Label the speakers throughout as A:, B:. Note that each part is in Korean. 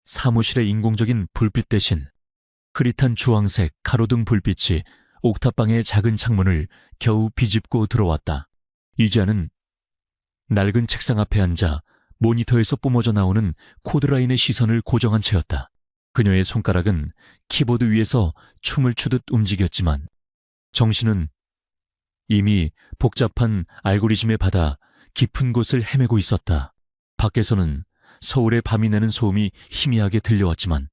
A: 사무실의 인공적인 불빛 대신 흐릿한 주황색 가로등 불빛이 옥탑방의 작은 창문을 겨우 비집고 들어왔다. 이지아는 낡은 책상 앞에 앉아 모니터에서 뿜어져 나오는 코드라인의 시선을 고정한 채였다. 그녀의 손가락은 키보드 위에서 춤을 추듯 움직였지만 정신은 이미 복잡한 알고리즘에 받아 깊은 곳을 헤매고 있었다. 밖에서는 서울의 밤이 내는 소음이 희미하게 들려왔지만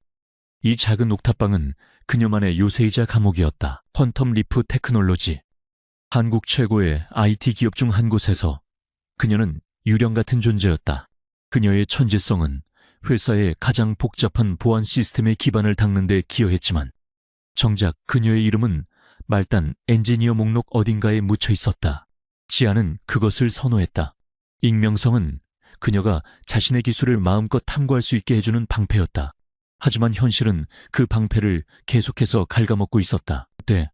A: 이 작은 옥탑방은 그녀만의 요새이자 감옥이었다. 퀀텀 리프 테크놀로지, 한국 최고의 IT 기업 중 한 곳에서 그녀는 유령 같은 존재였다. 그녀의 천재성은 회사의 가장 복잡한 보안 시스템의 기반을 닦는 데 기여했지만 정작 그녀의 이름은 말단 엔지니어 목록 어딘가에 묻혀 있었다. 지아는 그것을 선호했다. 익명성은 그녀가 자신의 기술을 마음껏 탐구할 수 있게 해주는 방패였다. 하지만 현실은 그 방패를 계속해서 갉아먹고 있었다. 그때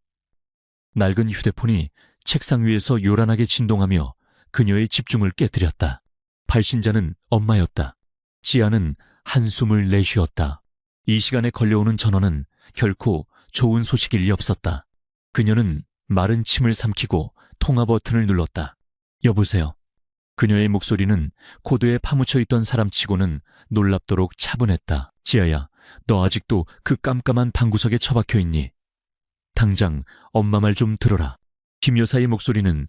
A: 낡은 휴대폰이 책상 위에서 요란하게 진동하며 그녀의 집중을 깨뜨렸다. 발신자는 엄마였다. 지아는 한숨을 내쉬었다. 이 시간에 걸려오는 전화는 결코 좋은 소식일 리 없었다. 그녀는 마른 침을 삼키고 통화 버튼을 눌렀다. 여보세요. 그녀의 목소리는 코드에 파묻혀 있던 사람치고는 놀랍도록 차분했다. 지아야, 너 아직도 그 깜깜한 방구석에 처박혀 있니? 당장 엄마 말 좀 들어라. 김 여사의 목소리는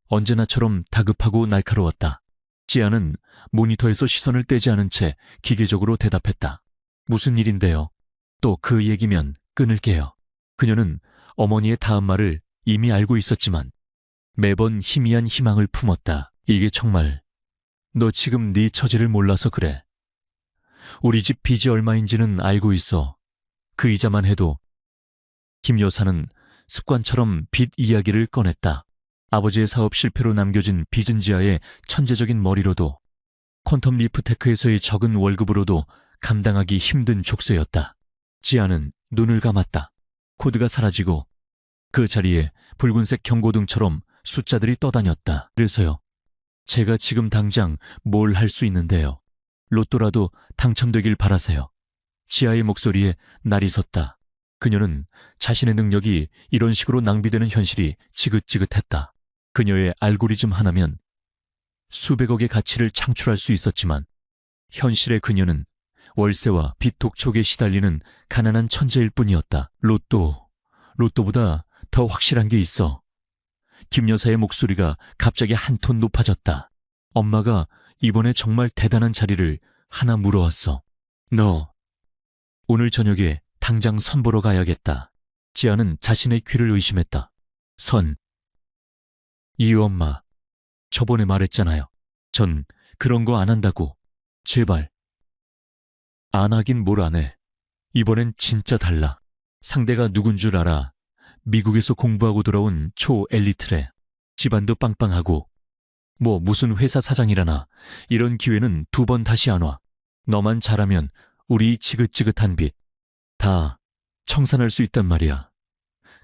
A: 언제나처럼 다급하고 날카로웠다. 지아는 모니터에서 시선을 떼지 않은 채 기계적으로 대답했다. 무슨 일인데요? 또 그 얘기면 끊을게요. 그녀는 어머니의 다음 말을 이미 알고 있었지만 매번 희미한 희망을 품었다. 이게 정말 너 지금 네 처지를 몰라서 그래. 우리 집 빚이 얼마인지는 알고 있어. 그 이자만 해도. 김 여사는 습관처럼 빚 이야기를 꺼냈다. 아버지의 사업 실패로 남겨진 빚은 지아의 천재적인 머리로도 퀀텀 리프테크에서의 적은 월급으로도 감당하기 힘든 족쇄였다. 지아는 눈을 감았다. 코드가 사라지고 그 자리에 붉은색 경고등처럼 숫자들이 떠다녔다. 그래서요. 제가 지금 당장 뭘 할 수 있는데요. 로또라도 당첨되길 바라세요. 지아의 목소리에 날이 섰다. 그녀는 자신의 능력이 이런 식으로 낭비되는 현실이 지긋지긋했다. 그녀의 알고리즘 하나면 수백억의 가치를 창출할 수 있었지만 현실의 그녀는 월세와 빚 독촉에 시달리는 가난한 천재일 뿐이었다. 로또보다 더 확실한 게 있어. 김 여사의 목소리가 갑자기 한 톤 높아졌다. 엄마가 이번에 정말 대단한 자리를 하나 물어왔어. 너 오늘 저녁에 당장 선 보러 가야겠다. 지아는 자신의 귀를 의심했다. 선. 이유 엄마. 저번에 말했잖아요. 전 그런 거 안 한다고. 제발. 안 하긴 뭘 안 해. 이번엔 진짜 달라. 상대가 누군 줄 알아. 미국에서 공부하고 돌아온 초엘리트래. 집안도 빵빵하고. 뭐 무슨 회사 사장이라나 이런 기회는 2번 다시 안 와. 너만 잘하면 우리 지긋지긋한 빚 다 청산할 수 있단 말이야.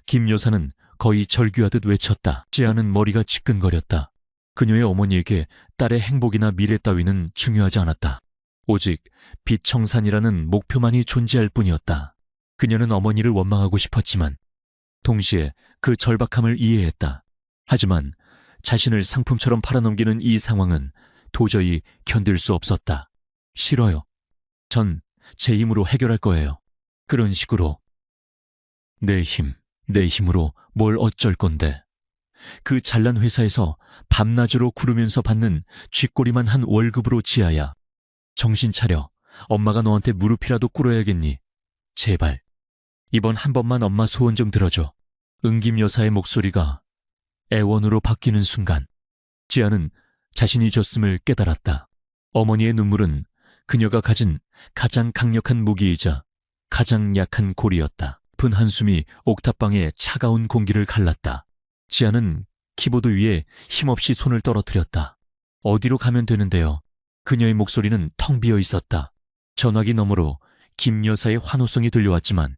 A: 김 여사는 거의 절규하듯 외쳤다. 지아는 머리가 지끈거렸다. 그녀의 어머니에게 딸의 행복이나 미래 따위는 중요하지 않았다. 오직 빚 청산이라는 목표만이 존재할 뿐이었다. 그녀는 어머니를 원망하고 싶었지만 동시에 그 절박함을 이해했다. 하지만 자신을 상품처럼 팔아넘기는 이 상황은 도저히 견딜 수 없었다. 싫어요. 전 제 힘으로 해결할 거예요. 그런 식으로. 내 힘으로 뭘 어쩔 건데. 그 잘난 회사에서 밤낮으로 구르면서 받는 쥐꼬리만 한 월급으로 지아야. 정신 차려. 엄마가 너한테 무릎이라도 꿇어야겠니. 제발. 이번 한 번만 엄마 소원 좀 들어줘. 은김 여사의 목소리가 애원으로 바뀌는 순간 지아는 자신이 졌음을 깨달았다. 어머니의 눈물은 그녀가 가진 가장 강력한 무기이자 가장 약한 골이었다. 분 한숨이 옥탑방의 차가운 공기를 갈랐다. 지아는 키보드 위에 힘없이 손을 떨어뜨렸다. 어디로 가면 되는데요? 그녀의 목소리는 텅 비어 있었다. 전화기 너머로 김 여사의 환호성이 들려왔지만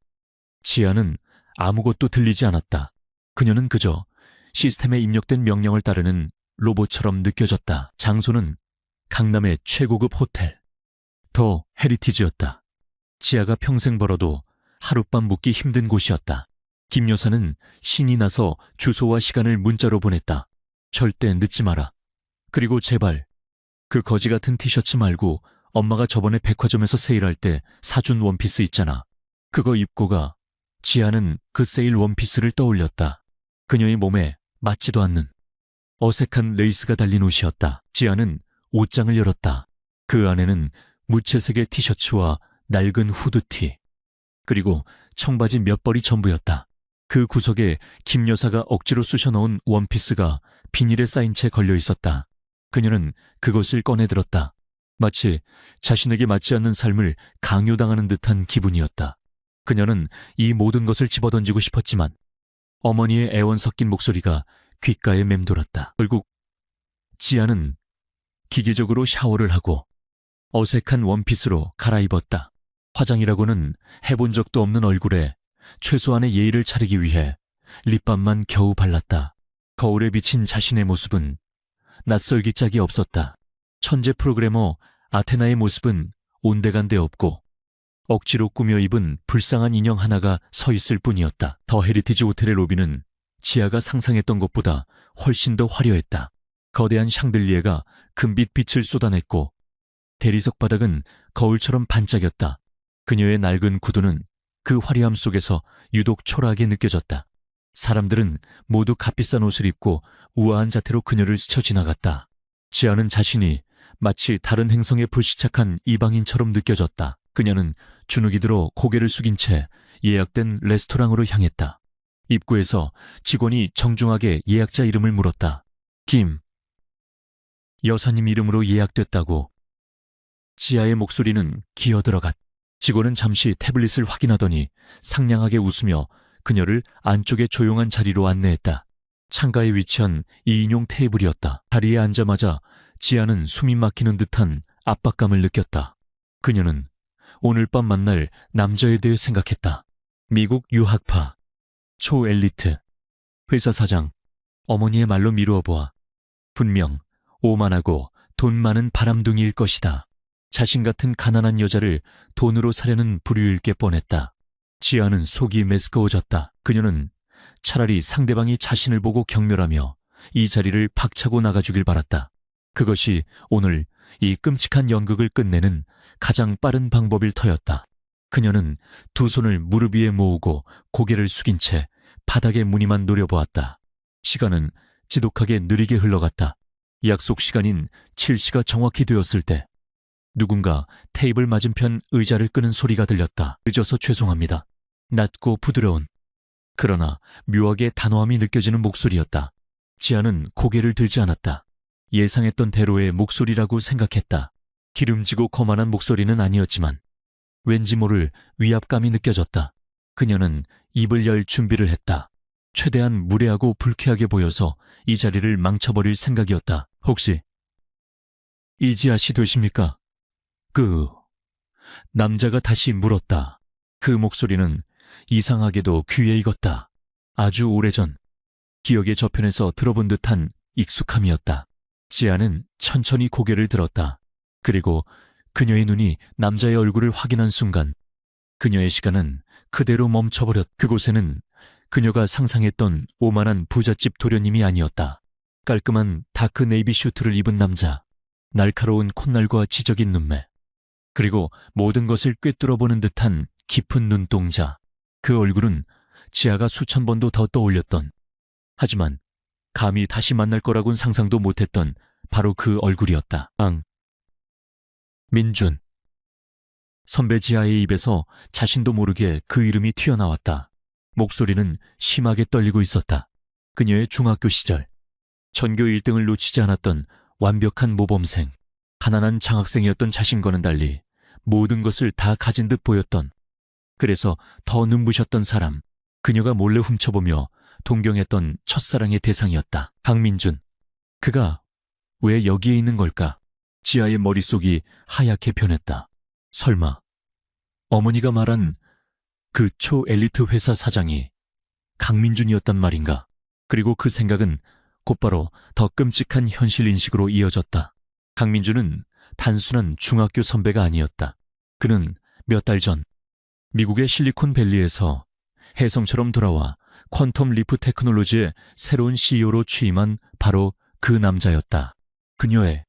A: 지아는 아무것도 들리지 않았다. 그녀는 그저 시스템에 입력된 명령을 따르는 로봇처럼 느껴졌다. 장소는 강남의 최고급 호텔, 더 헤리티지였다. 지아가 평생 벌어도 하룻밤 묵기 힘든 곳이었다. 김 여사는 신이 나서 주소와 시간을 문자로 보냈다. 절대 늦지 마라. 그리고 제발 그 거지 같은 티셔츠 말고 엄마가 저번에 백화점에서 세일할 때 사준 원피스 있잖아. 그거 입고 가. 지아는 그 세일 원피스를 떠올렸다. 그녀의 몸에 맞지도 않는 어색한 레이스가 달린 옷이었다. 지아는 옷장을 열었다. 그 안에는 무채색의 티셔츠와 낡은 후드티, 그리고 청바지 몇 벌이 전부였다. 그 구석에 김 여사가 억지로 쑤셔넣은 원피스가 비닐에 쌓인 채 걸려 있었다. 그녀는 그것을 꺼내들었다. 마치 자신에게 맞지 않는 삶을 강요당하는 듯한 기분이었다. 그녀는 이 모든 것을 집어던지고 싶었지만 어머니의 애원 섞인 목소리가 귓가에 맴돌았다. 결국 지아는 기계적으로 샤워를 하고 어색한 원피스로 갈아입었다. 화장이라고는 해본 적도 없는 얼굴에 최소한의 예의를 차리기 위해 립밤만 겨우 발랐다. 거울에 비친 자신의 모습은 낯설기 짝이 없었다. 천재 프로그래머 아테나의 모습은 온데간데 없고 억지로 꾸며 입은 불쌍한 인형 하나가 서 있을 뿐이었다. 더 헤리티지 호텔의 로비는 지아가 상상했던 것보다 훨씬 더 화려했다. 거대한 샹들리에가 금빛 빛을 쏟아냈고 대리석 바닥은 거울처럼 반짝였다. 그녀의 낡은 구두는 그 화려함 속에서 유독 초라하게 느껴졌다. 사람들은 모두 값비싼 옷을 입고 우아한 자태로 그녀를 스쳐 지나갔다. 지아는 자신이 마치 다른 행성에 불시착한 이방인처럼 느껴졌다. 그녀는 주눅이 들어 고개를 숙인 채 예약된 레스토랑으로 향했다. 입구에서 직원이 정중하게 예약자 이름을 물었다. 김 여사님 이름으로 예약됐다고. 지아의 목소리는 기어들어갔다. 직원은 잠시 태블릿을 확인하더니 상냥하게 웃으며 그녀를 안쪽의 조용한 자리로 안내했다. 창가에 위치한 2인용 테이블이었다. 자리에 앉자마자 지아는 숨이 막히는 듯한 압박감을 느꼈다. 그녀는 오늘 밤 만날 남자에 대해 생각했다. 미국 유학파, 초엘리트, 회사 사장, 어머니의 말로 미루어 보아 분명 오만하고 돈 많은 바람둥이일 것이다. 자신 같은 가난한 여자를 돈으로 사려는 부류일 게 뻔했다. 지아는 속이 메스꺼워졌다. 그녀는 차라리 상대방이 자신을 보고 경멸하며 이 자리를 박차고 나가주길 바랐다. 그것이 오늘 이 끔찍한 연극을 끝내는 가장 빠른 방법일 터였다. 그녀는 두 손을 무릎 위에 모으고 고개를 숙인 채 바닥에 무늬만 노려보았다. 시간은 지독하게 느리게 흘러갔다. 약속 시간인 7시가 정확히 되었을 때 누군가 테이블 맞은편 의자를 끄는 소리가 들렸다. 늦어서 죄송합니다. 낮고 부드러운, 그러나 묘하게 단호함이 느껴지는 목소리였다. 지아는 고개를 들지 않았다. 예상했던 대로의 목소리라고 생각했다. 기름지고 거만한 목소리는 아니었지만 왠지 모를 위압감이 느껴졌다. 그녀는 입을 열 준비를 했다. 최대한 무례하고 불쾌하게 보여서 이 자리를 망쳐버릴 생각이었다. 혹시 이지아 씨 되십니까? 남자가 다시 물었다. 그 목소리는 이상하게도 귀에 익었다. 아주 오래전 기억의 저편에서 들어본 듯한 익숙함이었다. 지아는 천천히 고개를 들었다. 그리고 그녀의 눈이 남자의 얼굴을 확인한 순간 그녀의 시간은 그대로 멈춰버렸다. 그곳에는 그녀가 상상했던 오만한 부잣집 도련님이 아니었다. 깔끔한 다크 네이비 슈트를 입은 남자, 날카로운 콧날과 지적인 눈매, 그리고 모든 것을 꿰뚫어보는 듯한 깊은 눈동자. 그 얼굴은 지아가 수천 번도 더 떠올렸던, 하지만 감히 다시 만날 거라곤 상상도 못했던 바로 그 얼굴이었다. 민준. 선배 지아의 입에서 자신도 모르게 그 이름이 튀어나왔다. 목소리는 심하게 떨리고 있었다. 그녀의 중학교 시절, 전교 1등을 놓치지 않았던 완벽한 모범생, 가난한 장학생이었던 자신과는 달리 모든 것을 다 가진 듯 보였던, 그래서 더 눈부셨던 사람, 그녀가 몰래 훔쳐보며 동경했던 첫사랑의 대상이었다. 강민준. 그가 왜 여기에 있는 걸까? 지아의 머릿속이 하얗게 변했다. 설마 어머니가 말한 그 초엘리트 회사 사장이 강민준이었단 말인가? 그리고 그 생각은 곧바로 더 끔찍한 현실 인식으로 이어졌다. 강민준은 단순한 중학교 선배가 아니었다. 그는 몇 달 전 미국의 실리콘밸리에서 혜성처럼 돌아와 퀀텀 리프 테크놀로지의 새로운 CEO로 취임한 바로 그 남자였다. 그녀의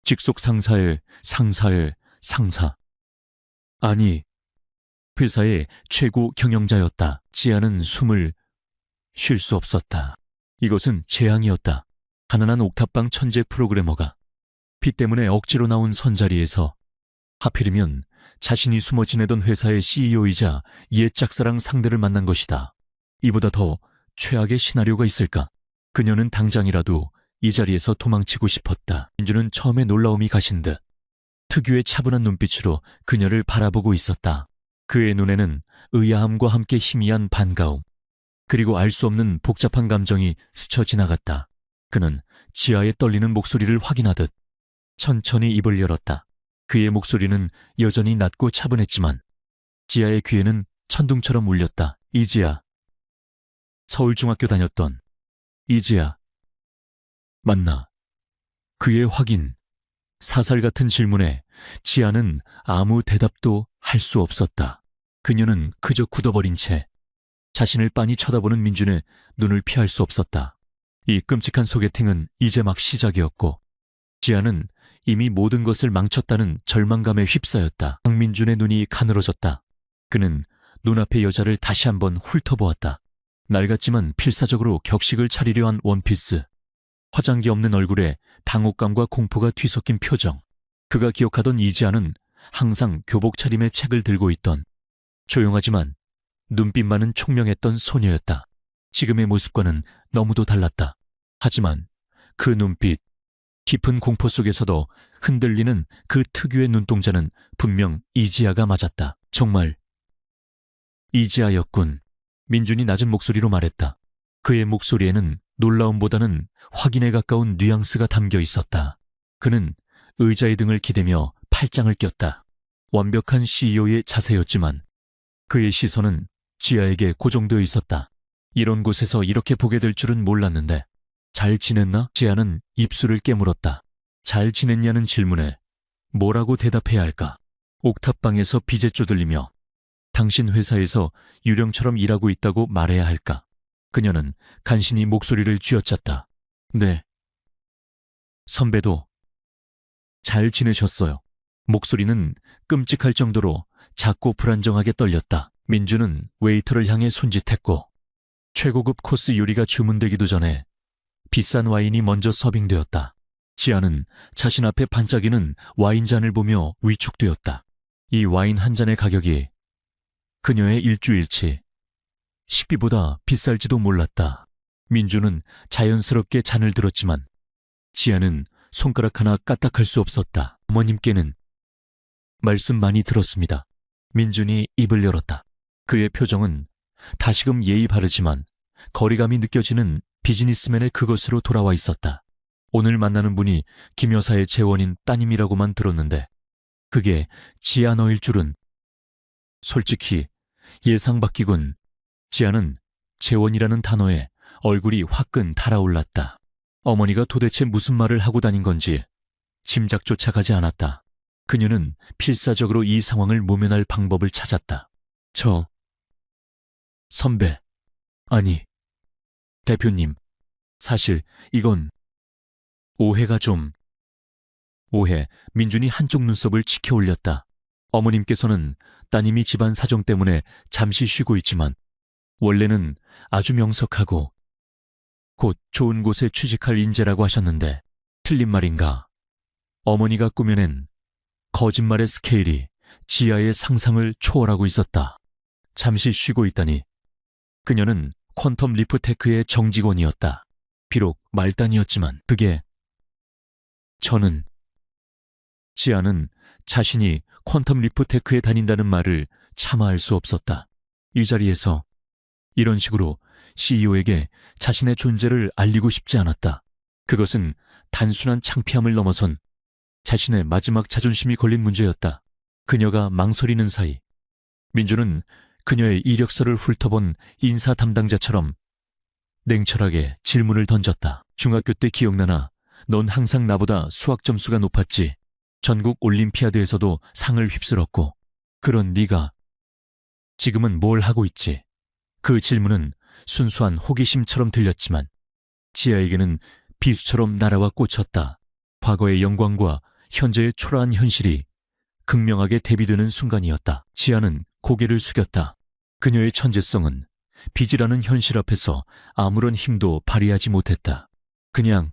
A: 직속 상사의 상사의 상사. 아니, 회사의 최고 경영자였다. 지아는 숨을 쉴 수 없었다. 이것은 재앙이었다. 가난한 옥탑방 천재 프로그래머가 빚 때문에 억지로 나온 선자리에서 하필이면 자신이 숨어 지내던 회사의 CEO이자 옛 짝사랑 상대를 만난 것이다. 이보다 더 최악의 시나리오가 있을까? 그녀는 당장이라도 이 자리에서 도망치고 싶었다. 민주는 처음에 놀라움이 가신 듯 특유의 차분한 눈빛으로 그녀를 바라보고 있었다. 그의 눈에는 의아함과 함께 희미한 반가움, 그리고 알 수 없는 복잡한 감정이 스쳐 지나갔다. 그는 지아의 떨리는 목소리를 확인하듯 천천히 입을 열었다. 그의 목소리는 여전히 낮고 차분했지만 지아의 귀에는 천둥처럼 울렸다. 이지아. 서울중학교 다녔던 이지아. 맞나? 그의 확인, 사살 같은 질문에 지아는 아무 대답도 할 수 없었다. 그녀는 그저 굳어버린 채 자신을 빤히 쳐다보는 민준의 눈을 피할 수 없었다. 이 끔찍한 소개팅은 이제 막 시작이었고 지아는 이미 모든 것을 망쳤다는 절망감에 휩싸였다. 강민준의 눈이 가늘어졌다. 그는 눈앞의 여자를 다시 한번 훑어보았다. 낡았지만 필사적으로 격식을 차리려 한 원피스, 화장기 없는 얼굴에 당혹감과 공포가 뒤섞인 표정. 그가 기억하던 이지아는 항상 교복 차림의 책을 들고 있던 조용하지만 눈빛만은 총명했던 소녀였다. 지금의 모습과는 너무도 달랐다. 하지만 그 눈빛, 깊은 공포 속에서도 흔들리는 그 특유의 눈동자는 분명 이지아가 맞았다. 정말 이지아였군. 민준이 낮은 목소리로 말했다. 그의 목소리에는 놀라움보다는 확인에 가까운 뉘앙스가 담겨 있었다. 그는 의자의 등을 기대며 팔짱을 꼈다. 완벽한 CEO의 자세였지만 그의 시선은 지아에게 고정되어 있었다. 이런 곳에서 이렇게 보게 될 줄은 몰랐는데. 잘 지냈나? 지아는 입술을 깨물었다. 잘 지냈냐는 질문에 뭐라고 대답해야 할까? 옥탑방에서 빚에 쪼들리며 당신 회사에서 유령처럼 일하고 있다고 말해야 할까? 그녀는 간신히 목소리를 쥐어짰다. 네. 선배도 잘 지내셨어요. 목소리는 끔찍할 정도로 작고 불안정하게 떨렸다. 민주는 웨이터를 향해 손짓했고 최고급 코스 요리가 주문되기도 전에 비싼 와인이 먼저 서빙되었다. 지아는 자신 앞에 반짝이는 와인잔을 보며 위축되었다. 이 와인 한 잔의 가격이 그녀의 일주일치 식비보다 비쌀지도 몰랐다. 민주는 자연스럽게 잔을 들었지만 지아는 손가락 하나 까딱할 수 없었다. 어머님께는 말씀 많이 들었습니다. 민준이 입을 열었다. 그의 표정은 다시금 예의 바르지만 거리감이 느껴지는 비즈니스맨의 그것으로 돌아와 있었다. 오늘 만나는 분이 김 여사의 재원인 따님이라고만 들었는데 그게 지아 너일 줄은. 솔직히 예상 밖이군. 지아는 재원이라는 단어에 얼굴이 화끈 달아올랐다. 어머니가 도대체 무슨 말을 하고 다닌 건지 짐작조차 가지 않았다. 그녀는 필사적으로 이 상황을 모면할 방법을 찾았다. 선배, 아니, 대표님, 사실 이건 오해가 좀... 오해. 민준이 한쪽 눈썹을 치켜 올렸다. 어머님께서는 따님이 집안 사정 때문에 잠시 쉬고 있지만 원래는 아주 명석하고 곧 좋은 곳에 취직할 인재라고 하셨는데 틀린 말인가? 어머니가 꾸며낸 거짓말의 스케일이 지아의 상상을 초월하고 있었다. 잠시 쉬고 있다니. 그녀는 퀀텀 리프테크의 정직원이었다. 비록 말단이었지만 그게... 저는... 지아는 자신이 퀀텀 리프테크에 다닌다는 말을 차마 할 수 없었다. 이 자리에서 이런 식으로 CEO에게 자신의 존재를 알리고 싶지 않았다. 그것은 단순한 창피함을 넘어선 자신의 마지막 자존심이 걸린 문제였다. 그녀가 망설이는 사이 민주는 그녀의 이력서를 훑어본 인사 담당자처럼 냉철하게 질문을 던졌다. 중학교 때 기억나나? 넌 항상 나보다 수학 점수가 높았지. 전국 올림피아드에서도 상을 휩쓸었고 그런 네가 지금은 뭘 하고 있지? 그 질문은 순수한 호기심처럼 들렸지만 지아에게는 비수처럼 날아와 꽂혔다. 과거의 영광과 현재의 초라한 현실이 극명하게 대비되는 순간이었다. 지아는 고개를 숙였다. 그녀의 천재성은 빚이라는 현실 앞에서 아무런 힘도 발휘하지 못했다. 그냥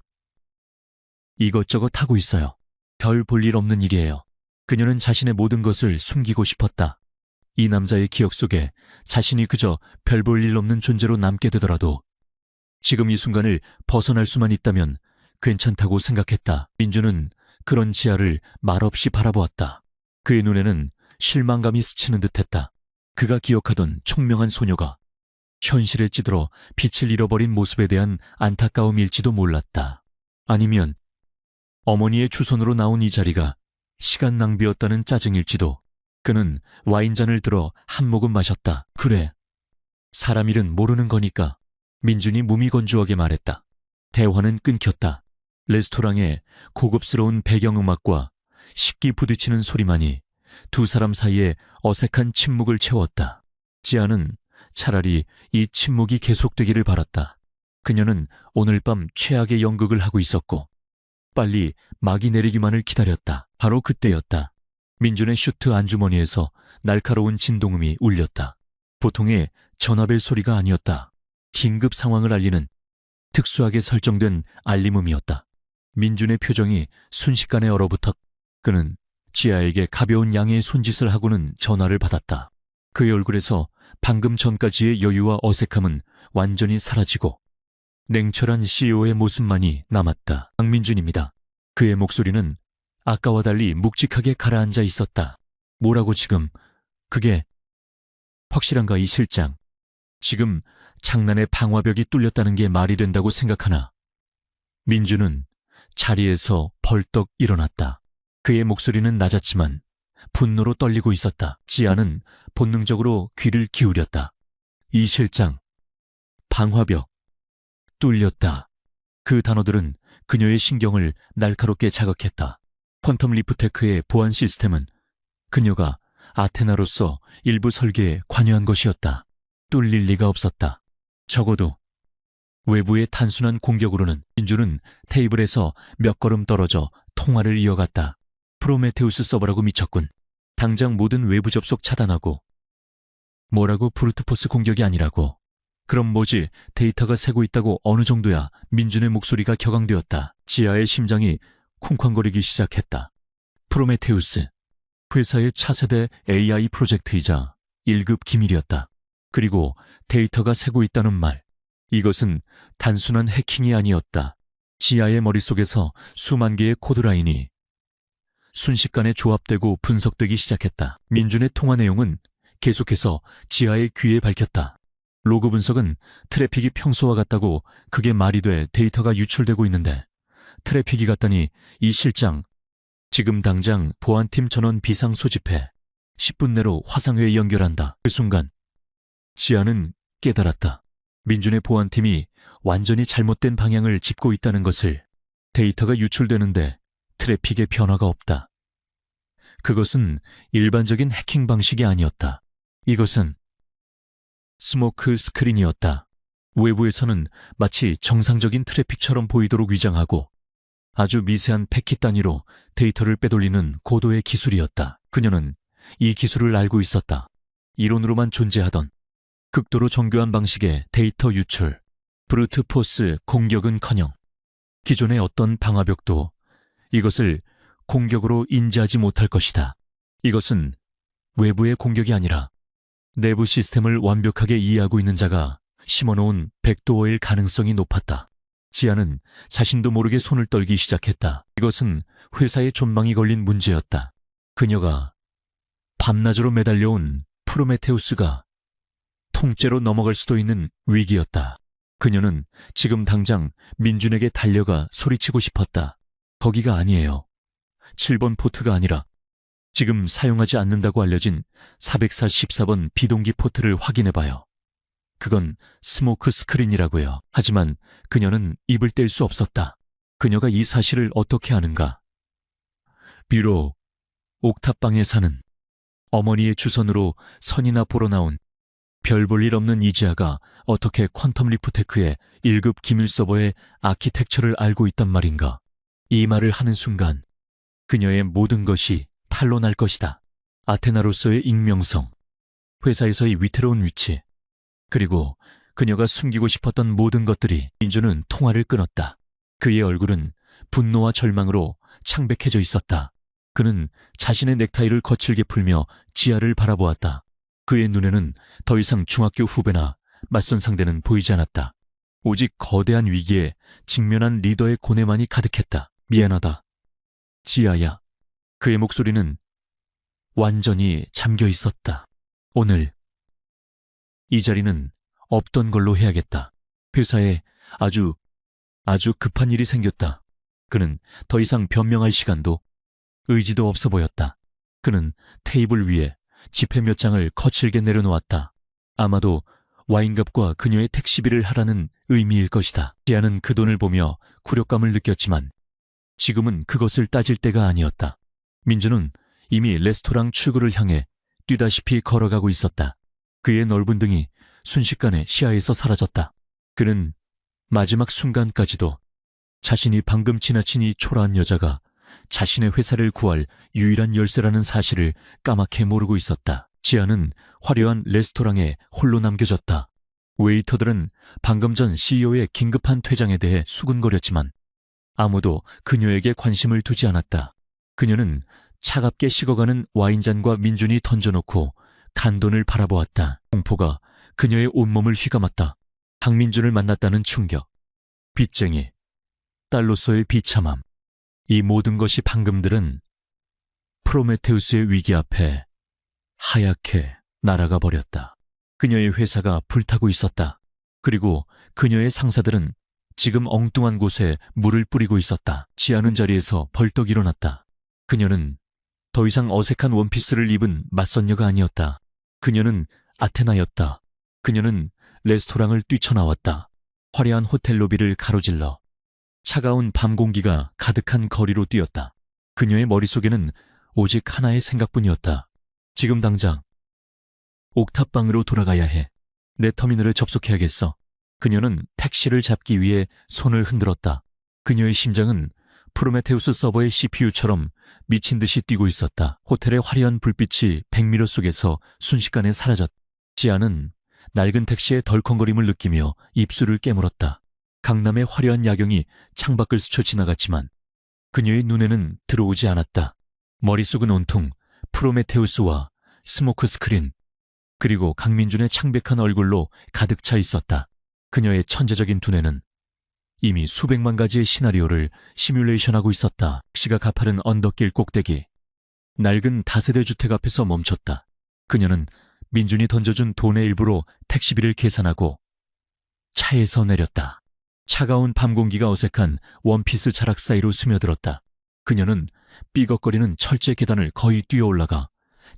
A: 이것저것 하고 있어요. 별 볼 일 없는 일이에요. 그녀는 자신의 모든 것을 숨기고 싶었다. 이 남자의 기억 속에 자신이 그저 별 볼 일 없는 존재로 남게 되더라도 지금 이 순간을 벗어날 수만 있다면 괜찮다고 생각했다. 민주는 그런 지아를 말없이 바라보았다. 그의 눈에는 실망감이 스치는 듯했다. 그가 기억하던 총명한 소녀가 현실에 찌들어 빛을 잃어버린 모습에 대한 안타까움일지도 몰랐다. 아니면 어머니의 주선으로 나온 이 자리가 시간 낭비였다는 짜증일지도. 그는 와인잔을 들어 한 모금 마셨다. 그래, 사람 일은 모르는 거니까. 민준이 무미건조하게 말했다. 대화는 끊겼다. 레스토랑의 고급스러운 배경음악과 식기 부딪히는 소리만이 두 사람 사이에 어색한 침묵을 채웠다. 지아는 차라리 이 침묵이 계속되기를 바랐다. 그녀는 오늘 밤 최악의 연극을 하고 있었고 빨리 막이 내리기만을 기다렸다. 바로 그때였다. 민준의 슈트 안주머니에서 날카로운 진동음이 울렸다. 보통의 전화벨 소리가 아니었다. 긴급 상황을 알리는 특수하게 설정된 알림음이었다. 민준의 표정이 순식간에 얼어붙었다. 그는 지아에게 가벼운 양해의 손짓을 하고는 전화를 받았다. 그의 얼굴에서 방금 전까지의 여유와 어색함은 완전히 사라지고 냉철한 CEO의 모습만이 남았다. 박민준입니다. 그의 목소리는 아까와 달리 묵직하게 가라앉아 있었다. 뭐라고 지금? 그게 확실한가 이 실장? 지금 장난의 방화벽이 뚫렸다는 게 말이 된다고 생각하나? 민준은 자리에서 벌떡 일어났다. 그의 목소리는 낮았지만 분노로 떨리고 있었다. 지아는 본능적으로 귀를 기울였다. 이 실장, 방화벽, 뚫렸다. 그 단어들은 그녀의 신경을 날카롭게 자극했다. 퀀텀 리프테크의 보안 시스템은 그녀가 아테나로서 일부 설계에 관여한 것이었다. 뚫릴 리가 없었다. 적어도 외부의 단순한 공격으로는. 민주는 테이블에서 몇 걸음 떨어져 통화를 이어갔다. 프로메테우스 서버라고 미쳤군. 당장 모든 외부 접속 차단하고. 뭐라고? 브루트포스 공격이 아니라고. 그럼 뭐지? 데이터가 새고 있다고 어느 정도야? 민준의 목소리가 격앙되었다. 지아의 심장이 쿵쾅거리기 시작했다. 프로메테우스, 회사의 차세대 AI 프로젝트이자 1급 기밀이었다. 그리고 데이터가 새고 있다는 말. 이것은 단순한 해킹이 아니었다. 지아의 머릿속에서 수만 개의 코드라인이 순식간에 조합되고 분석되기 시작했다. 민준의 통화 내용은 계속해서 지아의 귀에 밝혔다. 로그 분석은 트래픽이 평소와 같다고 그게 말이 돼 데이터가 유출되고 있는데 트래픽이 같다니 이 실장 지금 당장 보안팀 전원 비상 소집해 10분 내로 화상회의 연결한다. 그 순간 지아는 깨달았다. 민준의 보안팀이 완전히 잘못된 방향을 짚고 있다는 것을. 데이터가 유출되는데 트래픽의 변화가 없다. 그것은 일반적인 해킹 방식이 아니었다. 이것은 스모크 스크린이었다. 외부에서는 마치 정상적인 트래픽처럼 보이도록 위장하고 아주 미세한 패킷 단위로 데이터를 빼돌리는 고도의 기술이었다. 그녀는 이 기술을 알고 있었다. 이론으로만 존재하던 극도로 정교한 방식의 데이터 유출, 브루트 포스 공격은커녕 기존의 어떤 방화벽도 이것을 공격으로 인지하지 못할 것이다. 이것은 외부의 공격이 아니라 내부 시스템을 완벽하게 이해하고 있는 자가 심어놓은 백도어일 가능성이 높았다. 지아는 자신도 모르게 손을 떨기 시작했다. 이것은 회사의 존망이 걸린 문제였다. 그녀가 밤낮으로 매달려온 프로메테우스가 통째로 넘어갈 수도 있는 위기였다. 그녀는 지금 당장 민준에게 달려가 소리치고 싶었다. 거기가 아니에요. 7번 포트가 아니라 지금 사용하지 않는다고 알려진 414번 비동기 포트를 확인해봐요. 그건 스모크 스크린이라고요. 하지만 그녀는 입을 뗄 수 없었다. 그녀가 이 사실을 어떻게 아는가? 비록 옥탑방에 사는 어머니의 주선으로 선이나 보러 나온 별 볼 일 없는 이지아가 어떻게 퀀텀 리프테크의 1급 기밀 서버의 아키텍처를 알고 있단 말인가. 이 말을 하는 순간 그녀의 모든 것이 탄로날 것이다. 아테나로서의 익명성, 회사에서의 위태로운 위치, 그리고 그녀가 숨기고 싶었던 모든 것들이. 민주는 통화를 끊었다. 그의 얼굴은 분노와 절망으로 창백해져 있었다. 그는 자신의 넥타이를 거칠게 풀며 지아를 바라보았다. 그의 눈에는 더 이상 중학교 후배나 맞선 상대는 보이지 않았다. 오직 거대한 위기에 직면한 리더의 고뇌만이 가득했다. 미안하다, 지아야. 그의 목소리는 완전히 잠겨 있었다. 오늘 이 자리는 없던 걸로 해야겠다. 회사에 아주 급한 일이 생겼다. 그는 더 이상 변명할 시간도 의지도 없어 보였다. 그는 테이블 위에 지폐 몇 장을 거칠게 내려놓았다. 아마도 와인값과 그녀의 택시비를 하라는 의미일 것이다. 지아는 그 돈을 보며 굴욕감을 느꼈지만 지금은 그것을 따질 때가 아니었다. 민주는 이미 레스토랑 출구를 향해 뛰다시피 걸어가고 있었다. 그의 넓은 등이 순식간에 시야에서 사라졌다. 그는 마지막 순간까지도 자신이 방금 지나친 이 초라한 여자가 자신의 회사를 구할 유일한 열쇠라는 사실을 까맣게 모르고 있었다. 지아는 화려한 레스토랑에 홀로 남겨졌다. 웨이터들은 방금 전 CEO의 긴급한 퇴장에 대해 수군거렸지만 아무도 그녀에게 관심을 두지 않았다. 그녀는 차갑게 식어가는 와인잔과 민준이 던져놓고 간돈을 바라보았다. 공포가 그녀의 온몸을 휘감았다. 강민준을 만났다는 충격, 빚쟁이, 딸로서의 비참함, 이 모든 것이 방금들은 프로메테우스의 위기 앞에 하얗게 날아가 버렸다. 그녀의 회사가 불타고 있었다. 그리고 그녀의 상사들은 지금 엉뚱한 곳에 물을 뿌리고 있었다. 지아는 자리에서 벌떡 일어났다. 그녀는 더 이상 어색한 원피스를 입은 맞선녀가 아니었다. 그녀는 아테나였다. 그녀는 레스토랑을 뛰쳐나왔다. 화려한 호텔 로비를 가로질러 차가운 밤 공기가 가득한 거리로 뛰었다. 그녀의 머릿속에는 오직 하나의 생각뿐이었다. 지금 당장 옥탑방으로 돌아가야 해. 내 터미널에 접속해야겠어. 그녀는 택시를 잡기 위해 손을 흔들었다. 그녀의 심장은 프로메테우스 서버의 CPU처럼 미친 듯이 뛰고 있었다. 호텔의 화려한 불빛이 백미러 속에서 순식간에 사라졌다. 지아는 낡은 택시의 덜컹거림을 느끼며 입술을 깨물었다. 강남의 화려한 야경이 창밖을 스쳐 지나갔지만 그녀의 눈에는 들어오지 않았다. 머릿속은 온통 프로메테우스와 스모크 스크린, 그리고 강민준의 창백한 얼굴로 가득 차 있었다. 그녀의 천재적인 두뇌는 이미 수백만 가지의 시나리오를 시뮬레이션하고 있었다. 택시가 가파른 언덕길 꼭대기, 낡은 다세대 주택 앞에서 멈췄다. 그녀는 민준이 던져준 돈의 일부로 택시비를 계산하고 차에서 내렸다. 차가운 밤 공기가 어색한 원피스 자락 사이로 스며들었다. 그녀는 삐걱거리는 철제 계단을 거의 뛰어올라가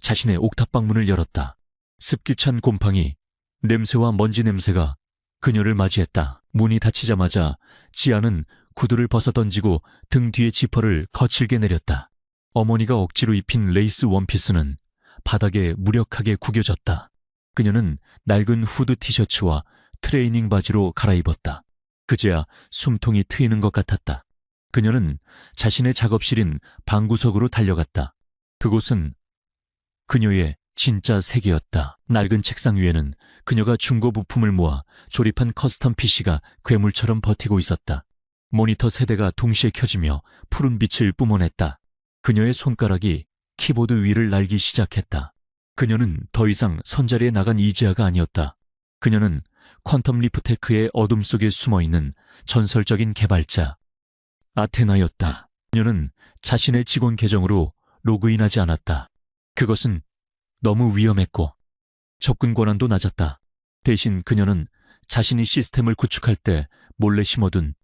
A: 자신의 옥탑방 문을 열었다. 습기찬 곰팡이, 냄새와 먼지 냄새가 그녀를 맞이했다. 문이 닫히자마자 지아는 구두를 벗어던지고 등 뒤의 지퍼를 거칠게 내렸다. 어머니가 억지로 입힌 레이스 원피스는 바닥에 무력하게 구겨졌다. 그녀는 낡은 후드 티셔츠와 트레이닝 바지로 갈아입었다. 그제야 숨통이 트이는 것 같았다. 그녀는 자신의 작업실인 방구석으로 달려갔다. 그곳은 그녀의 진짜 세계였다. 낡은 책상 위에는 그녀가 중고 부품을 모아 조립한 커스텀 PC가 괴물처럼 버티고 있었다. 모니터 세대가 동시에 켜지며 푸른 빛을 뿜어냈다. 그녀의 손가락이 키보드 위를 날기 시작했다. 그녀는 더 이상 선자리에 나간 이지아가 아니었다. 그녀는 퀀텀 리프테크의 어둠 속에 숨어있는 전설적인 개발자 아테나였다. 그녀는 자신의 직원 계정으로 로그인하지 않았다. 그것은 너무 위험했고 접근 권한도 낮았다. 대신 그녀는 자신이 시스템을 구축할 때 몰래 심어둔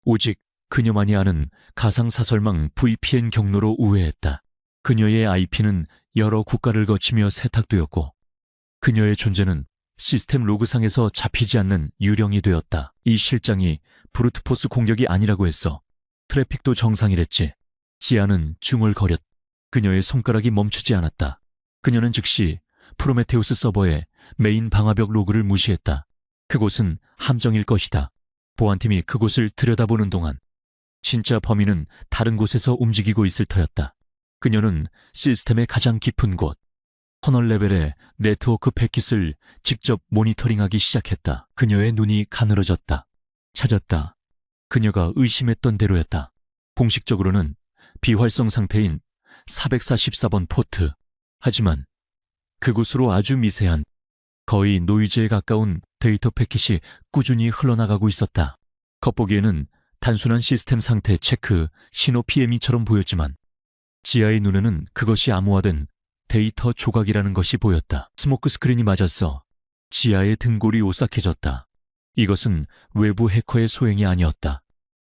A: 오직 그녀만이 아는 가상사설망 VPN 경로로 우회했다. 그녀의 IP는 여러 국가를 거치며 세탁되었고 그녀의 존재는 시스템 로그상에서 잡히지 않는 유령이 되었다. 이 실장이 브루트포스 공격이 아니라고 했어. 트래픽도 정상이랬지. 지아는 중얼거렸다. 그녀의 손가락이 멈추지 않았다. 그녀는 즉시 프로메테우스 서버에 메인 방화벽 로그를 무시했다. 그곳은 함정일 것이다. 보안팀이 그곳을 들여다보는 동안 진짜 범인은 다른 곳에서 움직이고 있을 터였다. 그녀는 시스템의 가장 깊은 곳, 터널 레벨의 네트워크 패킷을 직접 모니터링하기 시작했다. 그녀의 눈이 가늘어졌다. 찾았다. 그녀가 의심했던 대로였다. 공식적으로는 비활성 상태인 444번 포트. 하지만 그곳으로 아주 미세한, 거의 노이즈에 가까운 데이터 패킷이 꾸준히 흘러나가고 있었다. 겉보기에는 단순한 시스템 상태 체크, 신호 PME처럼 보였지만 지아의 눈에는 그것이 암호화된 데이터 조각이라는 것이 보였다. 스모크 스크린이 맞았어. 지아의 등골이 오싹해졌다. 이것은 외부 해커의 소행이 아니었다.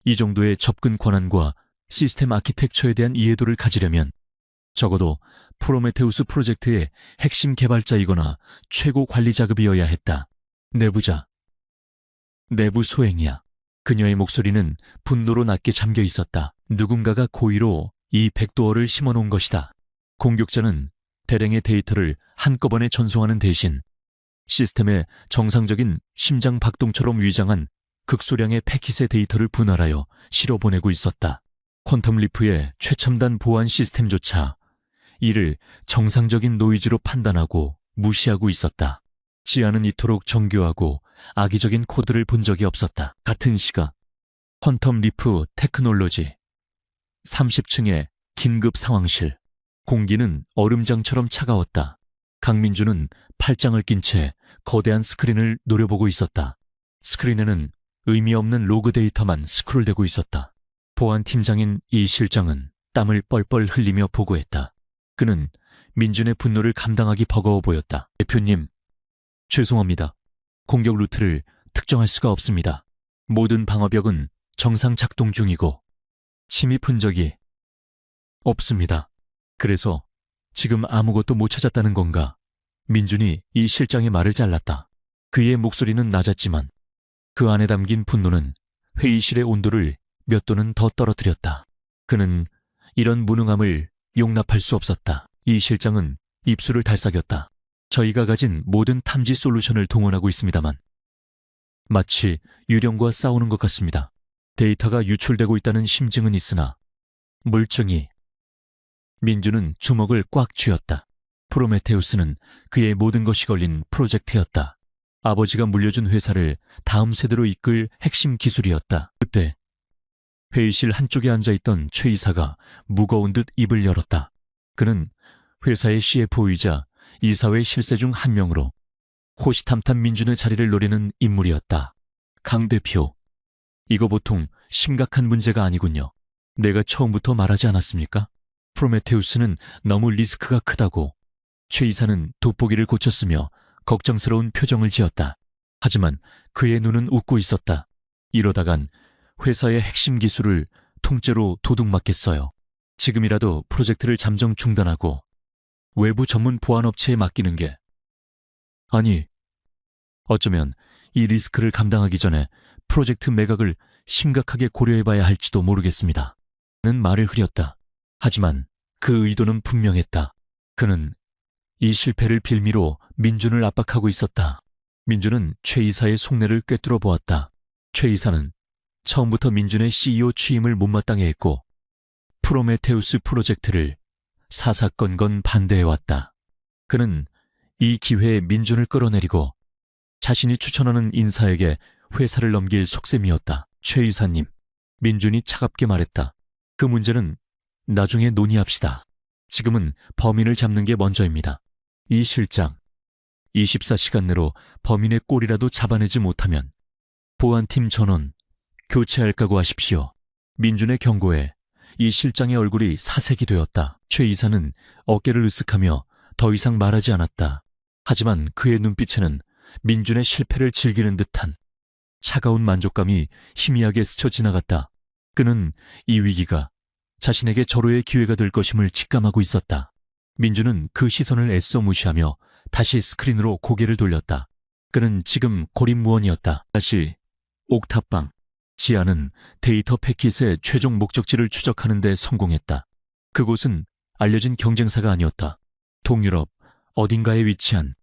A: 이 정도의 접근 권한과 시스템 아키텍처에 대한 이해도를 가지려면 적어도 프로메테우스 프로젝트의 핵심 개발자이거나 최고 관리자급이어야 했다. 내부자. 내부 소행이야. 그녀의 목소리는 분노로 낮게 잠겨 있었다. 누군가가 고의로 이 백도어를 심어놓은 것이다. 공격자는 대량의 데이터를 한꺼번에 전송하는 대신 시스템에 정상적인 심장 박동처럼 위장한 극소량의 패킷의 데이터를 분할하여 실어보내고 있었다. 퀀텀 리프의 최첨단 보안 시스템조차 이를 정상적인 노이즈로 판단하고 무시하고 있었다. 지아는 이토록 정교하고 악의적인 코드를 본 적이 없었다. 같은 시각 퀀텀 리프 테크놀로지 30층의 긴급 상황실. 공기는 얼음장처럼 차가웠다. 강민주는 팔짱을 낀 채 거대한 스크린을 노려보고 있었다. 스크린에는 의미 없는 로그 데이터만 스크롤되고 있었다. 보안팀장인 이 실장은 땀을 뻘뻘 흘리며 보고했다. 그는 민준의 분노를 감당하기 버거워 보였다. 대표님, 죄송합니다. 공격 루트를 특정할 수가 없습니다. 모든 방어벽은 정상 작동 중이고 침입 흔적이 없습니다. 그래서 지금 아무것도 못 찾았다는 건가? 민준이 이 실장의 말을 잘랐다. 그의 목소리는 낮았지만 그 안에 담긴 분노는 회의실의 온도를 몇 도는 더 떨어뜨렸다. 그는 이런 무능함을 용납할 수 없었다. 이 실장은 입술을 달싹였다. 저희가 가진 모든 탐지 솔루션을 동원하고 있습니다만 마치 유령과 싸우는 것 같습니다. 데이터가 유출되고 있다는 심증은 있으나 물증이. 민주는 주먹을 꽉 쥐었다. 프로메테우스는 그의 모든 것이 걸린 프로젝트였다. 아버지가 물려준 회사를 다음 세대로 이끌 핵심 기술이었다. 그때 회의실 한쪽에 앉아있던 최 이사가 무거운 듯 입을 열었다. 그는 회사의 CFO이자 이사회 실세 중 한 명으로 호시탐탐 민준의 자리를 노리는 인물이었다. 강 대표, 이거 보통 심각한 문제가 아니군요. 내가 처음부터 말하지 않았습니까? 프로메테우스는 너무 리스크가 크다고. 최 이사는 돋보기를 고쳤으며 걱정스러운 표정을 지었다. 하지만 그의 눈은 웃고 있었다. 이러다간 회사의 핵심 기술을 통째로 도둑맞겠어요. 지금이라도 프로젝트를 잠정 중단하고 외부 전문 보안업체에 맡기는 게. 아니, 어쩌면 이 리스크를 감당하기 전에 프로젝트 매각을 심각하게 고려해봐야 할지도 모르겠습니다. 는 말을 흐렸다. 하지만 그 의도는 분명했다. 그는 이 실패를 빌미로 민준을 압박하고 있었다. 민준은 최 이사의 속내를 꿰뚫어 보았다. 최 이사는 처음부터 민준의 CEO 취임을 못마땅해 했고 프로메테우스 프로젝트를 사사건건 반대해왔다. 그는 이 기회에 민준을 끌어내리고 자신이 추천하는 인사에게 회사를 넘길 속셈이었다. 최 이사님, 민준이 차갑게 말했다. 그 문제는 나중에 논의합시다. 지금은 범인을 잡는 게 먼저입니다. 이 실장, 24시간 내로 범인의 꼴이라도 잡아내지 못하면 보안팀 전원 교체할 각오하십시오. 민준의 경고에 이 실장의 얼굴이 사색이 되었다. 최 이사는 어깨를 으쓱하며 더 이상 말하지 않았다. 하지만 그의 눈빛에는 민준의 실패를 즐기는 듯한 차가운 만족감이 희미하게 스쳐 지나갔다. 그는 이 위기가 자신에게 절호의 기회가 될 것임을 직감하고 있었다. 민준은 그 시선을 애써 무시하며 다시 스크린으로 고개를 돌렸다. 그는 지금 고립무원이었다. 다시 옥탑방. 지아는 데이터 패킷의 최종 목적지를 추적하는 데 성공했다. 그곳은 알려진 경쟁사가 아니었다. 동유럽 어딘가에 위치한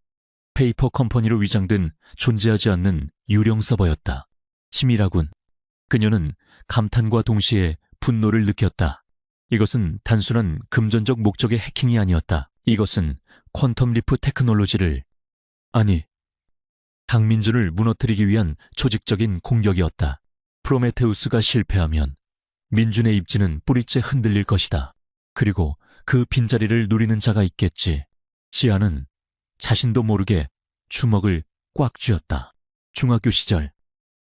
A: 페이퍼 컴퍼니로 위장된 존재하지 않는 유령 서버였다. 치밀하군. 그녀는 감탄과 동시에 분노를 느꼈다. 이것은 단순한 금전적 목적의 해킹이 아니었다. 이것은 퀀텀 리프 테크놀로지를, 아니, 강민준을 무너뜨리기 위한 조직적인 공격이었다. 프로메테우스가 실패하면 민준의 입지는 뿌리째 흔들릴 것이다. 그리고 그 빈자리를 노리는 자가 있겠지. 지아는 자신도 모르게 주먹을 꽉 쥐었다. 중학교 시절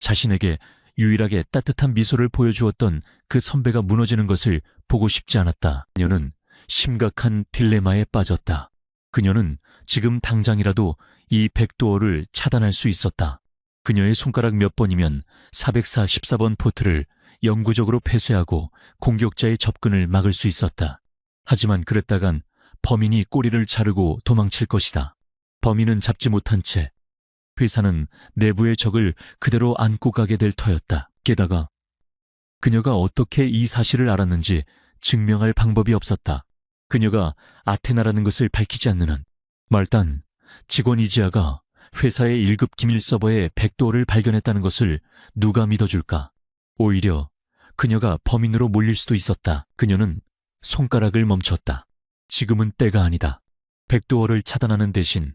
A: 자신에게 유일하게 따뜻한 미소를 보여주었던 그 선배가 무너지는 것을 보고 싶지 않았다. 그녀는 심각한 딜레마에 빠졌다. 그녀는 지금 당장이라도 이 백도어를 차단할 수 있었다. 그녀의 손가락 몇 번이면 444번 포트를 영구적으로 폐쇄하고 공격자의 접근을 막을 수 있었다. 하지만 그랬다간 범인이 꼬리를 자르고 도망칠 것이다. 범인은 잡지 못한 채 회사는 내부의 적을 그대로 안고 가게 될 터였다. 게다가 그녀가 어떻게 이 사실을 알았는지 증명할 방법이 없었다. 그녀가 아테나라는 것을 밝히지 않는 한 말단 직원 이지아가 회사의 1급 기밀 서버에 백도어를 발견했다는 것을 누가 믿어줄까? 오히려 그녀가 범인으로 몰릴 수도 있었다. 그녀는 손가락을 멈췄다. 지금은 때가 아니다. 백도어를 차단하는 대신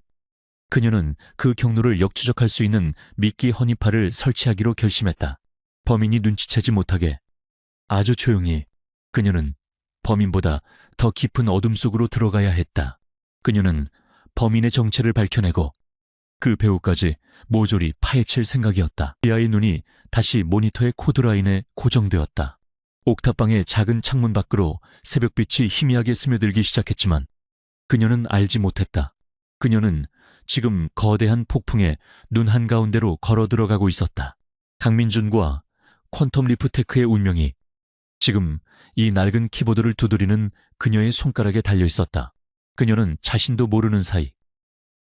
A: 그녀는 그 경로를 역추적할 수 있는 미끼 허니파를 설치하기로 결심했다. 범인이 눈치채지 못하게 아주 조용히. 그녀는 범인보다 더 깊은 어둠 속으로 들어가야 했다. 그녀는 범인의 정체를 밝혀내고 그 배우까지 모조리 파헤칠 생각이었다. 지아의 눈이 다시 모니터의 코드라인에 고정되었다. 옥탑방의 작은 창문 밖으로 새벽빛이 희미하게 스며들기 시작했지만 그녀는 알지 못했다. 그녀는 지금 거대한 폭풍에 눈 한가운데로 걸어 들어가고 있었다. 강민준과 퀀텀 리프테크의 운명이 지금 이 낡은 키보드를 두드리는 그녀의 손가락에 달려 있었다. 그녀는 자신도 모르는 사이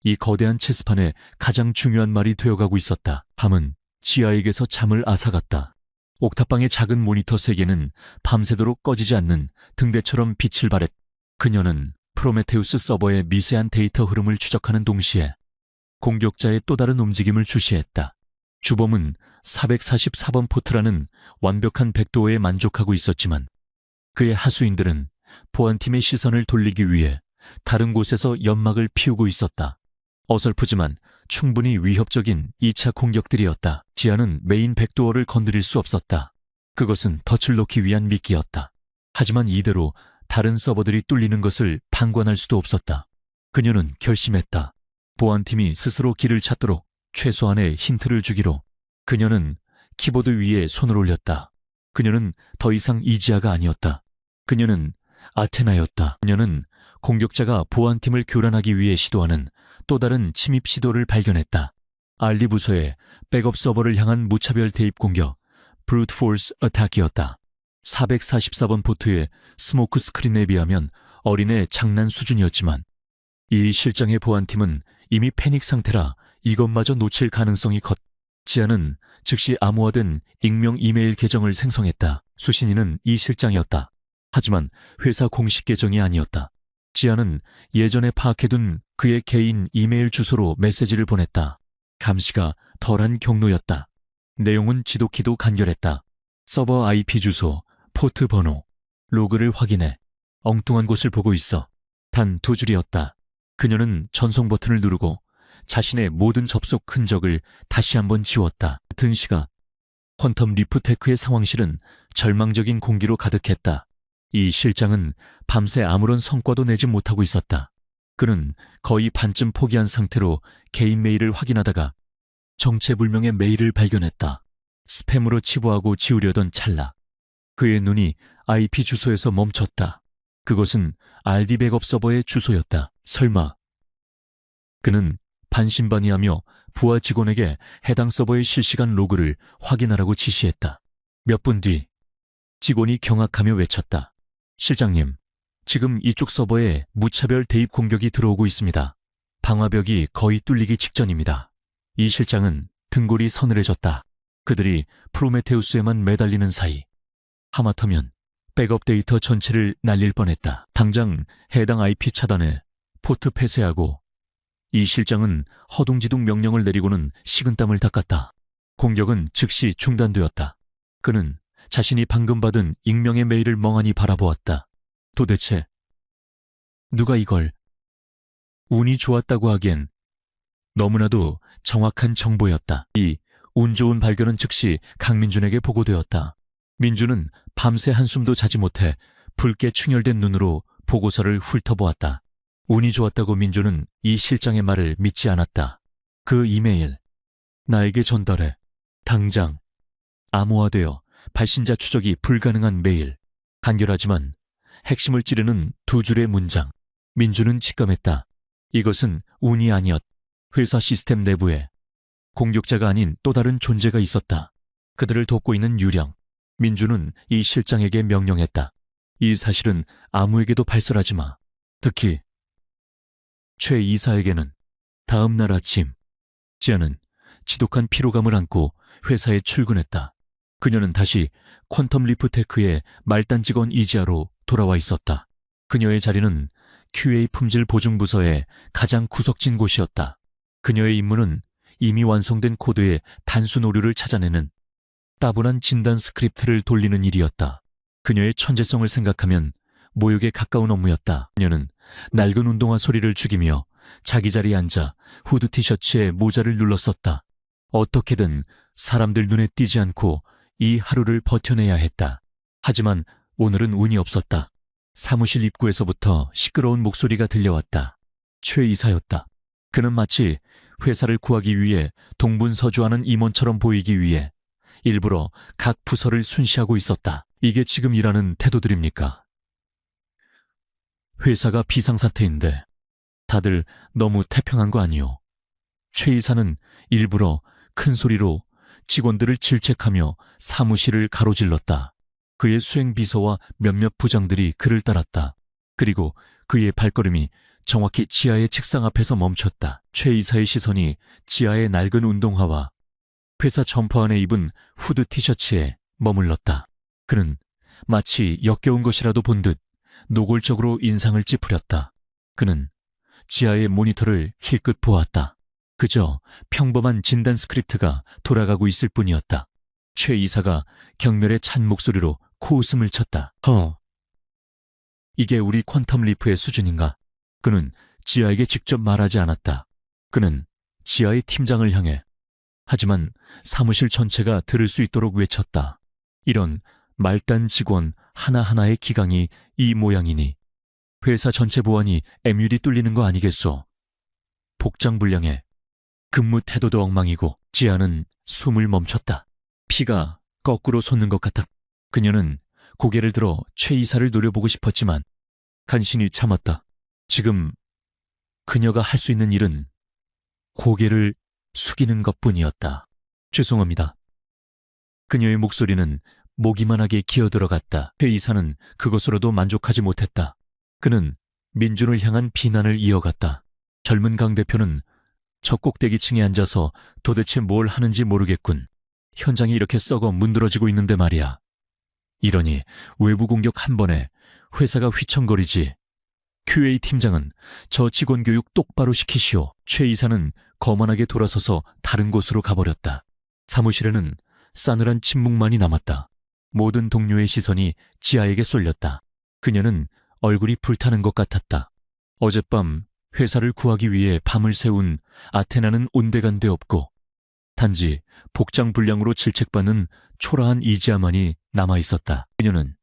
A: 이 거대한 체스판에 가장 중요한 말이 되어가고 있었다. 밤은 지아에게서 잠을 앗아갔다. 옥탑방의 작은 모니터 세 개는 밤새도록 꺼지지 않는 등대처럼 빛을 발했. 그녀는 프로메테우스 서버의 미세한 데이터 흐름을 추적하는 동시에 공격자의 또 다른 움직임을 주시했다. 주범은 444번 포트라는 완벽한 백도어에 만족하고 있었지만 그의 하수인들은 보안팀의 시선을 돌리기 위해 다른 곳에서 연막을 피우고 있었다. 어설프지만 충분히 위협적인 2차 공격들이었다. 지아는 메인 백도어를 건드릴 수 없었다. 그것은 덫을 놓기 위한 미끼였다. 하지만 이대로 다른 서버들이 뚫리는 것을 방관할 수도 없었다. 그녀는 결심했다. 보안팀이 스스로 길을 찾도록 최소한의 힌트를 주기로. 그녀는 키보드 위에 손을 올렸다. 그녀는 더 이상 이지아가 아니었다. 그녀는 아테나였다. 그녀는 공격자가 보안팀을 교란하기 위해 시도하는 또 다른 침입 시도를 발견했다. 알리 부서의 백업 서버를 향한 무차별 대입 공격, 브루트 포스 어택이었다. 444번 포트의 스모크 스크린에 비하면 어린애 장난 수준이었지만 이 실장의 보안팀은 이미 패닉 상태라 이것마저 놓칠 가능성이 컸. 지아는 즉시 암호화된 익명 이메일 계정을 생성했다. 수신인은 이 실장이었다. 하지만 회사 공식 계정이 아니었다. 지아는 예전에 파악해둔 그의 개인 이메일 주소로 메시지를 보냈다. 감시가 덜한 경로였다. 내용은 지독히도 간결했다. 서버 IP 주소, 포트 번호, 로그를 확인해. 엉뚱한 곳을 보고 있어. 단 2줄이었다. 그녀는 전송 버튼을 누르고 자신의 모든 접속 흔적을 다시 한번 지웠다. 같은 시각 퀀텀 리프테크의 상황실은 절망적인 공기로 가득했다. 이 실장은 밤새 아무런 성과도 내지 못하고 있었다. 그는 거의 반쯤 포기한 상태로 개인 메일을 확인하다가 정체불명의 메일을 발견했다. 스팸으로 치부하고 지우려던 찰나 그의 눈이 IP 주소에서 멈췄다. 그것은 RD 백업 서버의 주소였다. 설마. 그는 반신반의하며 부하 직원에게 해당 서버의 실시간 로그를 확인하라고 지시했다. 몇 분 뒤 직원이 경악하며 외쳤다. 실장님, 지금 이쪽 서버에 무차별 대입 공격이 들어오고 있습니다. 방화벽이 거의 뚫리기 직전입니다. 이 실장은 등골이 서늘해졌다. 그들이 프로메테우스에만 매달리는 사이 하마터면 백업 데이터 전체를 날릴 뻔했다. 당장 해당 IP 차단에 포트 폐쇄하고 이 실장은 허둥지둥 명령을 내리고는 식은땀을 닦았다. 공격은 즉시 중단되었다. 그는 자신이 방금 받은 익명의 메일을 멍하니 바라보았다. 도대체 누가 이걸? 운이 좋았다고 하기엔 너무나도 정확한 정보였다. 이 운 좋은 발견은 즉시 강민준에게 보고되었다. 민준은 밤새 한숨도 자지 못해 붉게 충혈된 눈으로 보고서를 훑어보았다. 운이 좋았다고 민준은 이 실장의 말을 믿지 않았다. 그 이메일, 나에게 전달해. 당장. 암호화되어 발신자 추적이 불가능한 메일. 간결하지만 핵심을 찌르는 두 줄의 문장. 민준은 직감했다. 이것은 운이 아니었. 회사 시스템 내부에 공격자가 아닌 또 다른 존재가 있었다. 그들을 돕고 있는 유령. 민준은 이 실장에게 명령했다. 이 사실은 아무에게도 발설하지 마. 특히 최 이사에게는. 다음 날 아침, 지아는 지독한 피로감을 안고 회사에 출근했다. 그녀는 다시 퀀텀 리프테크의 말단 직원 이지아로 돌아와 있었다. 그녀의 자리는 QA 품질 보증 부서의 가장 구석진 곳이었다. 그녀의 임무는 이미 완성된 코드의 단순 오류를 찾아내는 따분한 진단 스크립트를 돌리는 일이었다. 그녀의 천재성을 생각하면 모욕에 가까운 업무였다. 그녀는 낡은 운동화 소리를 죽이며 자기 자리에 앉아 후드 티셔츠에 모자를 눌렀었다. 어떻게든 사람들 눈에 띄지 않고 이 하루를 버텨내야 했다. 하지만 오늘은 운이 없었다. 사무실 입구에서부터 시끄러운 목소리가 들려왔다. 최 이사였다. 그는 마치 회사를 구하기 위해 동분서주하는 임원처럼 보이기 위해 일부러 각 부서를 순시하고 있었다. 이게 지금 일하는 태도들입니까? 회사가 비상사태인데 다들 너무 태평한 거 아니요? 최 이사는 일부러 큰 소리로 직원들을 질책하며 사무실을 가로질렀다. 그의 수행비서와 몇몇 부장들이 그를 따랐다. 그리고 그의 발걸음이 정확히 지하의 책상 앞에서 멈췄다. 최 이사의 시선이 지하의 낡은 운동화와 회사 점퍼 안에 입은 후드 티셔츠에 머물렀다. 그는 마치 역겨운 것이라도 본 듯 노골적으로 인상을 찌푸렸다. 그는 지하의 모니터를 힐끗 보았다. 그저 평범한 진단 스크립트가 돌아가고 있을 뿐이었다. 최 이사가 경멸에 찬 목소리로 코웃음을 쳤다. 이게 우리 퀀텀 리프의 수준인가? 그는 지하에게 직접 말하지 않았다. 그는 지하의 팀장을 향해 하지만 사무실 전체가 들을 수 있도록 외쳤다. 이런 말단 직원 하나하나의 기강이 이 모양이니 회사 전체 보안이 MUD 뚫리는 거 아니겠소? 복장 불량해. 근무 태도도 엉망이고. 지아는 숨을 멈췄다. 피가 거꾸로 솟는 것 같아. 그녀는 고개를 들어 최 이사를 노려보고 싶었지만 간신히 참았다. 지금 그녀가 할 수 있는 일은 고개를 숙이는 것뿐이었다. 죄송합니다. 그녀의 목소리는 모기만하게 기어들어갔다. 최 이사는 그것으로도 만족하지 못했다. 그는 민준을 향한 비난을 이어갔다. 젊은 강 대표는 저 꼭대기층에 앉아서 도대체 뭘 하는지 모르겠군. 현장이 이렇게 썩어 문드러지고 있는데 말이야. 이러니 외부 공격 한 번에 회사가 휘청거리지. QA 팀장은 저 직원 교육 똑바로 시키시오. 최 이사는 거만하게 돌아서서 다른 곳으로 가버렸다. 사무실에는 싸늘한 침묵만이 남았다. 모든 동료의 시선이 지아에게 쏠렸다. 그녀는 얼굴이 불타는 것 같았다. 어젯밤 회사를 구하기 위해 밤을 새운 아테나는 온데간데 없고 단지 복장 불량으로 질책받는 초라한 이지아만이 남아있었다. 그녀는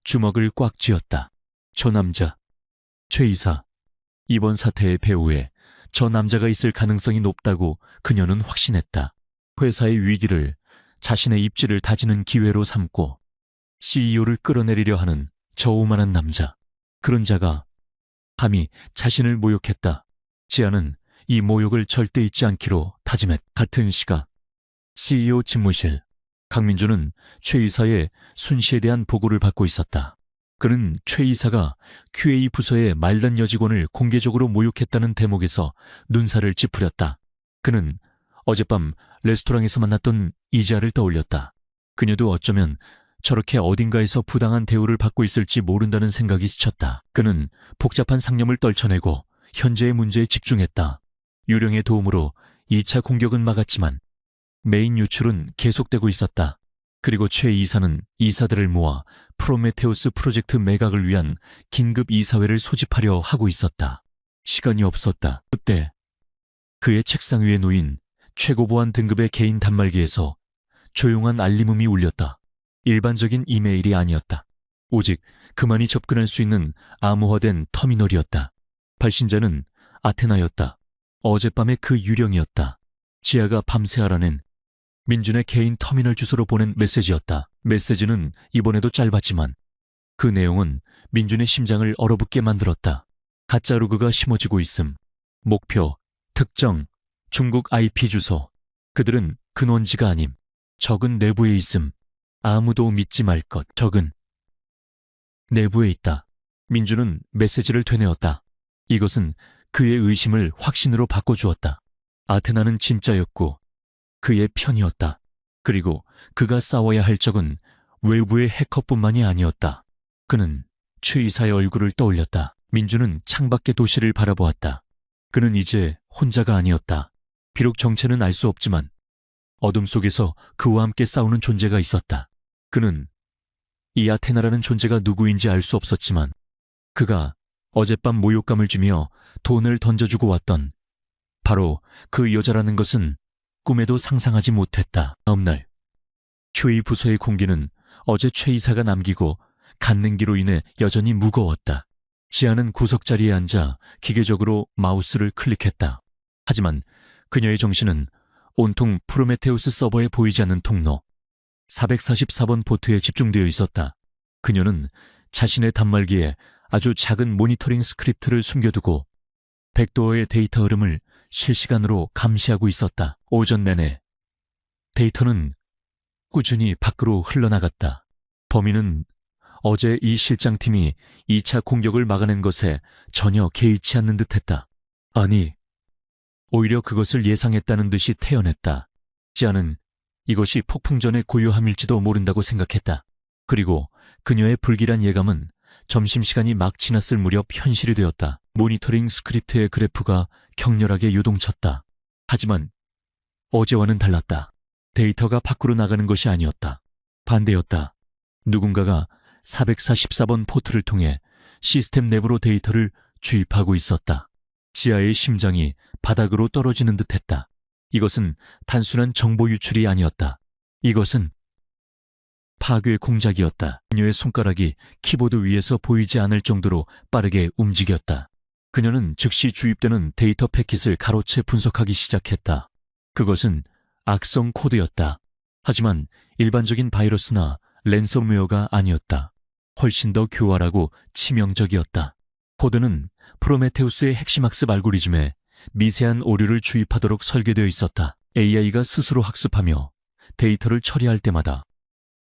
A: 주먹을 꽉 쥐었다. 저 남자, 최 이사, 이번 사태의 배후에 저 남자가 있을 가능성이 높다고 그녀는 확신했다. 회사의 위기를 자신의 입지를 다지는 기회로 삼고 CEO를 끌어내리려 하는 저 오만한 남자. 그런 자가 감히 자신을 모욕했다. 지아는 이 모욕을 절대 잊지 않기로 다짐했다. 같은 시각 CEO 집무실. 강민준은 최 이사의 순시에 대한 보고를 받고 있었다. 그는 최 이사가 QA 부서의 말단 여직원을 공개적으로 모욕했다는 대목에서 눈살을 찌푸렸다. 그는 어젯밤 레스토랑에서 만났던 이지아를 떠올렸다. 그녀도 어쩌면 저렇게 어딘가에서 부당한 대우를 받고 있을지 모른다는 생각이 스쳤다. 그는 복잡한 상념을 떨쳐내고 현재의 문제에 집중했다. 유령의 도움으로 2차 공격은 막았지만 메인 유출은 계속되고 있었다. 그리고 최 이사는 이사들을 모아 프로메테우스 프로젝트 매각을 위한 긴급 이사회를 소집하려 하고 있었다. 시간이 없었다. 그때 그의 책상 위에 놓인 최고보안 등급의 개인 단말기에서 조용한 알림음이 울렸다. 일반적인 이메일이 아니었다. 오직 그만이 접근할 수 있는 암호화된 터미널이었다. 발신자는 아테나였다. 어젯밤의 그 유령이었다. 지아가 밤새 알아낸 민준의 개인 터미널 주소로 보낸 메시지였다. 메시지는 이번에도 짧았지만 그 내용은 민준의 심장을 얼어붙게 만들었다. 가짜 로그가 심어지고 있음. 목표, 특정, 중국 IP 주소. 그들은 근원지가 아님. 적은 내부에 있음. 아무도 믿지 말 것. 적은 내부에 있다. 민준은 메시지를 되뇌었다. 이것은 그의 의심을 확신으로 바꿔주었다. 아테나는 진짜였고 그의 편이었다. 그리고 그가 싸워야 할 적은 외부의 해커뿐만이 아니었다. 그는 최 이사의 얼굴을 떠올렸다. 민준은 창밖의 도시를 바라보았다. 그는 이제 혼자가 아니었다. 비록 정체는 알 수 없지만 어둠 속에서 그와 함께 싸우는 존재가 있었다. 그는 이 아테나라는 존재가 누구인지 알 수 없었지만 그가 어젯밤 모욕감을 주며 돈을 던져주고 왔던 바로 그 여자라는 것은 꿈에도 상상하지 못했다. 다음 날 휴이 부서의 공기는 어제 최 이사가 남기고 간냉기로 인해 여전히 무거웠다. 지아는 구석자리에 앉아 기계적으로 마우스를 클릭했다. 하지만 그녀의 정신은 온통 프로메테우스 서버에 보이지 않는 통로 444번 포트에 집중되어 있었다. 그녀는 자신의 단말기에 아주 작은 모니터링 스크립트를 숨겨두고 백도어의 데이터 흐름을 실시간으로 감시하고 있었다. 오전 내내 데이터는 꾸준히 밖으로 흘러나갔다. 범인은 어제 이 실장팀이 2차 공격을 막아낸 것에 전혀 개의치 않는 듯했다. 아니, 오히려 그것을 예상했다는 듯이 태연했다. 지아는 이것이 폭풍전의 고요함일지도 모른다고 생각했다. 그리고 그녀의 불길한 예감은 점심시간이 막 지났을 무렵 현실이 되었다. 모니터링 스크립트의 그래프가 격렬하게 요동쳤다. 하지만 어제와는 달랐다. 데이터가 밖으로 나가는 것이 아니었다. 반대였다. 누군가가 444번 포트를 통해 시스템 내부로 데이터를 주입하고 있었다. 지아의 심장이 바닥으로 떨어지는 듯했다. 이것은 단순한 정보 유출이 아니었다. 이것은 파괴 공작이었다. 그녀의 손가락이 키보드 위에서 보이지 않을 정도로 빠르게 움직였다. 그녀는 즉시 주입되는 데이터 패킷을 가로채 분석하기 시작했다. 그것은 악성 코드였다. 하지만 일반적인 바이러스나 랜섬웨어가 아니었다. 훨씬 더 교활하고 치명적이었다. 코드는 프로메테우스의 핵심 학습 알고리즘에 미세한 오류를 주입하도록 설계되어 있었다. AI가 스스로 학습하며 데이터를 처리할 때마다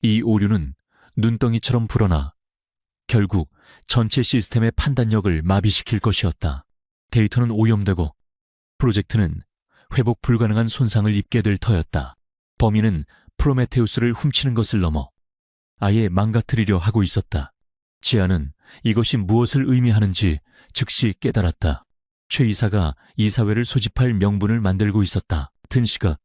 A: 이 오류는 눈덩이처럼 불어나 결국 전체 시스템의 판단력을 마비시킬 것이었다. 데이터는 오염되고 프로젝트는 회복 불가능한 손상을 입게 될 터였다. 범인은 프로메테우스를 훔치는 것을 넘어 아예 망가뜨리려 하고 있었다. 지아는 이것이 무엇을 의미하는지 즉시 깨달았다. 최 이사가 이사회를 소집할 명분을 만들고 있었다. 같은 시각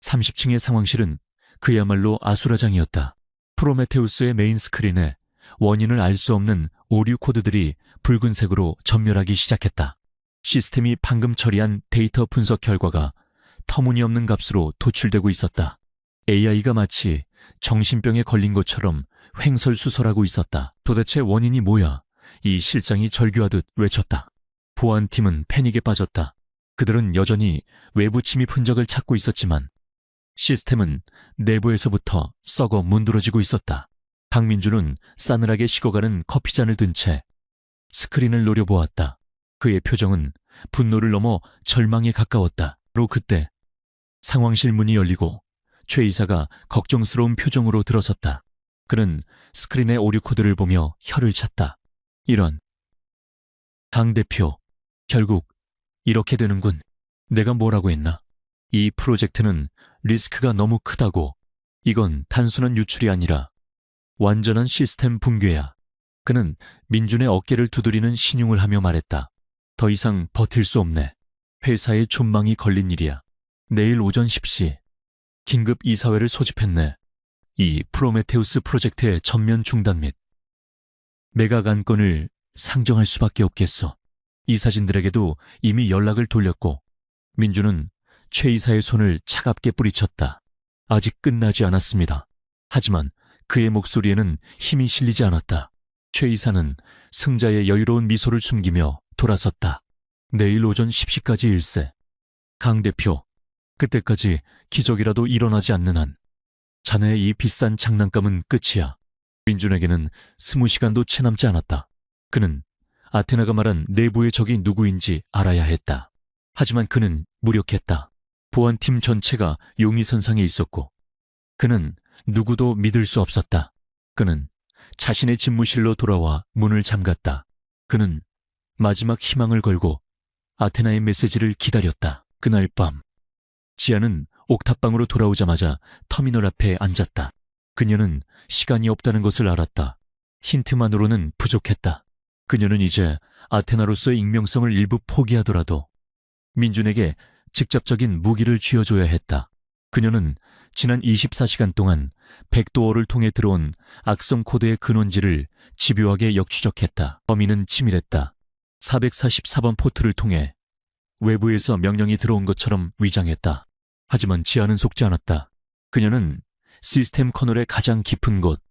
A: 30층의 상황실은 그야말로 아수라장이었다. 프로메테우스의 메인 스크린에 원인을 알 수 없는 오류 코드들이 붉은색으로 전멸하기 시작했다. 시스템이 방금 처리한 데이터 분석 결과가 터무니없는 값으로 도출되고 있었다. AI가 마치 정신병에 걸린 것처럼 횡설수설하고 있었다. 도대체 원인이 뭐야? 이 실장이 절규하듯 외쳤다. 보안팀은 패닉에 빠졌다. 그들은 여전히 외부 침입 흔적을 찾고 있었지만 시스템은 내부에서부터 썩어 문드러지고 있었다. 박민주는 싸늘하게 식어가는 커피잔을 든 채 스크린을 노려보았다. 그의 표정은 분노를 넘어 절망에 가까웠다. 바로 그때 상황실 문이 열리고 최 이사가 걱정스러운 표정으로 들어섰다. 그는 스크린의 오류 코드를 보며 혀를 찼다. 이런. 강 대표, 결국 이렇게 되는군. 내가 뭐라고 했나? 이 프로젝트는 리스크가 너무 크다고. 이건 단순한 유출이 아니라 완전한 시스템 붕괴야. 그는 민준의 어깨를 두드리는 신용을 하며 말했다. 더 이상 버틸 수 없네. 회사에 존망이 걸린 일이야. 내일 오전 10시 긴급 이사회를 소집했네. 이 프로메테우스 프로젝트의 전면 중단 및 매각 안건을 상정할 수밖에 없겠어. 이사진들에게도 이미 연락을 돌렸고 민주는 최 이사의 손을 차갑게 뿌리쳤다. 아직 끝나지 않았습니다. 하지만 그의 목소리에는 힘이 실리지 않았다. 최 이사는 승자의 여유로운 미소를 숨기며 돌아섰다. 내일 오전 10시까지 일세. 강 대표, 그때까지 기적이라도 일어나지 않는 한 자네의 이 비싼 장난감은 끝이야. 민준에게는 20시간도 채 남지 않았다. 그는 아테나가 말한 내부의 적이 누구인지 알아야 했다. 하지만 그는 무력했다. 보안팀 전체가 용의선상에 있었고 그는 누구도 믿을 수 없었다. 그는 자신의 집무실로 돌아와 문을 잠갔다. 그는 마지막 희망을 걸고 아테나의 메시지를 기다렸다. 그날 밤 지아는 옥탑방으로 돌아오자마자 터미널 앞에 앉았다. 그녀는 시간이 없다는 것을 알았다. 힌트만으로는 부족했다. 그녀는 이제 아테나로서의 익명성을 일부 포기하더라도 민준에게 직접적인 무기를 쥐어줘야 했다. 그녀는 지난 24시간 동안 백도어를 통해 들어온 악성 코드의 근원지를 집요하게 역추적했다. 범인은 치밀했다. 444번 포트를 통해 외부에서 명령이 들어온 것처럼 위장했다. 하지만 지아는 속지 않았다. 그녀는 시스템 커널의 가장 깊은 곳,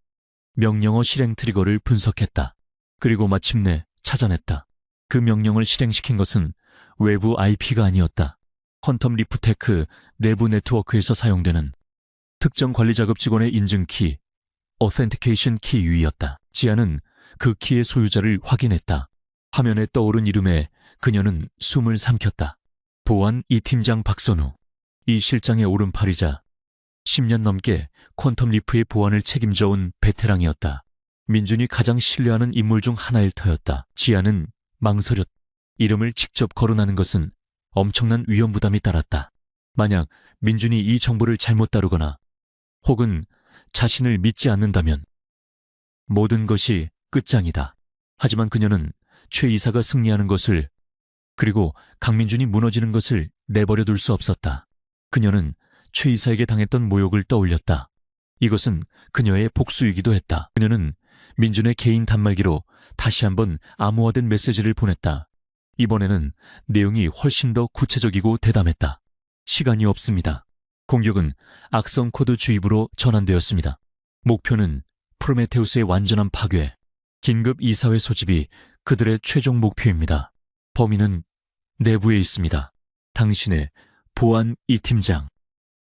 A: 명령어 실행 트리거를 분석했다. 그리고 마침내 찾아냈다. 그 명령을 실행시킨 것은 외부 IP가 아니었다. 퀀텀 리프테크 내부 네트워크에서 사용되는 특정 관리 작업 직원의 인증키, 어센티케이션 키 유이였다. 지아는 그 키의 소유자를 확인했다. 화면에 떠오른 이름에 그녀는 숨을 삼켰다. 보안 이 팀장 박선우. 이 실장의 오른팔이자 10년 넘게 퀀텀 리프의 보안을 책임져온 베테랑이었다. 민준이 가장 신뢰하는 인물 중 하나일 터였다. 지아는 망설였다. 이름을 직접 거론하는 것은 엄청난 위험 부담이 따랐다. 만약 민준이 이 정보를 잘못 다루거나 혹은 자신을 믿지 않는다면 모든 것이 끝장이다. 하지만 그녀는 최 이사가 승리하는 것을 그리고 강민준이 무너지는 것을 내버려 둘 수 없었다. 그녀는 최 이사에게 당했던 모욕을 떠올렸다. 이것은 그녀의 복수이기도 했다. 그녀는 민준의 개인 단말기로 다시 한번 암호화된 메시지를 보냈다. 이번에는 내용이 훨씬 더 구체적이고 대담했다. 시간이 없습니다. 공격은 악성 코드 주입으로 전환되었습니다. 목표는 프로메테우스의 완전한 파괴. 긴급 이사회 소집이 그들의 최종 목표입니다. 범인은 내부에 있습니다. 당신의 보안 이 팀장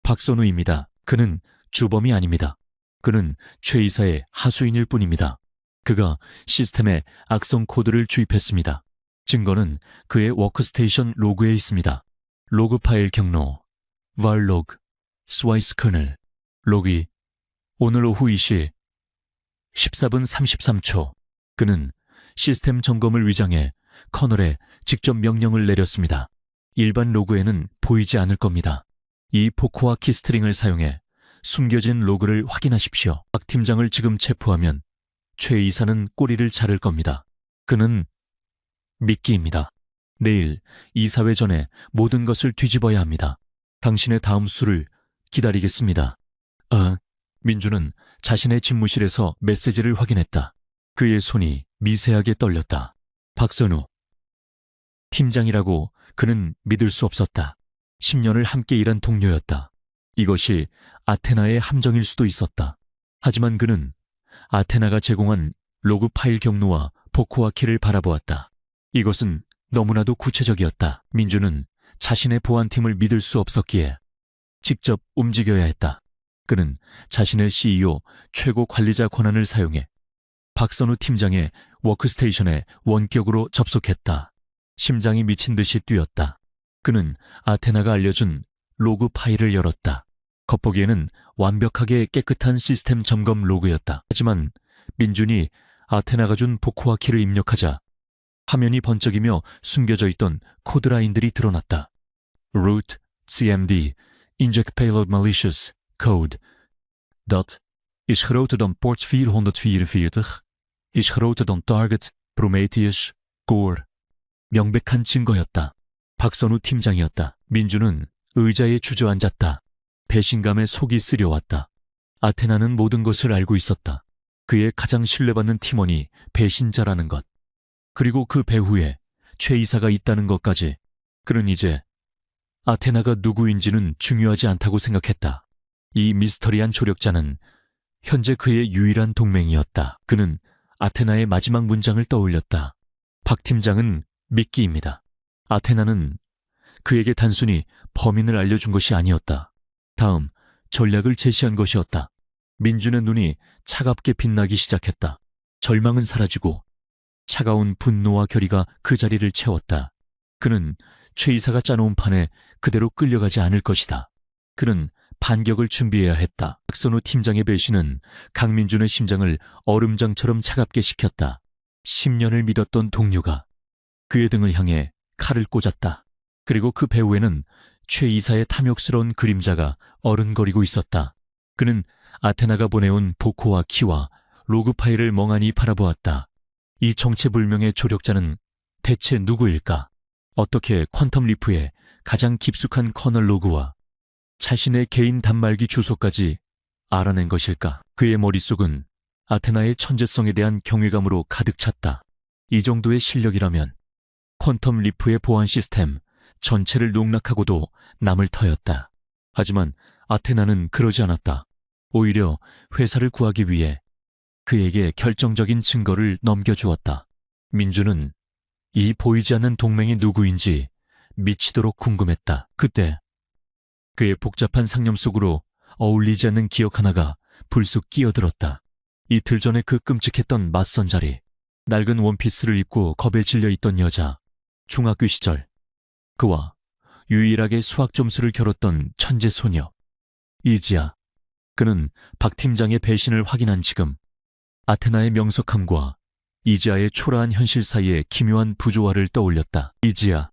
A: 박선우입니다. 그는 주범이 아닙니다. 그는 최 이사의 하수인일 뿐입니다. 그가 시스템에 악성 코드를 주입했습니다. 증거는 그의 워크스테이션 로그에 있습니다. 로그 파일 경로, varlog, 스와이스 커널, 로그이 오늘 오후 2시 14분 33초 그는 시스템 점검을 위장해 커널에 직접 명령을 내렸습니다. 일반 로그에는 보이지 않을 겁니다. 이 포코와 키스트링을 사용해 숨겨진 로그를 확인하십시오. 박 팀장을 지금 체포하면 최 이사는 꼬리를 자를 겁니다. 그는 미끼입니다. 내일 이사회 전에 모든 것을 뒤집어야 합니다. 당신의 다음 수를 기다리겠습니다. 민주는 자신의 집무실에서 메시지를 확인했다. 그의 손이 미세하게 떨렸다. 박선우. 팀장이라고 그는 믿을 수 없었다. 10년을 함께 일한 동료였다. 이것이 아테나의 함정일 수도 있었다. 하지만 그는 아테나가 제공한 로그 파일 경로와 포코와 키를 바라보았다. 이것은 너무나도 구체적이었다. 민주는 자신의 보안팀을 믿을 수 없었기에 직접 움직여야 했다. 그는 자신의 CEO 최고 관리자 권한을 사용해 박선우 팀장의 워크스테이션에 원격으로 접속했다. 심장이 미친 듯이 뛰었다. 그는 아테나가 알려준 로그 파일을 열었다. 겉보기에는 완벽하게 깨끗한 시스템 점검 로그였다. 하지만 민준이 아테나가 준 포코와 키를 입력하자 화면이 번쩍이며 숨겨져 있던 코드라인들이 드러났다. root, cmd, inject payload malicious, code. Dat is groter dan port 444, is groter dan target, Prometheus, core. 명백한 증거였다. 박선우 팀장이었다. 민주는 의자에 주저앉았다. 배신감에 속이 쓰려왔다. 아테나는 모든 것을 알고 있었다. 그의 가장 신뢰받는 팀원이 배신자라는 것. 그리고 그 배후에 최 이사가 있다는 것까지. 그는 이제 아테나가 누구인지는 중요하지 않다고 생각했다. 이 미스터리한 조력자는 현재 그의 유일한 동맹이었다. 그는 아테나의 마지막 문장을 떠올렸다. 박 팀장은 미끼입니다. 아테나는 그에게 단순히 범인을 알려준 것이 아니었다. 다음 전략을 제시한 것이었다. 민준의 눈이 차갑게 빛나기 시작했다. 절망은 사라지고 차가운 분노와 결의가 그 자리를 채웠다. 그는 최 이사가 짜놓은 판에 그대로 끌려가지 않을 것이다. 그는 반격을 준비해야 했다. 박선우 팀장의 배신은 강민준의 심장을 얼음장처럼 차갑게 식혔다. 10년을 믿었던 동료가 그의 등을 향해 칼을 꽂았다. 그리고 그 배후에는 최 이사의 탐욕스러운 그림자가 어른거리고 있었다. 그는 아테나가 보내온 보코와 키와 로그 파일을 멍하니 바라보았다. 이 정체불명의 조력자는 대체 누구일까? 어떻게 퀀텀 리프의 가장 깊숙한 커널 로그와 자신의 개인 단말기 주소까지 알아낸 것일까? 그의 머릿속은 아테나의 천재성에 대한 경외감으로 가득 찼다. 이 정도의 실력이라면 퀀텀 리프의 보안 시스템 전체를 농락하고도 남을 터였다. 하지만 아테나는 그러지 않았다. 오히려 회사를 구하기 위해 그에게 결정적인 증거를 넘겨주었다. 민주는 이 보이지 않는 동맹이 누구인지 미치도록 궁금했다. 그때 그의 복잡한 상념 속으로 어울리지 않는 기억 하나가 불쑥 끼어들었다. 이틀 전에 그 끔찍했던 맞선 자리, 낡은 원피스를 입고 겁에 질려 있던 여자, 중학교 시절 그와 유일하게 수학 점수를 겨뤘던 천재 소녀 이지아. 그는 박 팀장의 배신을 확인한 지금 아테나의 명석함과 이지아의 초라한 현실 사이의 기묘한 부조화를 떠올렸다. 이지아.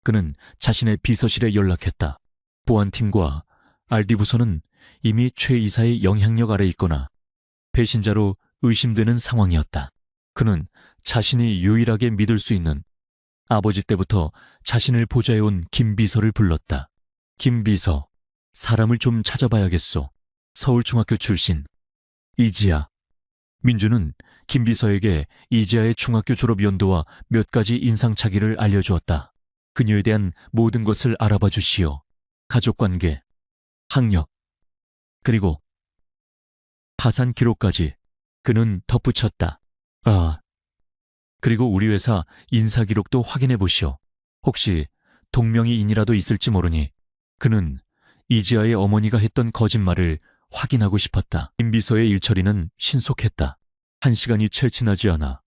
A: 그는 자신의 비서실에 연락했다. 보안팀과 RD 부서는 이미 최 이사의 영향력 아래 있거나 배신자로 의심되는 상황이었다. 그는 자신이 유일하게 믿을 수 있는 아버지 때부터 자신을 보좌해온 김 비서를 불렀다. 김 비서, 사람을 좀 찾아봐야겠소. 서울중학교 출신. 이지아. 민주는 김 비서에게 이지아의 중학교 졸업 연도와 몇 가지 인상착의를 알려주었다. 그녀에 대한 모든 것을 알아봐 주시오. 가족관계, 학력, 그리고 파산 기록까지. 그는 덧붙였다. 그리고 우리 회사 인사 기록도 확인해 보시오. 혹시 동명이인이라도 있을지 모르니. 그는 이지아의 어머니가 했던 거짓말을 확인하고 싶었다. 김 비서의 일처리는 신속했다. 1시간이 채 지나지 않아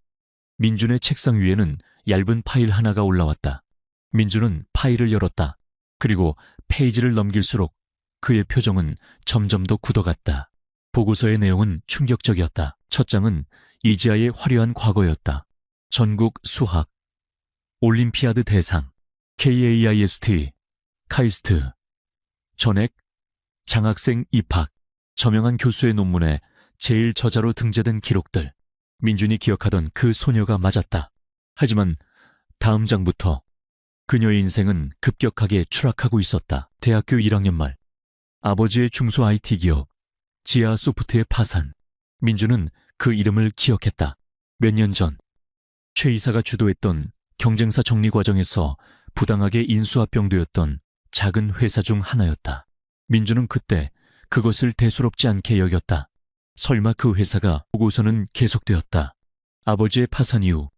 A: 민준의 책상 위에는 얇은 파일 하나가 올라왔다. 민준은 파일을 열었다. 그리고 페이지를 넘길수록 그의 표정은 점점 더 굳어갔다. 보고서의 내용은 충격적이었다. 첫 장은 이지아의 화려한 과거였다. 전국 수학, 올림피아드 대상, KAIST, 카이스트, 전액, 장학생 입학, 저명한 교수의 논문에 제일 저자로 등재된 기록들. 민준이 기억하던 그 소녀가 맞았다. 하지만 다음 장부터 그녀의 인생은 급격하게 추락하고 있었다. 대학교 1학년 말, 아버지의 중소 IT 기업, 지아 소프트의 파산. 민준은 그 이름을 기억했다. 몇 년 전, 최 이사가 주도했던 경쟁사 정리 과정에서 부당하게 인수합병되었던 작은 회사 중 하나였다. 민준은 그때 그것을 대수롭지 않게 여겼다. 설마 그 회사가 보고서는 계속되었다. 아버지의 파산 이후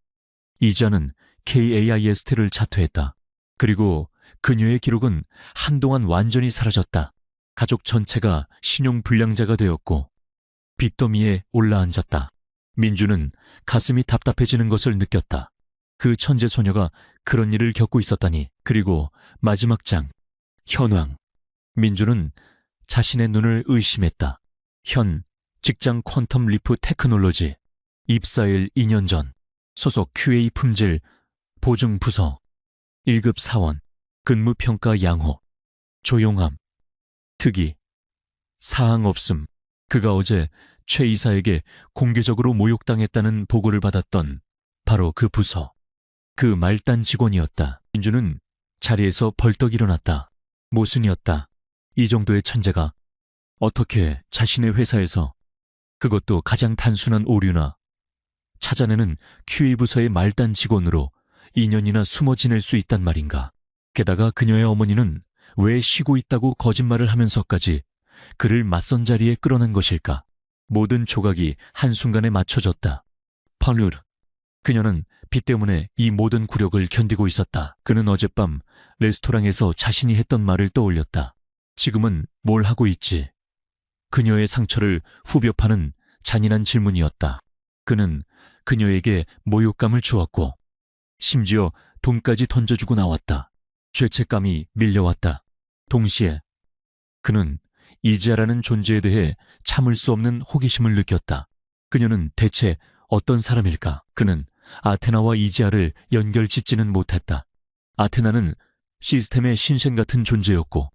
A: 이자는 KAIST를 자퇴했다. 그리고 그녀의 기록은 한동안 완전히 사라졌다. 가족 전체가 신용불량자가 되었고 빚더미에 올라앉았다. 민주는 가슴이 답답해지는 것을 느꼈다. 그 천재 소녀가 그런 일을 겪고 있었다니. 그리고 마지막 장, 현황. 민주는 자신의 눈을 의심했다. 현 직장 퀀텀 리프 테크놀로지, 입사일 2년 전, 소속 QA 품질 보증 부서, 1급 사원, 근무평가 양호, 조용함, 특이, 사항 없음. 그가 어제 최 이사에게 공개적으로 모욕당했다는 보고를 받았던 바로 그 부서. 그 말단 직원이었다. 민주는 자리에서 벌떡 일어났다. 모순이었다. 이 정도의 천재가 어떻게 자신의 회사에서, 그것도 가장 단순한 오류나 찾아내는 QA 부서의 말단 직원으로 2년이나 숨어 지낼 수 있단 말인가. 게다가 그녀의 어머니는 왜 쉬고 있다고 거짓말을 하면서까지 그를 맞선 자리에 끌어낸 것일까. 모든 조각이 한순간에 맞춰졌다. 펄루르. 그녀는 빚 때문에 이 모든 굴욕을 견디고 있었다. 그는 어젯밤 레스토랑에서 자신이 했던 말을 떠올렸다. 지금은 뭘 하고 있지? 그녀의 상처를 후벼 파는 잔인한 질문이었다. 그는 그녀에게 모욕감을 주었고 심지어 돈까지 던져주고 나왔다. 죄책감이 밀려왔다. 동시에 그는 이지아라는 존재에 대해 참을 수 없는 호기심을 느꼈다. 그녀는 대체 어떤 사람일까? 그는 아테나와 이지아를 연결짓지는 못했다. 아테나는 시스템의 신생 같은 존재였고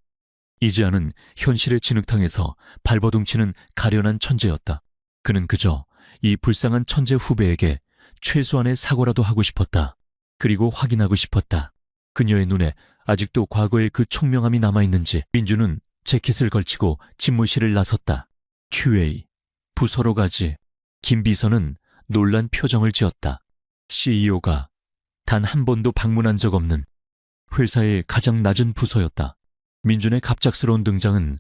A: 이지아는 현실의 진흙탕에서 발버둥치는 가련한 천재였다. 그는 그저 이 불쌍한 천재 후배에게 최소한의 사과라도 하고 싶었다. 그리고 확인하고 싶었다. 그녀의 눈에 아직도 과거의 그 총명함이 남아있는지. 민주는 재킷을 걸치고 집무실을 나섰다. QA, 부서로 가지. 김 비서는 놀란 표정을 지었다. CEO가 단 한 번도 방문한 적 없는 회사의 가장 낮은 부서였다. 민준의 갑작스러운 등장은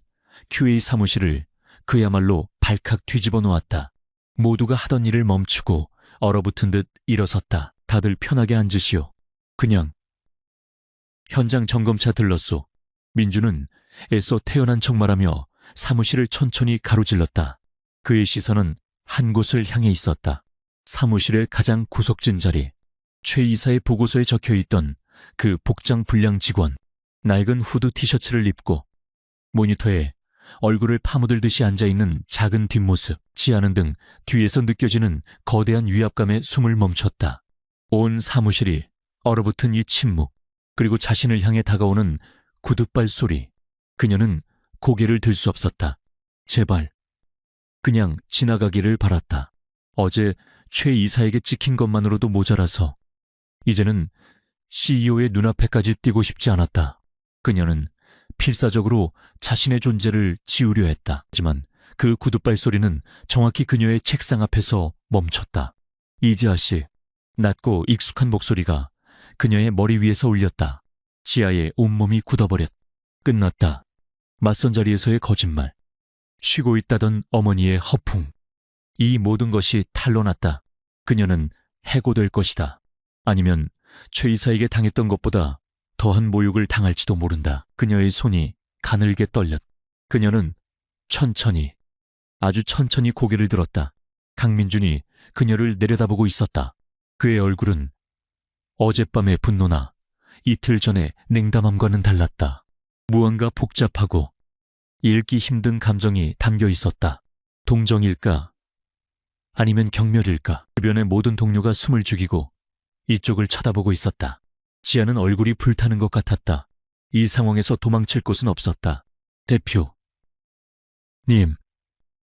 A: QA 사무실을 그야말로 발칵 뒤집어 놓았다. 모두가 하던 일을 멈추고 얼어붙은 듯 일어섰다. 다들 편하게 앉으시오. 그냥 현장 점검차 들렀소. 민주는 애써 태어난 척 말하며 사무실을 천천히 가로질렀다. 그의 시선은 한 곳을 향해 있었다. 사무실의 가장 구석진 자리. 최 이사의 보고서에 적혀있던 그 복장 불량 직원. 낡은 후드 티셔츠를 입고 모니터에 얼굴을 파묻을듯이 앉아있는 작은 뒷모습. 지하는 등 뒤에서 느껴지는 거대한 위압감에 숨을 멈췄다. 온 사무실이 얼어붙은 이 침묵, 그리고 자신을 향해 다가오는 구둣발 소리. 그녀는 고개를 들 수 없었다. 제발 그냥 지나가기를 바랐다. 어제 최 이사에게 찍힌 것만으로도 모자라서 이제는 CEO의 눈앞에까지 띄고 싶지 않았다. 그녀는 필사적으로 자신의 존재를 지우려 했다. 하지만 그 구둣발 소리는 정확히 그녀의 책상 앞에서 멈췄다. 이지아 씨. 낮고 익숙한 목소리가 그녀의 머리 위에서 울렸다. 지아의 온몸이 굳어버렸다. 끝났다. 맞선 자리에서의 거짓말. 쉬고 있다던 어머니의 허풍. 이 모든 것이 탄로났다. 그녀는 해고될 것이다. 아니면 최 이사에게 당했던 것보다 더한 모욕을 당할지도 모른다. 그녀의 손이 가늘게 떨렸다. 그녀는 천천히, 아주 천천히 고개를 들었다. 강민준이 그녀를 내려다보고 있었다. 그의 얼굴은 어젯밤의 분노나 이틀 전의 냉담함과는 달랐다. 무언가 복잡하고 읽기 힘든 감정이 담겨 있었다. 동정일까? 아니면 경멸일까? 주변의 모든 동료가 숨을 죽이고 이쪽을 쳐다보고 있었다. 지아는 얼굴이 불타는 것 같았다. 이 상황에서 도망칠 곳은 없었다. 대표. 님.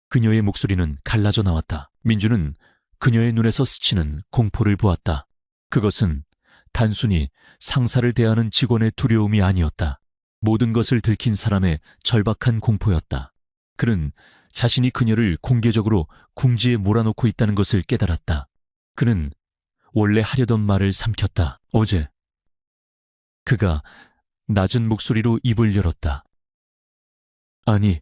A: 그녀의 목소리는 갈라져 나왔다. 민주는 그녀의 눈에서 스치는 공포를 보았다. 그것은 단순히 상사를 대하는 직원의 두려움이 아니었다. 모든 것을 들킨 사람의 절박한 공포였다. 그는 자신이 그녀를 공개적으로 궁지에 몰아놓고 있다는 것을 깨달았다. 그는 원래 하려던 말을 삼켰다. 어제 그가 낮은 목소리로 입을 열었다. 아니,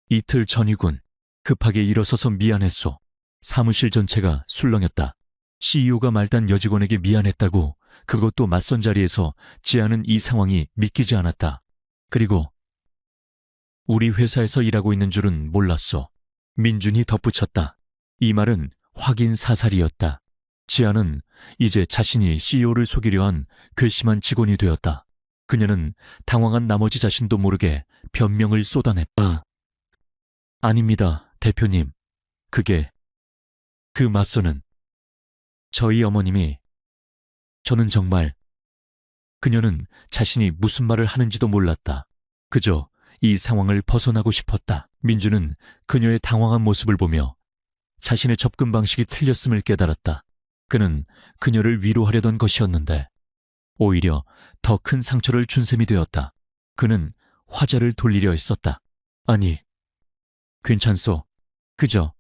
A: 이틀 전이군. 급하게 일어서서 미안했소. 사무실 전체가 술렁였다. CEO가 말단 여직원에게 미안했다고, 그것도 맞선 자리에서. 지아는 이 상황이 믿기지 않았다. 그리고 우리 회사에서 일하고 있는 줄은 몰랐소. 민준이 덧붙였다. 이 말은 확인 사살이었다. 지아는 이제 자신이 CEO를 속이려 한 괘씸한 직원이 되었다. 그녀는 당황한 나머지 자신도 모르게 변명을 쏟아냈다. 아닙니다, 대표님. 그 맞선은 저희 어머님이. 저는 정말. 그녀는 자신이 무슨 말을 하는지도 몰랐다. 그저 이 상황을 벗어나고 싶었다. 민주는 그녀의 당황한 모습을 보며 자신의 접근 방식이 틀렸음을 깨달았다. 그는 그녀를 위로하려던 것이었는데 오히려 더 큰 상처를 준 셈이 되었다. 그는 화자를 돌리려 했었다. 아니, 괜찮소. 그저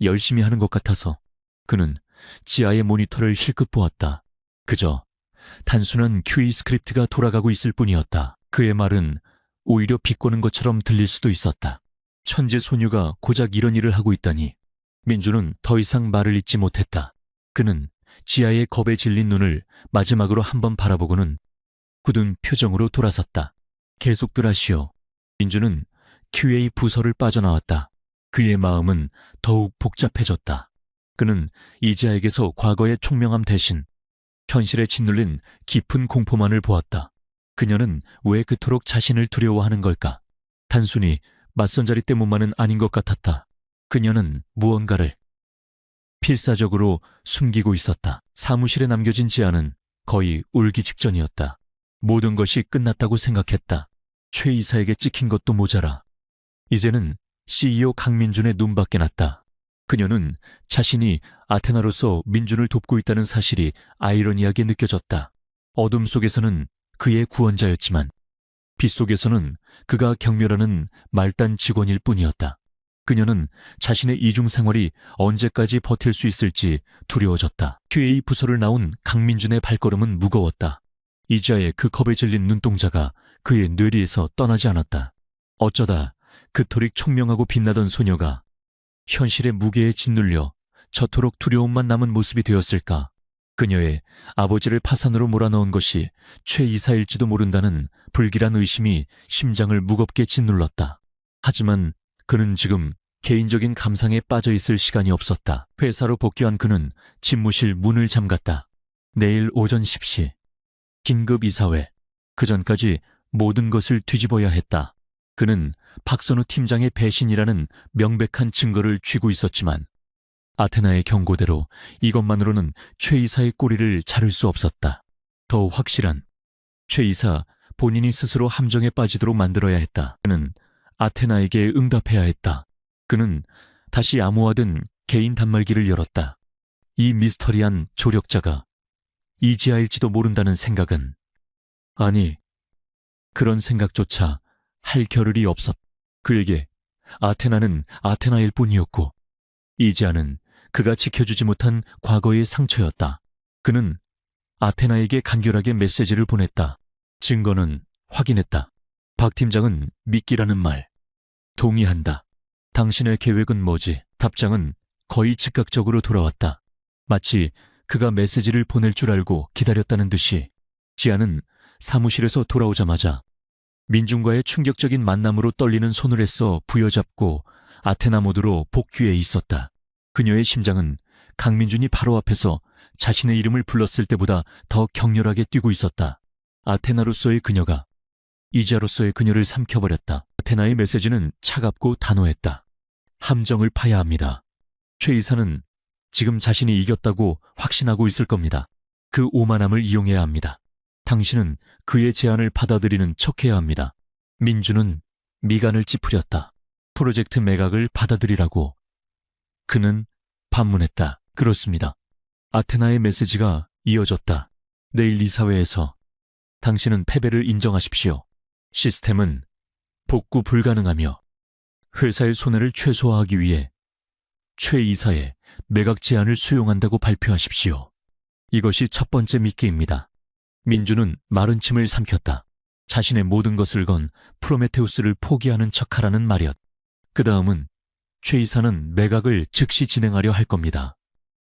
A: 열심히 하는 것 같아서. 그는 지하의 모니터를 힐끗 보았다. 그저 단순한 QA 스크립트가 돌아가고 있을 뿐이었다. 그의 말은 오히려 비꼬는 것처럼 들릴 수도 있었다. 천재 소녀가 고작 이런 일을 하고 있다니. 민주는 더 이상 말을 잇지 못했다. 그는 지아의 겁에 질린 눈을 마지막으로 한번 바라보고는 굳은 표정으로 돌아섰다. 계속들 하시오. 민주는 QA 부서를 빠져나왔다. 그의 마음은 더욱 복잡해졌다. 그는 이지아에게서 과거의 총명함 대신 현실에 짓눌린 깊은 공포만을 보았다. 그녀는 왜 그토록 자신을 두려워하는 걸까? 단순히 맞선 자리 때문만은 아닌 것 같았다. 그녀는 무언가를 필사적으로 숨기고 있었다. 사무실에 남겨진 지아는 거의 울기 직전이었다. 모든 것이 끝났다고 생각했다. 최 이사에게 찍힌 것도 모자라 이제는 CEO 강민준의 눈밖에 났다. 그녀는 자신이 아테나로서 민준을 돕고 있다는 사실이 아이러니하게 느껴졌다. 어둠 속에서는 그의 구원자였지만 빛 속에서는 그가 경멸하는 말단 직원일 뿐이었다. 그녀는 자신의 이중 생활이 언제까지 버틸 수 있을지 두려워졌다. QA 부서를 나온 강민준의 발걸음은 무거웠다. 이자의 그 겁에 질린 눈동자가 그의 뇌리에서 떠나지 않았다. 어쩌다 그토록 총명하고 빛나던 소녀가 현실의 무게에 짓눌려 저토록 두려움만 남은 모습이 되었을까? 그녀의 아버지를 파산으로 몰아넣은 것이 최 이사일지도 모른다는 불길한 의심이 심장을 무겁게 짓눌렀다. 하지만 그는 지금 개인적인 감상에 빠져 있을 시간이 없었다. 회사로 복귀한 그는 집무실 문을 잠갔다. 내일 오전 10시 긴급 이사회. 그 전까지 모든 것을 뒤집어야 했다. 그는 박선우 팀장의 배신이라는 명백한 증거를 쥐고 있었지만 아테나의 경고대로 이것만으로는 최 이사의 꼬리를 자를 수 없었다. 더 확실한 최 이사 본인이 스스로 함정에 빠지도록 만들어야 했다. 그는 아테나에게 응답해야 했다. 그는 다시 암호화된 개인 단말기를 열었다. 이 미스터리한 조력자가 이지아일지도 모른다는 생각은 아니, 그런 생각조차 할 겨를이 없었. 그에게 아테나는 아테나일 뿐이었고 이지아는 그가 지켜주지 못한 과거의 상처였다. 그는 아테나에게 간결하게 메시지를 보냈다. 증거는 확인했다. 박 팀장은 믿기라는 말. 동의한다. 당신의 계획은 뭐지? 답장은 거의 즉각적으로 돌아왔다. 마치 그가 메시지를 보낼 줄 알고 기다렸다는 듯이. 지아는 사무실에서 돌아오자마자 민중과의 충격적인 만남으로 떨리는 손을 애써 부여잡고 아테나 모드로 복귀해 있었다. 그녀의 심장은 강민준이 바로 앞에서 자신의 이름을 불렀을 때보다 더 격렬하게 뛰고 있었다. 아테나로서의 그녀가 이자로서의 그녀를 삼켜버렸다. 아테나의 메시지는 차갑고 단호했다. 함정을 파야 합니다. 최 이사는 지금 자신이 이겼다고 확신하고 있을 겁니다. 그 오만함을 이용해야 합니다. 당신은 그의 제안을 받아들이는 척해야 합니다. 민주는 미간을 찌푸렸다. 프로젝트 매각을 받아들이라고. 그는 반문했다. 그렇습니다. 아테나의 메시지가 이어졌다. 내일 이사회에서 당신은 패배를 인정하십시오. 시스템은 복구 불가능하며 회사의 손해를 최소화하기 위해 최 이사의 매각 제안을 수용한다고 발표하십시오. 이것이 첫 번째 미끼입니다. 민주는 마른 침을 삼켰다. 자신의 모든 것을 건 프로메테우스를 포기하는 척하라는 말이었. 그 다음은 최 이사는 매각을 즉시 진행하려 할 겁니다.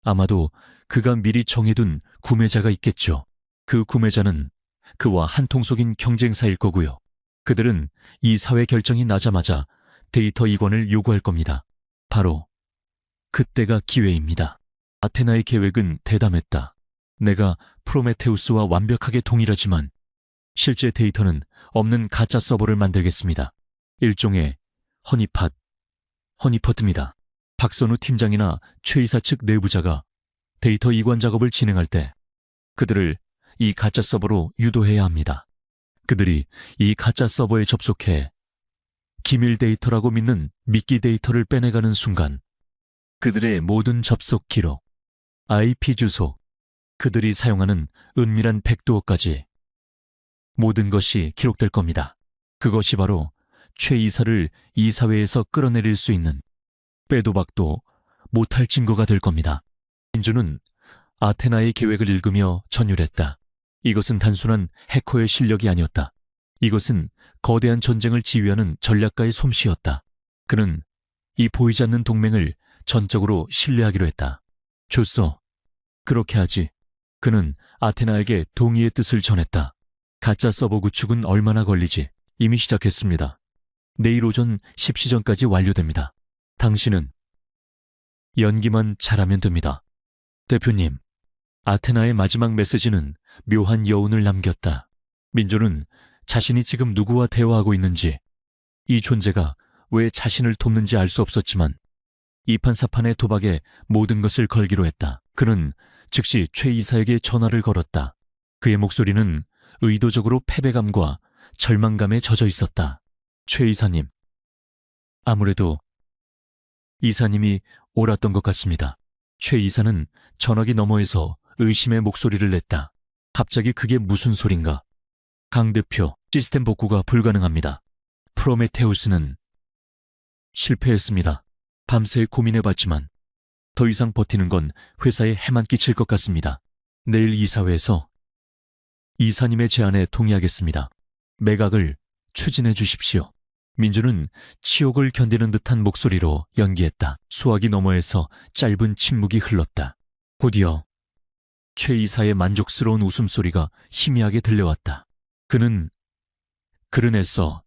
A: 아마도 그가 미리 정해둔 구매자가 있겠죠. 그 구매자는 그와 한통속인 경쟁사일 거고요. 그들은 이 사회 결정이 나자마자 데이터 이관을 요구할 겁니다. 바로 그때가 기회입니다. 아테나의 계획은 대담했다. 내가 프로메테우스와 완벽하게 동일하지만 실제 데이터는 없는 가짜 서버를 만들겠습니다. 일종의 허니퍼트입니다. 박선우 팀장이나 최 이사 측 내부자가 데이터 이관 작업을 진행할 때 그들을 이 가짜 서버로 유도해야 합니다. 그들이 이 가짜 서버에 접속해 기밀 데이터라고 믿는 미끼 데이터를 빼내가는 순간 그들의 모든 접속 기록, IP 주소, 그들이 사용하는 은밀한 백도어까지 모든 것이 기록될 겁니다. 그것이 바로 최 이사를 이사회에서 끌어내릴 수 있는 빼도 박도 못할 증거가 될 겁니다. 민주는 아테나의 계획을 읽으며 전율했다. 이것은 단순한 해커의 실력이 아니었다. 이것은 거대한 전쟁을 지휘하는 전략가의 솜씨였다. 그는 이 보이지 않는 동맹을 전적으로 신뢰하기로 했다. 좋소. 그렇게 하지. 그는 아테나에게 동의의 뜻을 전했다. 가짜 서버 구축은 얼마나 걸리지? 이미 시작했습니다. 내일 오전 10시 전까지 완료됩니다. 당신은 연기만 잘하면 됩니다. 대표님, 아테나의 마지막 메시지는 묘한 여운을 남겼다. 민조는 자신이 지금 누구와 대화하고 있는지, 이 존재가 왜 자신을 돕는지 알 수 없었지만 이판사판의 도박에 모든 것을 걸기로 했다. 그는 즉시 최 이사에게 전화를 걸었다. 그의 목소리는 의도적으로 패배감과 절망감에 젖어 있었다. 최 이사님. 아무래도 이사님이 옳았던 것 같습니다. 최 이사는 전화기 너머에서 의심의 목소리를 냈다. 갑자기 그게 무슨 소린가? 강 대표, 시스템 복구가 불가능합니다. 프로메테우스는 실패했습니다. 밤새 고민해봤지만 더 이상 버티는 건 회사에 해만 끼칠 것 같습니다. 내일 이사회에서 이사님의 제안에 동의하겠습니다. 매각을 추진해 주십시오. 민주는 치욕을 견디는 듯한 목소리로 연기했다. 수화기 너머에서 짧은 침묵이 흘렀다. 곧이어 최 이사의 만족스러운 웃음소리가 희미하게 들려왔다. 그는 그른에서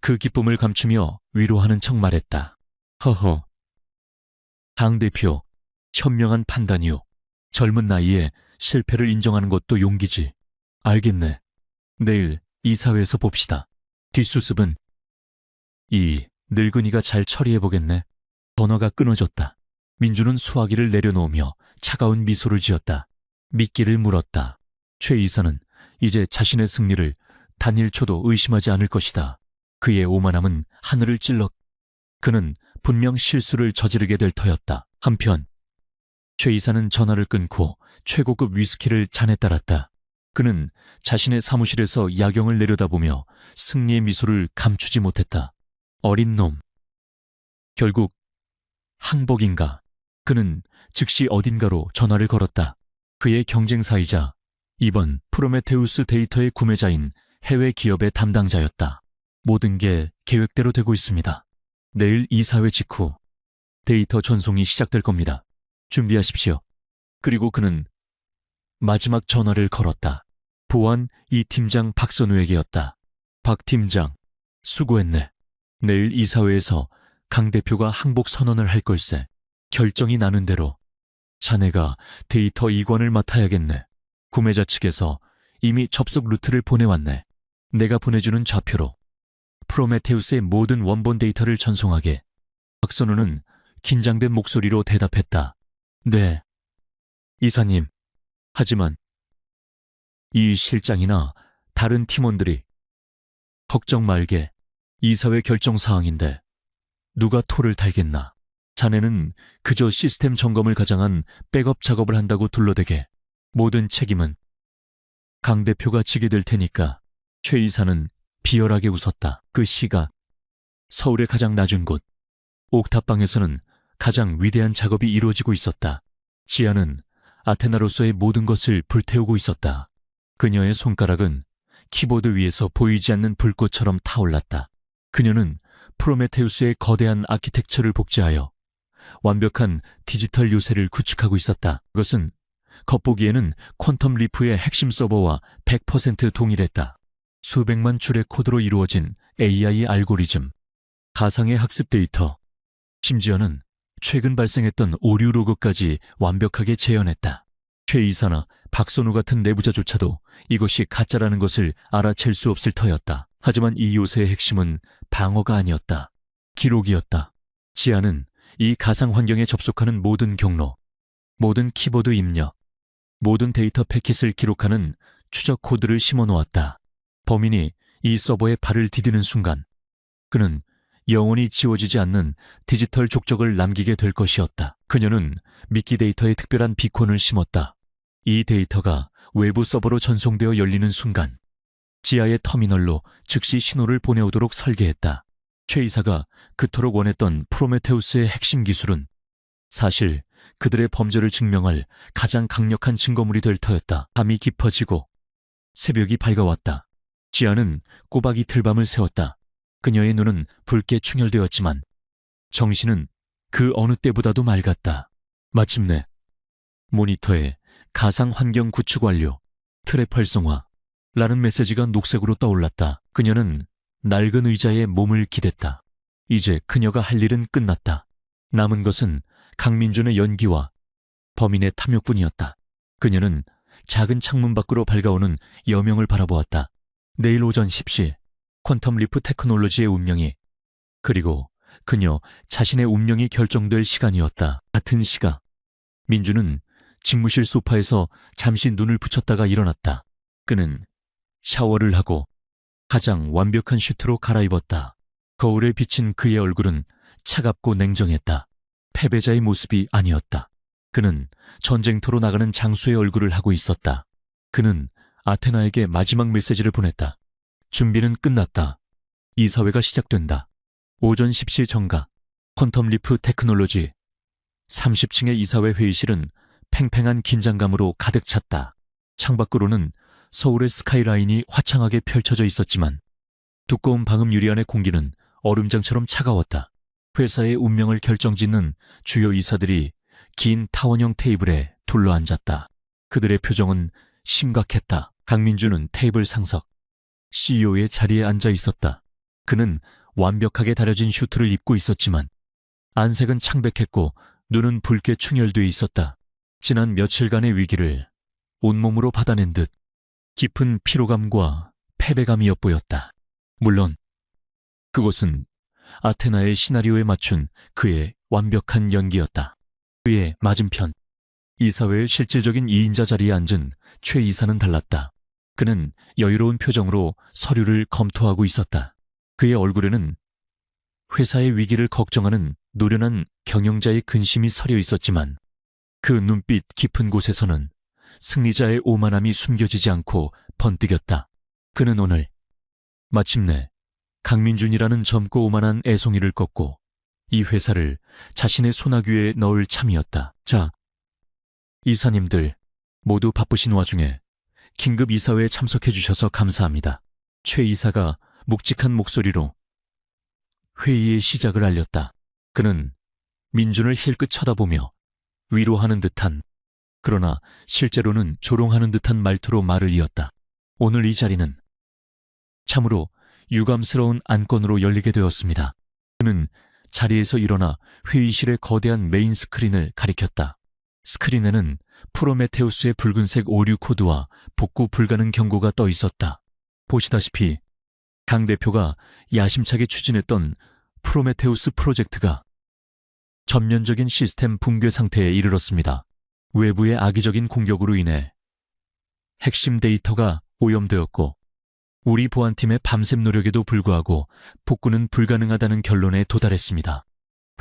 A: 그 기쁨을 감추며 위로하는 척 말했다. 허허. 강 대표, 현명한 판단이요. 젊은 나이에 실패를 인정하는 것도 용기지. 알겠네. 내일 이사회에서 봅시다. 뒷수습은 이 늙은이가 잘 처리해보겠네. 전화가 끊어졌다. 민주는 수화기를 내려놓으며 차가운 미소를 지었다. 미끼를 물었다. 최 이사는 이제 자신의 승리를 단 1초도 의심하지 않을 것이다. 그의 오만함은 하늘을 찔렀. 그는 분명 실수를 저지르게 될 터였다. 한편 최 이사는 전화를 끊고 최고급 위스키를 잔에 따랐다. 그는 자신의 사무실에서 야경을 내려다보며 승리의 미소를 감추지 못했다. 어린 놈. 결국 항복인가? 그는 즉시 어딘가로 전화를 걸었다. 그의 경쟁사이자 이번 프로메테우스 데이터의 구매자인 해외 기업의 담당자였다. 모든 게 계획대로 되고 있습니다. 내일 이사회 직후 데이터 전송이 시작될 겁니다. 준비하십시오. 그리고 그는 마지막 전화를 걸었다. 보안 이 팀장 박선우에게였다. 박 팀장, 수고했네. 내일 이사회에서 강 대표가 항복 선언을 할 걸세. 결정이 나는 대로 자네가 데이터 이관을 맡아야겠네. 구매자 측에서 이미 접속 루트를 보내왔네. 내가 보내주는 좌표로 프로메테우스의 모든 원본 데이터를 전송하게. 박선우는 긴장된 목소리로 대답했다. 네, 이사님. 하지만 이 실장이나 다른 팀원들이 걱정 말게. 이사회 결정사항인데 누가 토를 달겠나. 자네는 그저 시스템 점검을 가장한 백업 작업을 한다고 둘러대게. 모든 책임은 강 대표가 지게 될 테니까. 최 이사는 비열하게 웃었다. 그 시각 서울의 가장 낮은 곳 옥탑방에서는 가장 위대한 작업이 이루어지고 있었다. 지아는 아테나로서의 모든 것을 불태우고 있었다. 그녀의 손가락은 키보드 위에서 보이지 않는 불꽃처럼 타올랐다. 그녀는 프로메테우스의 거대한 아키텍처를 복제하여 완벽한 디지털 요새를 구축하고 있었다. 그것은 겉보기에는 퀀텀 리프의 핵심 서버와 100% 동일했다. 수백만 줄의 코드로 이루어진 AI 알고리즘, 가상의 학습 데이터, 심지어는 최근 발생했던 오류 로그까지 완벽하게 재현했다. 최 이사나 박선우 같은 내부자조차도 이것이 가짜라는 것을 알아챌 수 없을 터였다. 하지만 이 요새의 핵심은 방어가 아니었다. 기록이었다. 지아는 이 가상 환경에 접속하는 모든 경로, 모든 키보드 입력, 모든 데이터 패킷을 기록하는 추적 코드를 심어놓았다. 범인이 이 서버에 발을 디디는 순간 그는 영원히 지워지지 않는 디지털 족적을 남기게 될 것이었다. 그녀는 미끼 데이터에 특별한 비콘을 심었다. 이 데이터가 외부 서버로 전송되어 열리는 순간 지하의 터미널로 즉시 신호를 보내오도록 설계했다. 최 이사가 그토록 원했던 프로메테우스의 핵심 기술은 사실 그들의 범죄를 증명할 가장 강력한 증거물이 될 터였다. 밤이 깊어지고 새벽이 밝아왔다. 지아는 꼬박 이틀밤을 새웠다. 그녀의 눈은 붉게 충혈되었지만 정신은 그 어느 때보다도 맑았다. 마침내 모니터에 가상 환경 구축 완료, 트랩 활성화 라는 메시지가 녹색으로 떠올랐다. 그녀는 낡은 의자에 몸을 기댔다. 이제 그녀가 할 일은 끝났다. 남은 것은 강민준의 연기와 범인의 탐욕뿐이었다. 그녀는 작은 창문 밖으로 밝아오는 여명을 바라보았다. 내일 오전 10시 퀀텀 리프 테크놀로지의 운명이, 그리고 그녀 자신의 운명이 결정될 시간이었다. 같은 시각 민주는 집무실 소파에서 잠시 눈을 붙였다가 일어났다. 그는 샤워를 하고 가장 완벽한 슈트로 갈아입었다. 거울에 비친 그의 얼굴은 차갑고 냉정했다. 패배자의 모습이 아니었다. 그는 전쟁터로 나가는 장수의 얼굴을 하고 있었다. 그는 아테나에게 마지막 메시지를 보냈다. 준비는 끝났다. 이사회가 시작된다. 오전 10시 정각 퀀텀 리프 테크놀로지 30층의 이사회 회의실은 팽팽한 긴장감으로 가득 찼다. 창밖으로는 서울의 스카이라인이 화창하게 펼쳐져 있었지만 두꺼운 방음 유리 안의 공기는 얼음장처럼 차가웠다. 회사의 운명을 결정짓는 주요 이사들이 긴 타원형 테이블에 둘러앉았다. 그들의 표정은 심각했다. 강민주는 테이블 상석 CEO의 자리에 앉아 있었다. 그는 완벽하게 다려진 슈트를 입고 있었지만 안색은 창백했고 눈은 붉게 충혈돼 있었다. 지난 며칠간의 위기를 온몸으로 받아낸 듯 깊은 피로감과 패배감이 엿보였다. 물론 그것은 아테나의 시나리오에 맞춘 그의 완벽한 연기였다. 그의 맞은편 이사회의 실질적인 2인자 자리에 앉은 최 이사는 달랐다. 그는 여유로운 표정으로 서류를 검토하고 있었다. 그의 얼굴에는 회사의 위기를 걱정하는 노련한 경영자의 근심이 서려 있었지만 그 눈빛 깊은 곳에서는 승리자의 오만함이 숨겨지지 않고 번뜩였다. 그는 오늘 마침내 강민준이라는 젊고 오만한 애송이를 꺾고 이 회사를 자신의 소나귀에 넣을 참이었다. 자, 이사님들 모두 바쁘신 와중에 긴급 이사회에 참석해 주셔서 감사합니다. 최 이사가 묵직한 목소리로 회의의 시작을 알렸다. 그는 민준을 힐끗 쳐다보며 위로하는 듯한, 그러나 실제로는 조롱하는 듯한 말투로 말을 이었다. 오늘 이 자리는 참으로 유감스러운 안건으로 열리게 되었습니다. 그는 자리에서 일어나 회의실의 거대한 메인 스크린을 가리켰다. 스크린에는 프로메테우스의 붉은색 오류 코드와 복구 불가능 경고가 떠 있었다. 보시다시피 강 대표가 야심차게 추진했던 프로메테우스 프로젝트가 전면적인 시스템 붕괴 상태에 이르렀습니다. 외부의 악의적인 공격으로 인해 핵심 데이터가 오염되었고 우리 보안팀의 밤샘 노력에도 불구하고 복구는 불가능하다는 결론에 도달했습니다.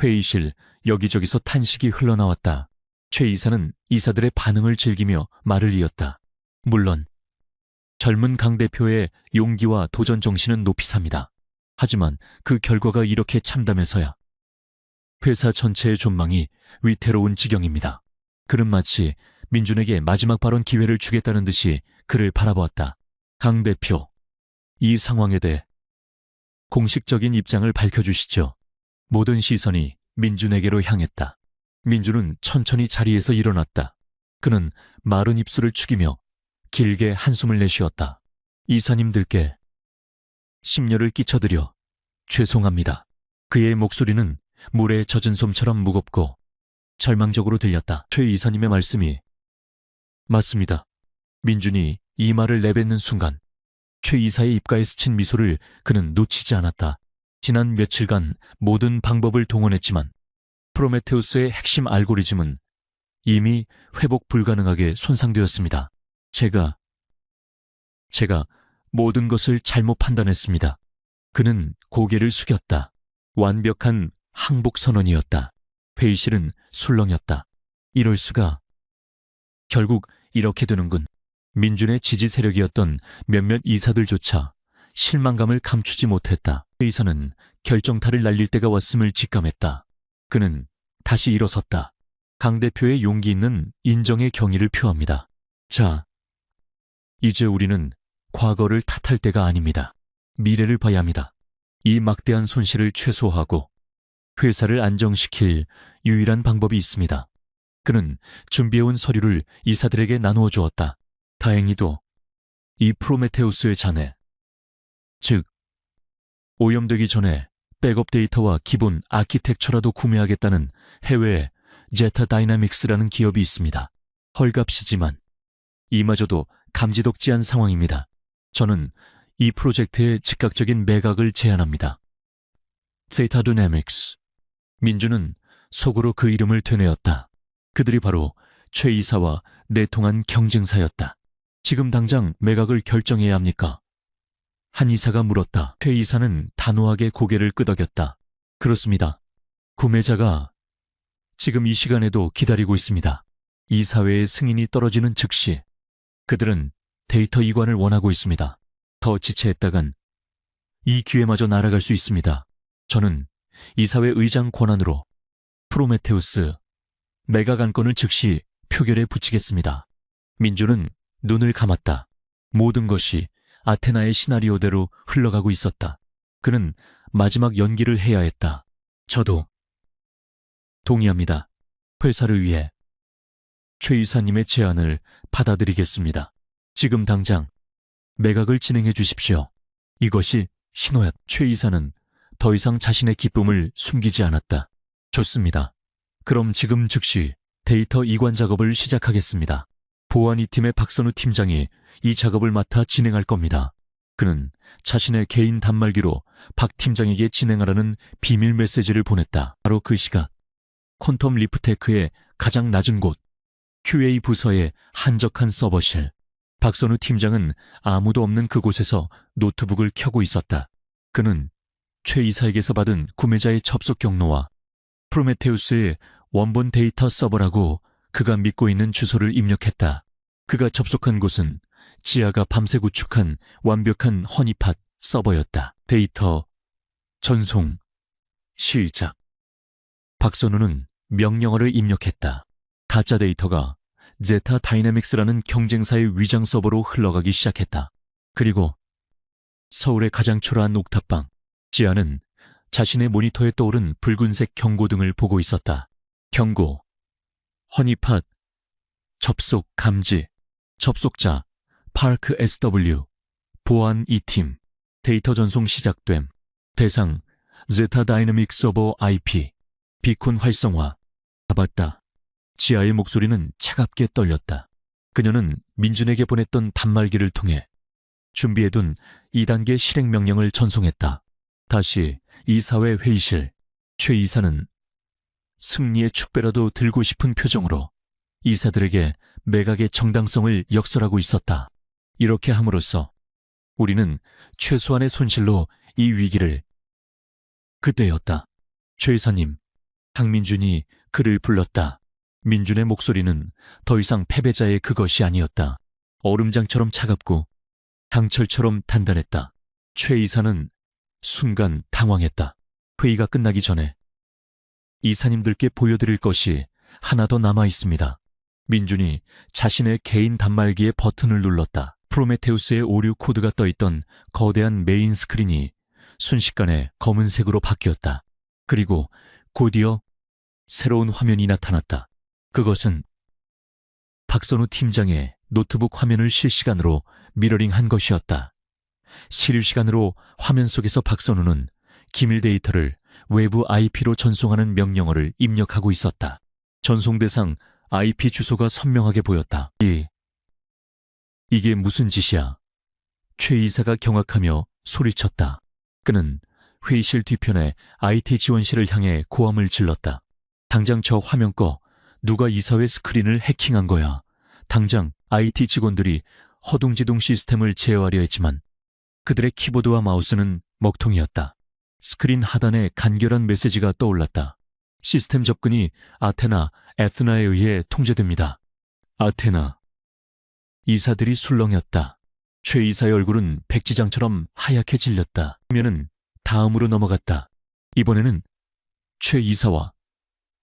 A: 회의실 여기저기서 탄식이 흘러나왔다. 최 이사는 이사들의 반응을 즐기며 말을 이었다. 물론 젊은 강 대표의 용기와 도전 정신은 높이 삽니다. 하지만 그 결과가 이렇게 참담해서야 회사 전체의 존망이 위태로운 지경입니다. 그는 마치 민준에게 마지막 발언 기회를 주겠다는 듯이 그를 바라보았다. 강 대표, 이 상황에 대해 공식적인 입장을 밝혀주시죠. 모든 시선이 민준에게로 향했다. 민준은 천천히 자리에서 일어났다. 그는 마른 입술을 축이며 길게 한숨을 내쉬었다. 이사님들께 심려를 끼쳐드려 죄송합니다. 그의 목소리는 물에 젖은 솜처럼 무겁고 절망적으로 들렸다. 최 이사님의 말씀이 맞습니다. 민준이 이 말을 내뱉는 순간 최 이사의 입가에 스친 미소를 그는 놓치지 않았다. 지난 며칠간 모든 방법을 동원했지만 프로메테우스의 핵심 알고리즘은 이미 회복 불가능하게 손상되었습니다. 제가 모든 것을 잘못 판단했습니다. 그는 고개를 숙였다. 완벽한 항복 선언이었다. 회의실은 술렁였다. 이럴 수가. 결국 이렇게 되는군. 민준의 지지 세력이었던 몇몇 이사들조차 실망감을 감추지 못했다. 회의사는 결정타를 날릴 때가 왔음을 직감했다. 그는 다시 일어섰다. 강 대표의 용기 있는 인정의 경의를 표합니다. 자, 이제 우리는 과거를 탓할 때가 아닙니다. 미래를 봐야 합니다. 이 막대한 손실을 최소화하고 회사를 안정시킬 유일한 방법이 있습니다. 그는 준비해온 서류를 이사들에게 나누어 주었다. 다행히도 이 프로메테우스의 자네, 즉 오염되기 전에 백업 데이터와 기본 아키텍처라도 구매하겠다는 해외의 제타 다이나믹스라는 기업이 있습니다. 헐값이지만 이마저도 감지덕지한 상황입니다. 저는 이 프로젝트의 즉각적인 매각을 제안합니다. 제타 다이나믹스. 민주는 속으로 그 이름을 되뇌었다. 그들이 바로 최 이사와 내통한 경쟁사였다. 지금 당장 매각을 결정해야 합니까? 한 이사가 물었다. 최 이사는 단호하게 고개를 끄덕였다. 그렇습니다. 구매자가 지금 이 시간에도 기다리고 있습니다. 이사회의 승인이 떨어지는 즉시 그들은 데이터 이관을 원하고 있습니다. 더 지체했다간 이 기회마저 날아갈 수 있습니다. 저는 이사회 의장 권한으로 프로메테우스 매각 안건을 즉시 표결에 붙이겠습니다. 민주는 눈을 감았다. 모든 것이 아테나의 시나리오대로 흘러가고 있었다. 그는 마지막 연기를 해야 했다. 저도 동의합니다. 회사를 위해 최 이사님의 제안을 받아들이겠습니다. 지금 당장 매각을 진행해 주십시오. 이것이 신호였. 최 이사는 더 이상 자신의 기쁨을 숨기지 않았다. 좋습니다. 그럼 지금 즉시 데이터 이관 작업을 시작하겠습니다. 보안 2팀의 박선우 팀장이 이 작업을 맡아 진행할 겁니다. 그는 자신의 개인 단말기로 박 팀장에게 진행하라는 비밀 메시지를 보냈다. 바로 그 시각 퀀텀 리프테크의 가장 낮은 곳 QA 부서의 한적한 서버실. 박선우 팀장은 아무도 없는 그곳에서 노트북을 켜고 있었다. 그는 최 이사에게서 받은 구매자의 접속 경로와 프로메테우스의 원본 데이터 서버라고 그가 믿고 있는 주소를 입력했다. 그가 접속한 곳은 지아가 밤새 구축한 완벽한 허니팟 서버였다. 데이터 전송 시작. 박선우는 명령어를 입력했다. 가짜 데이터가 제타 다이내믹스라는 경쟁사의 위장 서버로 흘러가기 시작했다. 그리고 서울의 가장 초라한 옥탑방, 지아는 자신의 모니터에 떠오른 붉은색 경고등을 보고 있었다. 경고, 허니팟, 접속 감지, 접속자, 파크 SW, 보안 2팀, 데이터 전송 시작됨, 대상, 제타 다이내믹 서버 IP, 비콘 활성화. 잡았다. 지아의 목소리는 차갑게 떨렸다. 그녀는 민준에게 보냈던 단말기를 통해 준비해둔 2단계 실행 명령을 전송했다. 다시 이사회 회의실. 최 이사는 승리의 축배라도 들고 싶은 표정으로 이사들에게 매각의 정당성을 역설하고 있었다. 이렇게 함으로써 우리는 최소한의 손실로 이 위기를. 그때였다. 최 이사님, 강민준이 그를 불렀다. 민준의 목소리는 더 이상 패배자의 그것이 아니었다. 얼음장처럼 차갑고 강철처럼 단단했다. 최 이사는 순간 당황했다. 회의가 끝나기 전에 이사님들께 보여드릴 것이 하나 더 남아 있습니다. 민준이 자신의 개인 단말기의 버튼을 눌렀다. 프로메테우스의 오류 코드가 떠있던 거대한 메인 스크린이 순식간에 검은색으로 바뀌었다. 그리고 곧이어 새로운 화면이 나타났다. 그것은 박선우 팀장의 노트북 화면을 실시간으로 미러링한 것이었다. 실시간으로 화면 속에서 박선우는 기밀 데이터를 외부 IP로 전송하는 명령어를 입력하고 있었다. 전송 대상 IP 주소가 선명하게 보였다. 이게 무슨 짓이야? 최 이사가 경악하며 소리쳤다. 그는 회의실 뒤편에 IT 지원실을 향해 고함을 질렀다. 당장 저 화면 꺼. 누가 이사회 스크린을 해킹한 거야. 당장 IT 직원들이 허둥지둥 시스템을 제어하려 했지만 그들의 키보드와 마우스는 먹통이었다. 스크린 하단에 간결한 메시지가 떠올랐다. 시스템 접근이 아테나, 에스나에 의해 통제됩니다. 아테나. 이사들이 술렁였다. 최 이사의 얼굴은 백지장처럼 하얗게 질렸다. 화면은 다음으로 넘어갔다. 이번에는 최 이사와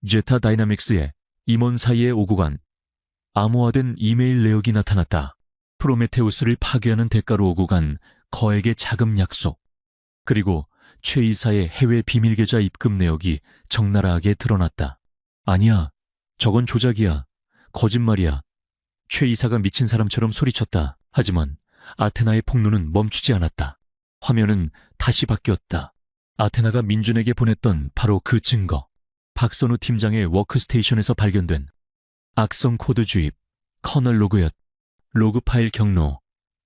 A: 제타 다이나믹스의 임원 사이에 오고 간 암호화된 이메일 내역이 나타났다. 프로메테우스를 파괴하는 대가로 오고 간 거액의 자금 약속, 그리고 최 이사의 해외 비밀 계좌 입금 내역이 적나라하게 드러났다. 아니야, 저건 조작이야. 거짓말이야. 최 이사가 미친 사람처럼 소리쳤다. 하지만 아테나의 폭로는 멈추지 않았다. 화면은 다시 바뀌었다. 아테나가 민준에게 보냈던 바로 그 증거. 박선우 팀장의 워크스테이션에서 발견된 악성 코드 주입, 커널 로그였, 로그 파일 경로,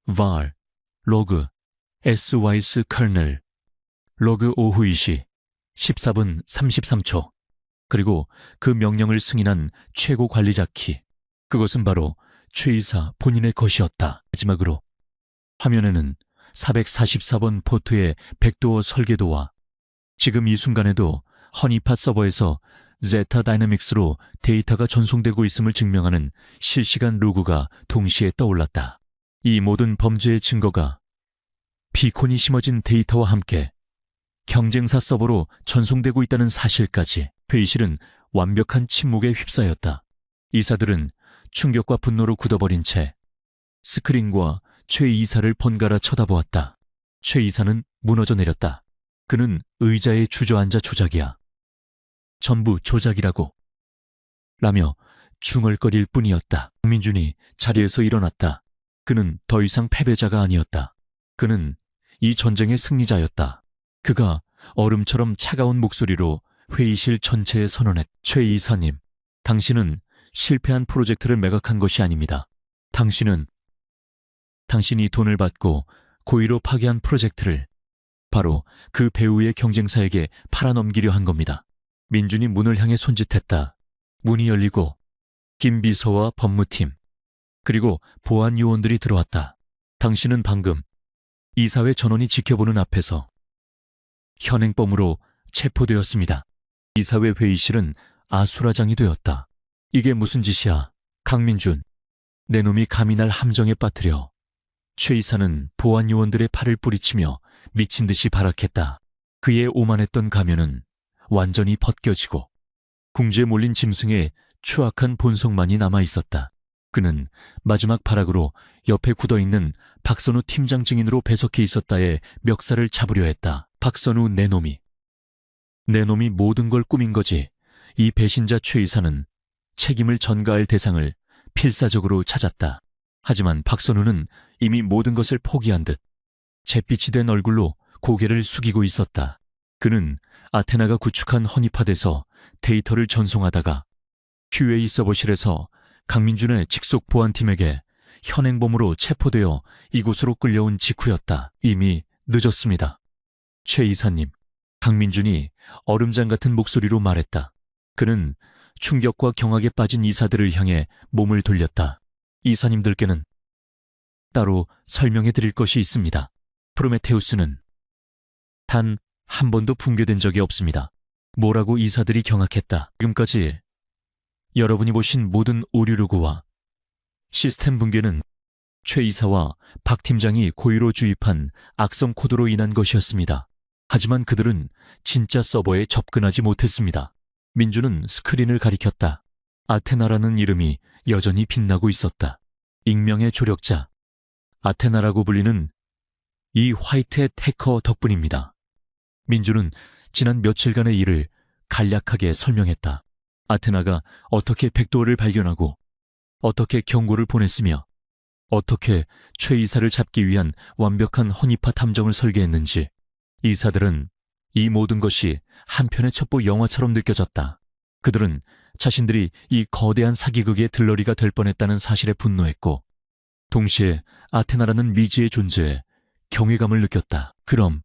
A: var, 로그, sys kernel, 로그 오후 2시 14분 33초, 그리고 그 명령을 승인한 최고 관리자 키. 그것은 바로 최 이사 본인의 것이었다. 마지막으로 화면에는 444번 포트의 백도어 설계도와 지금 이 순간에도 허니팟 서버에서 제타 다이내믹스로 데이터가 전송되고 있음을 증명하는 실시간 로그가 동시에 떠올랐다. 이 모든 범죄의 증거가 비콘이 심어진 데이터와 함께 경쟁사 서버로 전송되고 있다는 사실까지. 회의실은 완벽한 침묵에 휩싸였다. 이사들은 충격과 분노로 굳어버린 채 스크린과 최 이사를 번갈아 쳐다보았다. 최 이사는 무너져 내렸다. 그는 의자에 주저앉아 조작이야. 전부 조작이라고. 라며 중얼거릴 뿐이었다. 강민준이 자리에서 일어났다. 그는 더 이상 패배자가 아니었다. 그는 이 전쟁의 승리자였다. 그가 얼음처럼 차가운 목소리로 회의실 전체에 선언했. 최 이사님, 당신은 실패한 프로젝트를 매각한 것이 아닙니다. 당신이 돈을 받고 고의로 파괴한 프로젝트를 바로 그 배우의 경쟁사에게 팔아넘기려 한 겁니다. 민준이 문을 향해 손짓했다. 문이 열리고 김 비서와 법무팀, 그리고 보안 요원들이 들어왔다. 당신은 방금 이사회 전원이 지켜보는 앞에서 현행범으로 체포되었습니다. 이사회 회의실은 아수라장이 되었다. 이게 무슨 짓이야, 강민준. 내 놈이 감히 날 함정에 빠뜨려. 최 이사는 보안 요원들의 팔을 뿌리치며 미친 듯이 발악했다. 그의 오만했던 가면은 완전히 벗겨지고 궁지에 몰린 짐승의 추악한 본성만이 남아있었다. 그는 마지막 발악으로 옆에 굳어있는 박선우 팀장 증인으로 배석해 있었다에 멱살을 잡으려 했다. 박선우, 내 놈이 모든 걸 꾸민 거지. 이 배신자 최 이사는 책임을 전가할 대상을 필사적으로 찾았다. 하지만 박선우는 이미 모든 것을 포기한 듯 잿빛이 된 얼굴로 고개를 숙이고 있었다. 그는 아테나가 구축한 허니팟에서 데이터를 전송하다가 QA 서버실에서 강민준의 직속 보안팀에게 현행범으로 체포되어 이곳으로 끌려온 직후였다. 이미 늦었습니다. 최 이사님, 강민준이 얼음장 같은 목소리로 말했다. 그는 충격과 경악에 빠진 이사들을 향해 몸을 돌렸다. 이사님들께는 따로 설명해 드릴 것이 있습니다. 프로메테우스는 단 한 번도 붕괴된 적이 없습니다. 뭐라고 이사들이 경악했다. 지금까지 여러분이 보신 모든 오류 로그와 시스템 붕괴는 최 이사와 박 팀장이 고의로 주입한 악성 코드로 인한 것이었습니다. 하지만 그들은 진짜 서버에 접근하지 못했습니다. 민주는 스크린을 가리켰다. 아테나라는 이름이 여전히 빛나고 있었다. 익명의 조력자, 아테나라고 불리는 이 화이트햇 해커 덕분입니다. 민주는 지난 며칠간의 일을 간략하게 설명했다. 아테나가 어떻게 백도어를 발견하고 어떻게 경고를 보냈으며 어떻게 최 이사를 잡기 위한 완벽한 허니팟 함정을 설계했는지. 이사들은 이 모든 것이 한편의 첩보 영화처럼 느껴졌다. 그들은 자신들이 이 거대한 사기극의 들러리가 될 뻔했다는 사실에 분노했고 동시에 아테나라는 미지의 존재에 경외감을 느꼈다. 그럼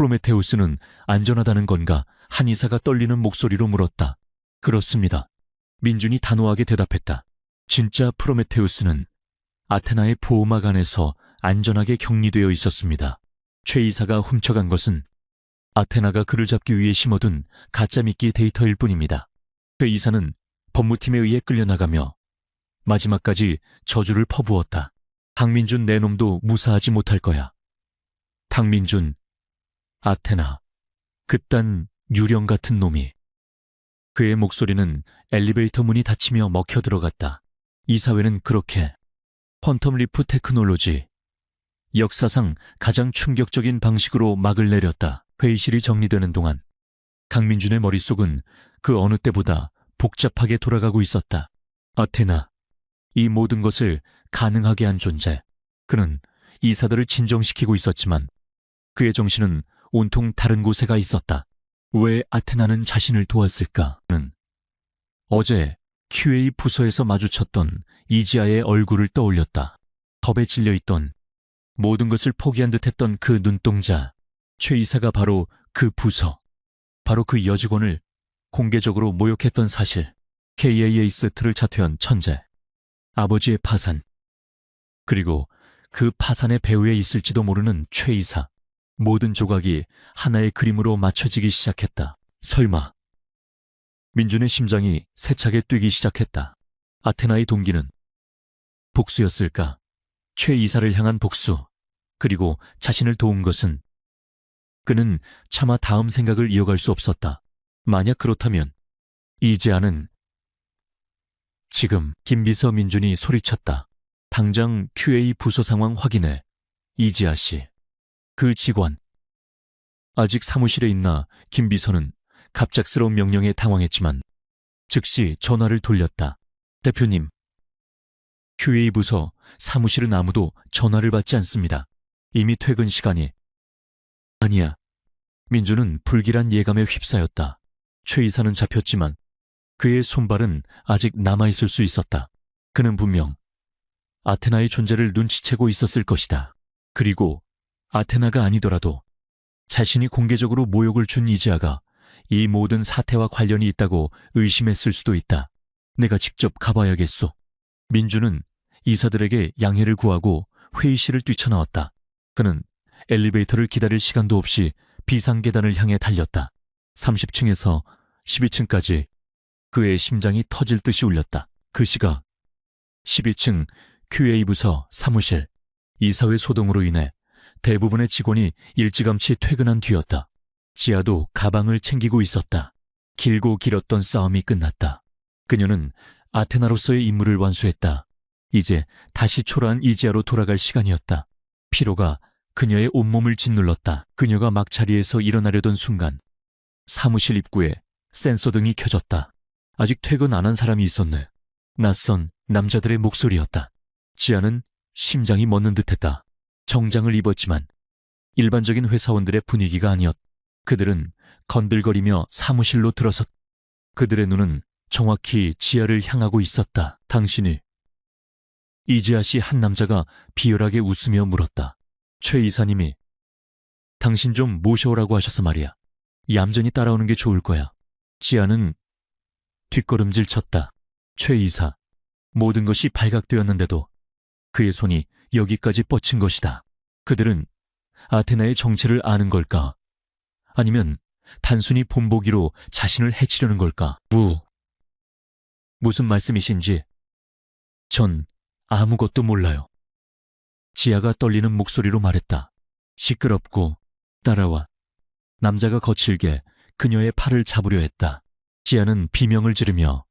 A: 프로메테우스는 안전하다는 건가? 한 이사가 떨리는 목소리로 물었다. 그렇습니다. 민준이 단호하게 대답했다. 진짜 프로메테우스는 아테나의 보호막 안에서 안전하게 격리되어 있었습니다. 최 이사가 훔쳐간 것은 아테나가 그를 잡기 위해 심어둔 가짜미끼 데이터일 뿐입니다. 최 이사는 법무팀에 의해 끌려나가며 마지막까지 저주를 퍼부었다. 강민준 내 놈도 무사하지 못할 거야. 강민준, 아테나, 그딴 유령 같은 놈이. 그의 목소리는 엘리베이터 문이 닫히며 먹혀 들어갔다. 이사회는 그렇게 퀀텀 리프 테크놀로지, 역사상 가장 충격적인 방식으로 막을 내렸다. 회의실이 정리되는 동안 강민준의 머릿속은 그 어느 때보다 복잡하게 돌아가고 있었다. 아테나, 이 모든 것을 가능하게 한 존재. 그는 이사들을 진정시키고 있었지만 그의 정신은 온통 다른 곳에 가 있었다. 왜 아테나는 자신을 도왔을까? 그는 어제 QA 부서에서 마주쳤던 이지아의 얼굴을 떠올렸다. 겁에 질려있던, 모든 것을 포기한 듯했던 그 눈동자. 최 이사가 바로 그 부서, 바로 그 여직원을 공개적으로 모욕했던 사실. KAA 세트를 자퇴한 천재, 아버지의 파산, 그리고 그 파산의 배후에 있을지도 모르는 최 이사. 모든 조각이 하나의 그림으로 맞춰지기 시작했다. 설마. 민준의 심장이 세차게 뛰기 시작했다. 아테나의 동기는 복수였을까? 최 이사를 향한 복수, 그리고 자신을 도운 것은. 그는 차마 다음 생각을 이어갈 수 없었다. 만약 그렇다면 이지아는. 지금 김비서 민준이 소리쳤다. 당장 QA 부서 상황 확인해. 이지아 씨. 그 직원. 아직 사무실에 있나 김비서는 갑작스러운 명령에 당황했지만 즉시 전화를 돌렸다. 대표님. QA 부서 사무실은 아무도 전화를 받지 않습니다. 이미 퇴근 시간이. 아니야. 민준은 불길한 예감에 휩싸였다. 최 이사는 잡혔지만 그의 손발은 아직 남아있을 수 있었다. 그는 분명 아테나의 존재를 눈치채고 있었을 것이다. 그리고 아테나가 아니더라도 자신이 공개적으로 모욕을 준 이지아가 이 모든 사태와 관련이 있다고 의심했을 수도 있다. 내가 직접 가봐야겠소. 민준은 이사들에게 양해를 구하고 회의실을 뛰쳐나왔다. 그는 엘리베이터를 기다릴 시간도 없이 비상계단을 향해 달렸다. 30층에서 12층까지 그의 심장이 터질 듯이 울렸다. 그 시각 12층 QA 부서 사무실. 이사회 소동으로 인해 대부분의 직원이 일찌감치 퇴근한 뒤였다. 지아도 가방을 챙기고 있었다. 길고 길었던 싸움이 끝났다. 그녀는 아테나로서의 임무를 완수했다. 이제 다시 초라한 이지아로 돌아갈 시간이었다. 피로가 그녀의 온몸을 짓눌렀다. 그녀가 막 자리에서 일어나려던 순간 사무실 입구에 센서등이 켜졌다. 아직 퇴근 안 한 사람이 있었네. 낯선 남자들의 목소리였다. 지아는 심장이 멎는 듯했다. 정장을 입었지만 일반적인 회사원들의 분위기가 아니었다. 그들은 건들거리며 사무실로 들어섰. 그들의 눈은 정확히 지아를 향하고 있었다. 당신이. 이지아 씨 한 남자가 비열하게 웃으며 물었다. 최 이사님이 당신 좀 모셔오라고 하셔서 말이야. 얌전히 따라오는 게 좋을 거야. 지아는 뒷걸음질 쳤다. 최 이사. 모든 것이 발각되었는데도 그의 손이 여기까지 뻗친 것이다. 그들은 아테나의 정체를 아는 걸까? 아니면 단순히 본보기로 자신을 해치려는 걸까? 무슨 말씀이신지 전 아무것도 몰라요. 지아가 떨리는 목소리로 말했다. 시끄럽고 따라와. 남자가 거칠게 그녀의 팔을 잡으려 했다. 지아는 비명을 지르며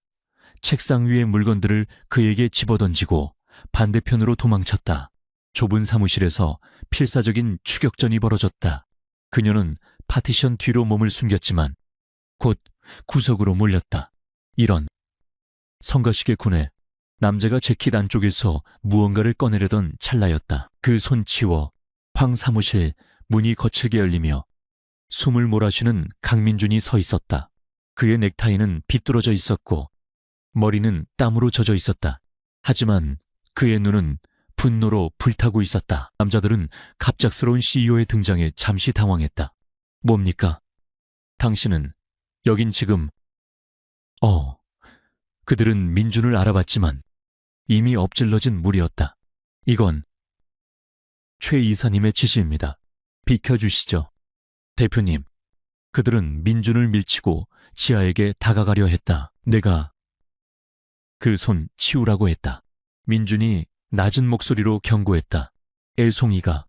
A: 책상 위의 물건들을 그에게 집어던지고 반대편으로 도망쳤다. 좁은 사무실에서 필사적인 추격전이 벌어졌다. 그녀는 파티션 뒤로 몸을 숨겼지만 곧 구석으로 몰렸다. 이런. 성가시게 군에 남자가 재킷 안쪽에서 무언가를 꺼내려던 찰나였다. 그 손치워 황 사무실 문이 거칠게 열리며 숨을 몰아쉬는 강민준이 서 있었다. 그의 넥타이는 비뚤어져 있었고 머리는 땀으로 젖어 있었다. 하지만 그의 눈은 분노로 불타고 있었다. 남자들은 갑작스러운 CEO의 등장에 잠시 당황했다. 뭡니까? 당신은 여긴 지금... 그들은 민준을 알아봤지만 이미 엎질러진 물이었다. 이건 최 이사님의 지시입니다. 비켜주시죠. 대표님. 그들은 민준을 밀치고 지아에게 다가가려 했다. 내가 그 손 치우라고 했다. 민준이 낮은 목소리로 경고했다. 애송이가.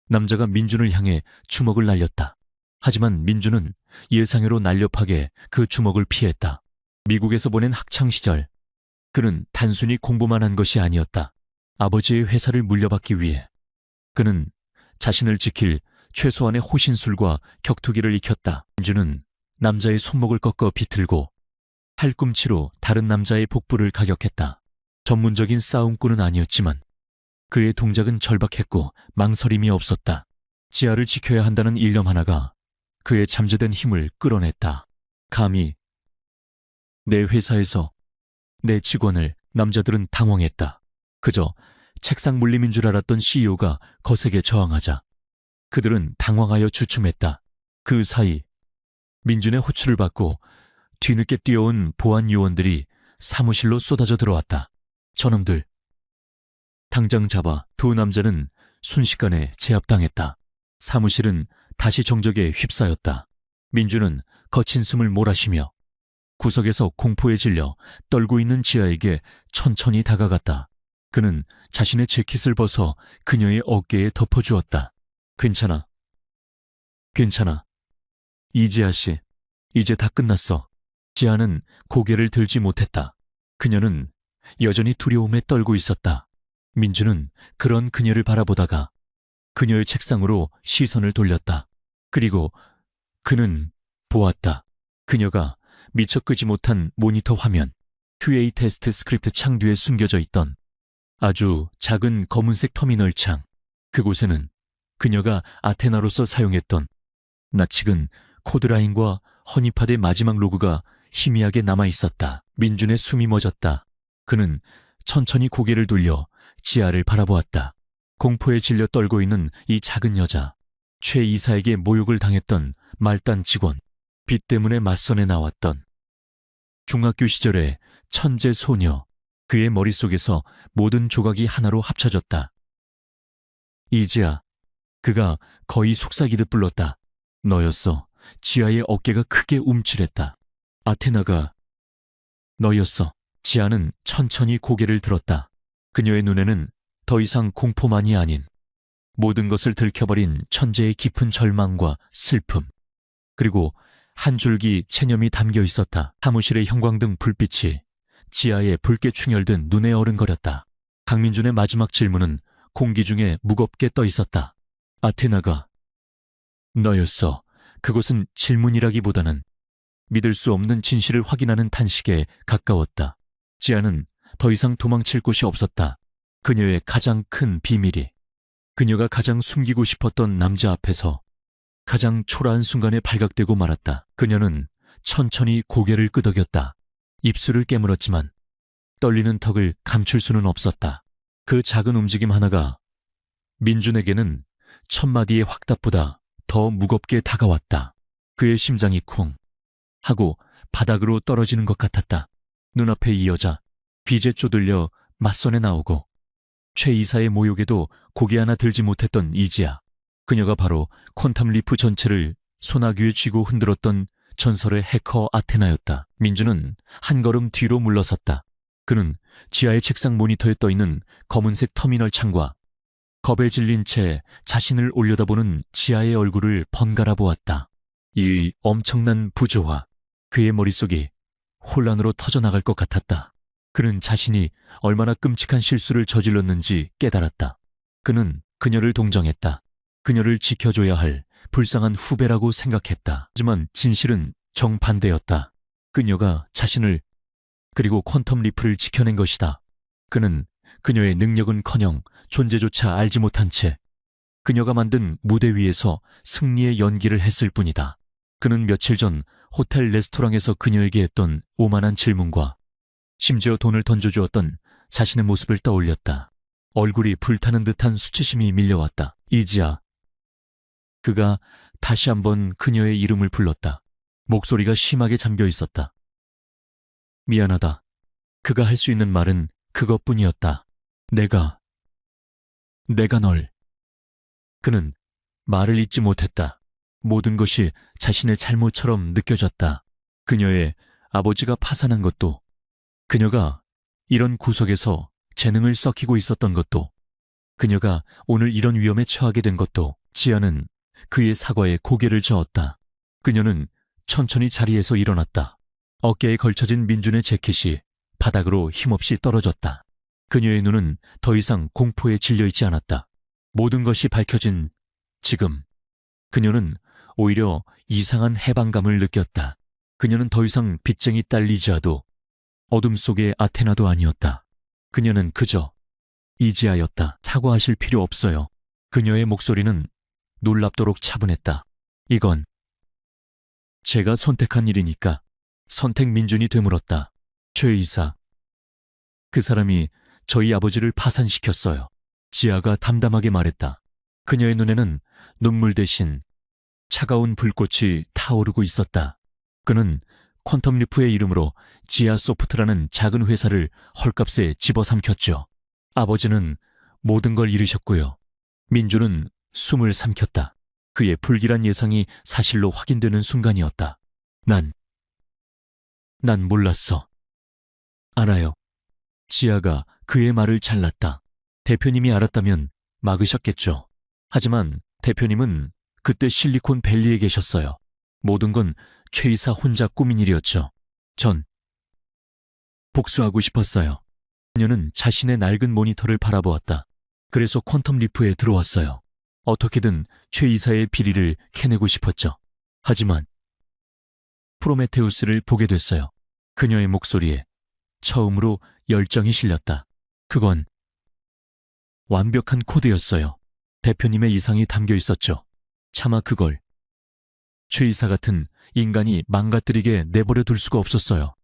A: 남자가 민준을 향해 주먹을 날렸다. 하지만 민준은 예상외로 날렵하게 그 주먹을 피했다. 미국에서 보낸 학창시절, 그는 단순히 공부만 한 것이 아니었다. 아버지의 회사를 물려받기 위해 그는 자신을 지킬 최소한의 호신술과 격투기를 익혔다. 민준은 남자의 손목을 꺾어 비틀고 팔꿈치로 다른 남자의 복부를 가격했다. 전문적인 싸움꾼은 아니었지만 그의 동작은 절박했고 망설임이 없었다. 지아를 지켜야 한다는 일념 하나가 그의 잠재된 힘을 끌어냈다. 감히 내 회사에서 내 직원을. 남자들은 당황했다. 그저 책상 물림인 줄 알았던 CEO가 거세게 저항하자 그들은 당황하여 주춤했다. 그 사이 민준의 호출을 받고 뒤늦게 뛰어온 보안 요원들이 사무실로 쏟아져 들어왔다. 저놈들. 당장 잡아. 두 남자는 순식간에 제압당했다. 사무실은 다시 정적에 휩싸였다. 민준은 거친 숨을 몰아쉬며 구석에서 공포에 질려 떨고 있는 지아에게 천천히 다가갔다. 그는 자신의 재킷을 벗어 그녀의 어깨에 덮어주었다. 괜찮아. 괜찮아. 이지아 씨, 이제 다 끝났어. 지아는 고개를 들지 못했다. 그녀는 여전히 두려움에 떨고 있었다. 민준은 그런 그녀를 바라보다가 그녀의 책상으로 시선을 돌렸다. 그리고 그는 보았다. 그녀가 미처 끄지 못한 모니터 화면, QA 테스트 스크립트 창 뒤에 숨겨져 있던 아주 작은 검은색 터미널 창. 그곳에는 그녀가 아테나로서 사용했던 낯익은 코드라인과 허니팟의 마지막 로그가 희미하게 남아있었다. 민준의 숨이 멎었다. 그는 천천히 고개를 돌려 지아를 바라보았다. 공포에 질려 떨고 있는 이 작은 여자, 최 이사에게 모욕을 당했던 말단 직원, 빚 때문에 맞선에 나왔던 중학교 시절의 천재 소녀. 그의 머릿속에서 모든 조각이 하나로 합쳐졌다. 이지아. 그가 거의 속삭이듯 불렀다. 너였어. 지아의 어깨가 크게 움찔했다. 아테나가 너였어. 지아는 천천히 고개를 들었다. 그녀의 눈에는 더 이상 공포만이 아닌 모든 것을 들켜버린 천재의 깊은 절망과 슬픔, 그리고 한 줄기 체념이 담겨 있었다. 사무실의 형광등 불빛이 지아의 붉게 충혈된 눈에 어른거렸다. 강민준의 마지막 질문은 공기 중에 무겁게 떠 있었다. 아테나가 너였어. 그것은 질문이라기보다는 믿을 수 없는 진실을 확인하는 탄식에 가까웠다. 지아는 더 이상 도망칠 곳이 없었다. 그녀의 가장 큰 비밀이 그녀가 가장 숨기고 싶었던 남자 앞에서 가장 초라한 순간에 발각되고 말았다. 그녀는 천천히 고개를 끄덕였다. 입술을 깨물었지만 떨리는 턱을 감출 수는 없었다. 그 작은 움직임 하나가 민준에게는 천마디의 확답보다 더 무겁게 다가왔다. 그의 심장이 쿵 하고 바닥으로 떨어지는 것 같았다. 눈앞에 이 여자, 빚에 쪼들려 맞선에 나오고 최 이사의 모욕에도 고개 하나 들지 못했던 이지아. 그녀가 바로 퀀텀 리프 전체를 소나귀에 쥐고 흔들었던 전설의 해커 아테나였다. 민준은 한 걸음 뒤로 물러섰다. 그는 지하의 책상 모니터에 떠있는 검은색 터미널 창과 겁에 질린 채 자신을 올려다보는 지하의 얼굴을 번갈아 보았다. 이 엄청난 부조화, 그의 머릿속이 혼란으로 터져나갈 것 같았다. 그는 자신이 얼마나 끔찍한 실수를 저질렀는지 깨달았다. 그는 그녀를 동정했다. 그녀를 지켜줘야 할 불쌍한 후배라고 생각했다. 하지만 진실은 정반대였다. 그녀가 자신을 그리고 퀀텀 리프를 지켜낸 것이다. 그는 그녀의 능력은커녕 존재조차 알지 못한 채 그녀가 만든 무대 위에서 승리의 연기를 했을 뿐이다. 그는 며칠 전 호텔 레스토랑에서 그녀에게 했던 오만한 질문과 심지어 돈을 던져주었던 자신의 모습을 떠올렸다. 얼굴이 불타는 듯한 수치심이 밀려왔다. 이지아. 그가 다시 한번 그녀의 이름을 불렀다. 목소리가 심하게 잠겨 있었다. 미안하다. 그가 할 수 있는 말은 그것뿐이었다. 내가 널. 그는 말을 잇지 못했다. 모든 것이 자신의 잘못처럼 느껴졌다. 그녀의 아버지가 파산한 것도, 그녀가 이런 구석에서 재능을 썩히고 있었던 것도, 그녀가 오늘 이런 위험에 처하게 된 것도. 지아는 그의 사과에 고개를 저었다. 그녀는 천천히 자리에서 일어났다. 어깨에 걸쳐진 민준의 재킷이 바닥으로 힘없이 떨어졌다. 그녀의 눈은 더 이상 공포에 질려있지 않았다. 모든 것이 밝혀진 지금, 그녀는 오히려 이상한 해방감을 느꼈다. 그녀는 더 이상 빚쟁이 딸 리지아도 어둠 속의 아테나도 아니었다. 그녀는 그저 이지아였다. 사과하실 필요 없어요. 그녀의 목소리는 놀랍도록 차분했다. 이건 제가 선택한 일이니까. 선택. 민준이 되물었다. 최 이사, 그 사람이 저희 아버지를 파산시켰어요. 지아가 담담하게 말했다. 그녀의 눈에는 눈물 대신 차가운 불꽃이 타오르고 있었다. 그는 퀀텀 리프의 이름으로 지아 소프트라는 작은 회사를 헐값에 집어삼켰죠. 아버지는 모든 걸 잃으셨고요. 민주는 숨을 삼켰다. 그의 불길한 예상이 사실로 확인되는 순간이었다. 난 몰랐어. 알아요. 지아가 그의 말을 잘랐다. 대표님이 알았다면 막으셨겠죠. 하지만 대표님은 그때 실리콘밸리에 계셨어요. 모든 건 최 이사 혼자 꾸민 일이었죠. 전 복수하고 싶었어요. 그녀는 자신의 낡은 모니터를 바라보았다. 그래서 퀀텀 리프에 들어왔어요. 어떻게든 최 이사의 비리를 캐내고 싶었죠. 하지만 프로메테우스를 보게 됐어요. 그녀의 목소리에 처음으로 열정이 실렸다. 그건 완벽한 코드였어요. 대표님의 이상이 담겨 있었죠. 차마 그걸 최 이사 같은 인간이 망가뜨리게 내버려 둘 수가 없었어요.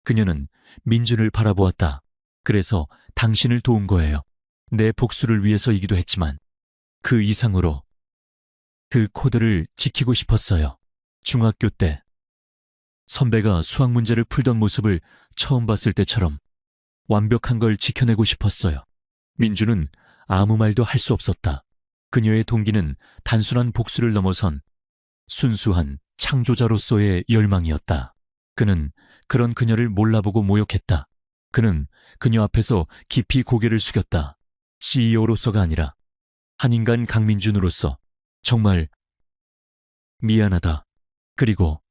A: 그녀는 민준을 바라보았다. 그래서 당신을 도운 거예요. 내 복수를 위해서이기도 했지만 그 이상으로 그 코드를 지키고 싶었어요. 중학교 때 선배가 수학 문제를 풀던 모습을 처음 봤을 때처럼 완벽한 걸 지켜내고 싶었어요. 민주는 아무 말도 할 수 없었다. 그녀의 동기는 단순한 복수를 넘어선 순수한 창조자로서의 열망이었다. 그는 그런 그녀를 몰라보고 모욕했다. 그는 그녀 앞에서 깊이 고개를 숙였다. CEO로서가 아니라 한 인간 강민준으로서 정말 미안하다. 그리고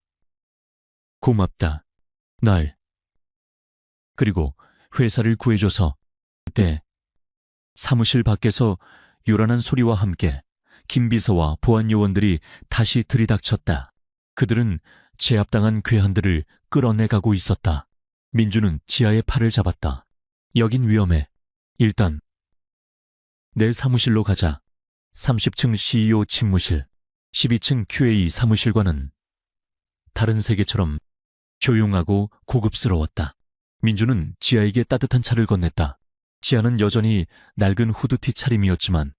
A: 고맙다. 그리고 회사를 구해줘서. 그때 사무실 밖에서 요란한 소리와 함께 김 비서와 보안 요원들이 다시 들이닥쳤다. 그들은 제압당한 괴한들을 끌어내가고 있었다. 민주는 지아의 팔을 잡았다. 여긴 위험해. 일단 내 사무실로 가자. 30층 CEO 집무실, 12층 QA 사무실과는 다른 세계처럼 조용하고 고급스러웠다. 민주는 지아에게 따뜻한 차를 건넸다. 지아는 여전히 낡은 후드티 차림이었지만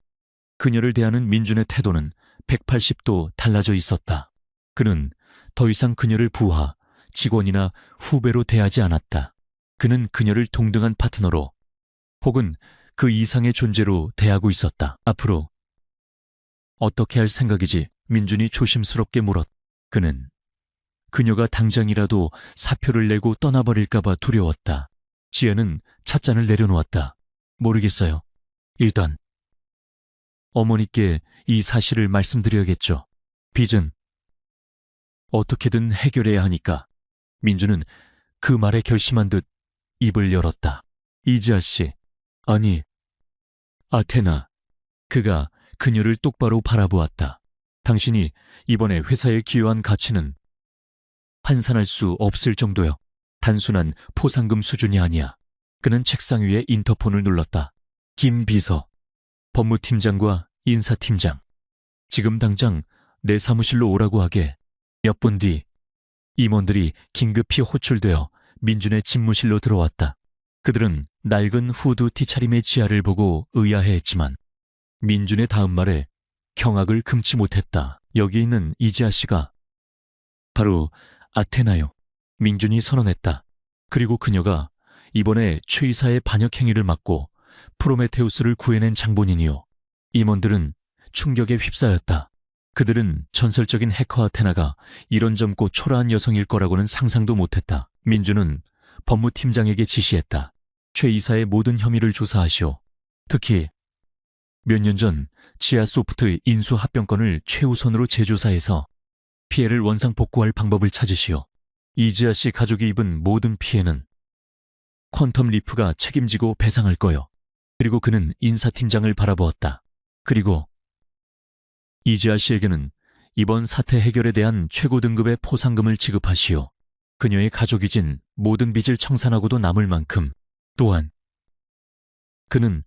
A: 그녀를 대하는 민준의 태도는 180도 달라져 있었다. 그는 더 이상 그녀를 부하, 직원이나 후배로 대하지 않았다. 그는 그녀를 동등한 파트너로 혹은 그 이상의 존재로 대하고 있었다. 앞으로 어떻게 할 생각이지? 민준이 조심스럽게 물었다. 그는 그녀가 당장이라도 사표를 내고 떠나버릴까봐 두려웠다. 지아는 찻잔을 내려놓았다. 모르겠어요. 일단 어머니께 이 사실을 말씀드려야겠죠. 빚은 어떻게든 해결해야 하니까. 민주는 그 말에 결심한 듯 입을 열었다. 이지아 씨, 아니, 아테나. 그가 그녀를 똑바로 바라보았다. 당신이 이번에 회사에 기여한 가치는 환산할 수 없을 정도요. 단순한 포상금 수준이 아니야. 그는 책상 위에 인터폰을 눌렀다. 김 비서, 법무팀장과 인사팀장. 지금 당장 내 사무실로 오라고 하게. 몇 분 뒤 임원들이 긴급히 호출되어 민준의 집무실로 들어왔다. 그들은 낡은 후드 티차림의 지아를 보고 의아해했지만 민준의 다음 말에 경악을 금치 못했다. 여기 있는 이지아 씨가 바로 아테나요. 민준이 선언했다. 그리고 그녀가 이번에 최 이사의 반역 행위를 막고 프로메테우스를 구해낸 장본인이요. 임원들은 충격에 휩싸였다. 그들은 전설적인 해커 아테나가 이런 젊고 초라한 여성일 거라고는 상상도 못했다. 민주는 법무팀장에게 지시했다. 최 이사의 모든 혐의를 조사하시오. 특히 몇 년 전 지하소프트 인수 합병건을 최우선으로 재조사해서 피해를 원상복구할 방법을 찾으시오. 이지아 씨 가족이 입은 모든 피해는 퀀텀 리프가 책임지고 배상할 거요. 그리고 그는 인사팀장을 바라보았다. 그리고 이지아 씨에게는 이번 사태 해결에 대한 최고 등급의 포상금을 지급하시오. 그녀의 가족이 진 모든 빚을 청산하고도 남을 만큼. 또한 그는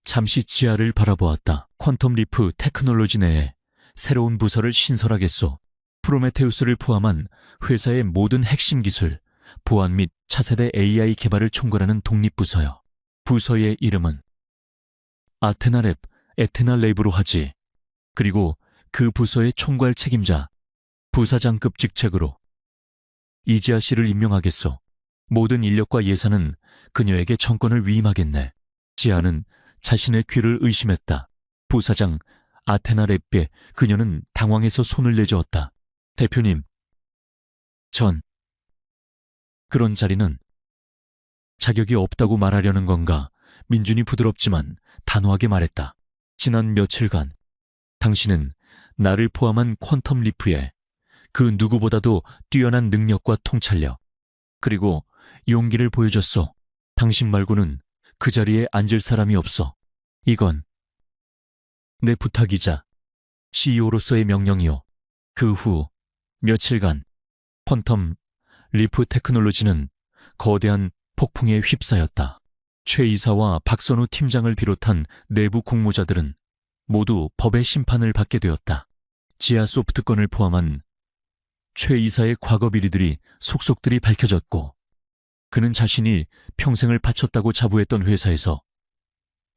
A: 잠시 지하를 바라보았다. 퀀텀 리프 테크놀로지 내에 새로운 부서를 신설하겠소. 프로메테우스를 포함한 회사의 모든 핵심 기술, 보안 및 차세대 AI 개발을 총괄하는 독립부서요. 부서의 이름은 아테나랩, 에테나랩으로 하지. 그리고 그 부서의 총괄 책임자, 부사장급 직책으로 이지아 씨를 임명하겠소. 모든 인력과 예산은 그녀에게 정권을 위임하겠네. 지아는 자신의 귀를 의심했다. 부사장 아테나랩에 그녀는 당황해서 손을 내저었다. 대표님, 전 그런 자리는 자격이 없다고 말하려는 건가? 민준이 부드럽지만 단호하게 말했다. 지난 며칠간 당신은 나를 포함한 퀀텀 리프에 그 누구보다도 뛰어난 능력과 통찰력, 그리고 용기를 보여줬어. 당신 말고는 그 자리에 앉을 사람이 없어. 이건 내 부탁이자 CEO로서의 명령이요. 그 후 며칠간 퀀텀 리프 테크놀로지는 거대한 폭풍에 휩싸였다. 최 이사와 박선우 팀장을 비롯한 내부 공모자들은 모두 법의 심판을 받게 되었다. 지하 소프트건을 포함한 최 이사의 과거 비리들이 속속들이 밝혀졌고, 그는 자신이 평생을 바쳤다고 자부했던 회사에서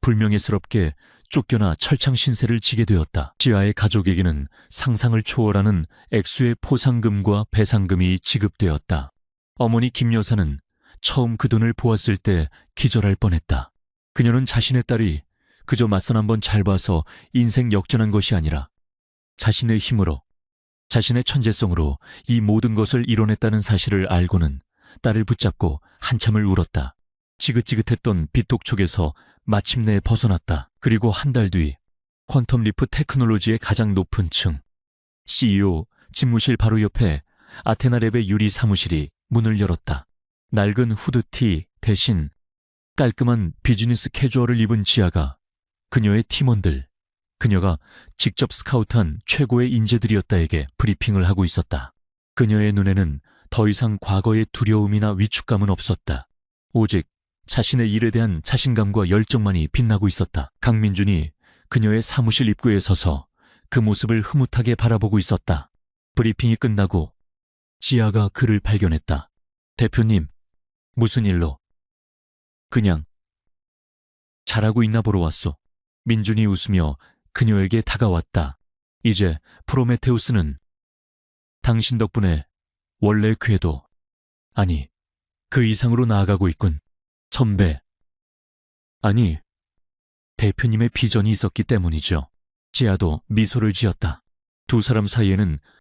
A: 불명예스럽게 쫓겨나 철창 신세를 지게 되었다. 지아의 가족에게는 상상을 초월하는 액수의 포상금과 배상금이 지급되었다. 어머니 김 여사는 처음 그 돈을 보았을 때 기절할 뻔했다. 그녀는 자신의 딸이 그저 맞선 한번 잘 봐서 인생 역전한 것이 아니라 자신의 힘으로, 자신의 천재성으로 이 모든 것을 이뤄냈다는 사실을 알고는 딸을 붙잡고 한참을 울었다. 지긋지긋했던 빚독촉에서 마침내 벗어났다. 그리고 한 달 뒤 퀀텀 리프 테크놀로지의 가장 높은 층, CEO 집무실 바로 옆에 아테나랩의 유리 사무실이 문을 열었다. 낡은 후드티 대신 깔끔한 비즈니스 캐주얼을 입은 지아가 그녀의 팀원들, 그녀가 직접 스카우트한 최고의 인재들이었다에게 브리핑을 하고 있었다. 그녀의 눈에는 더 이상 과거의 두려움이나 위축감은 없었다. 오직 자신의 일에 대한 자신감과 열정만이 빛나고 있었다. 강민준이 그녀의 사무실 입구에 서서 그 모습을 흐뭇하게 바라보고 있었다. 브리핑이 끝나고 지아가 그를 발견했다. 대표님, 무슨 일로? 그냥 잘하고 있나 보러 왔소. 민준이 웃으며 그녀에게 다가왔다. 이제 프로메테우스는 당신 덕분에 원래 궤도, 아니, 그 이상으로 나아가고 있군. 선배. 아니, 대표님의 비전이 있었기 때문이죠. 지아도 미소를 지었다. 두 사람 사이에는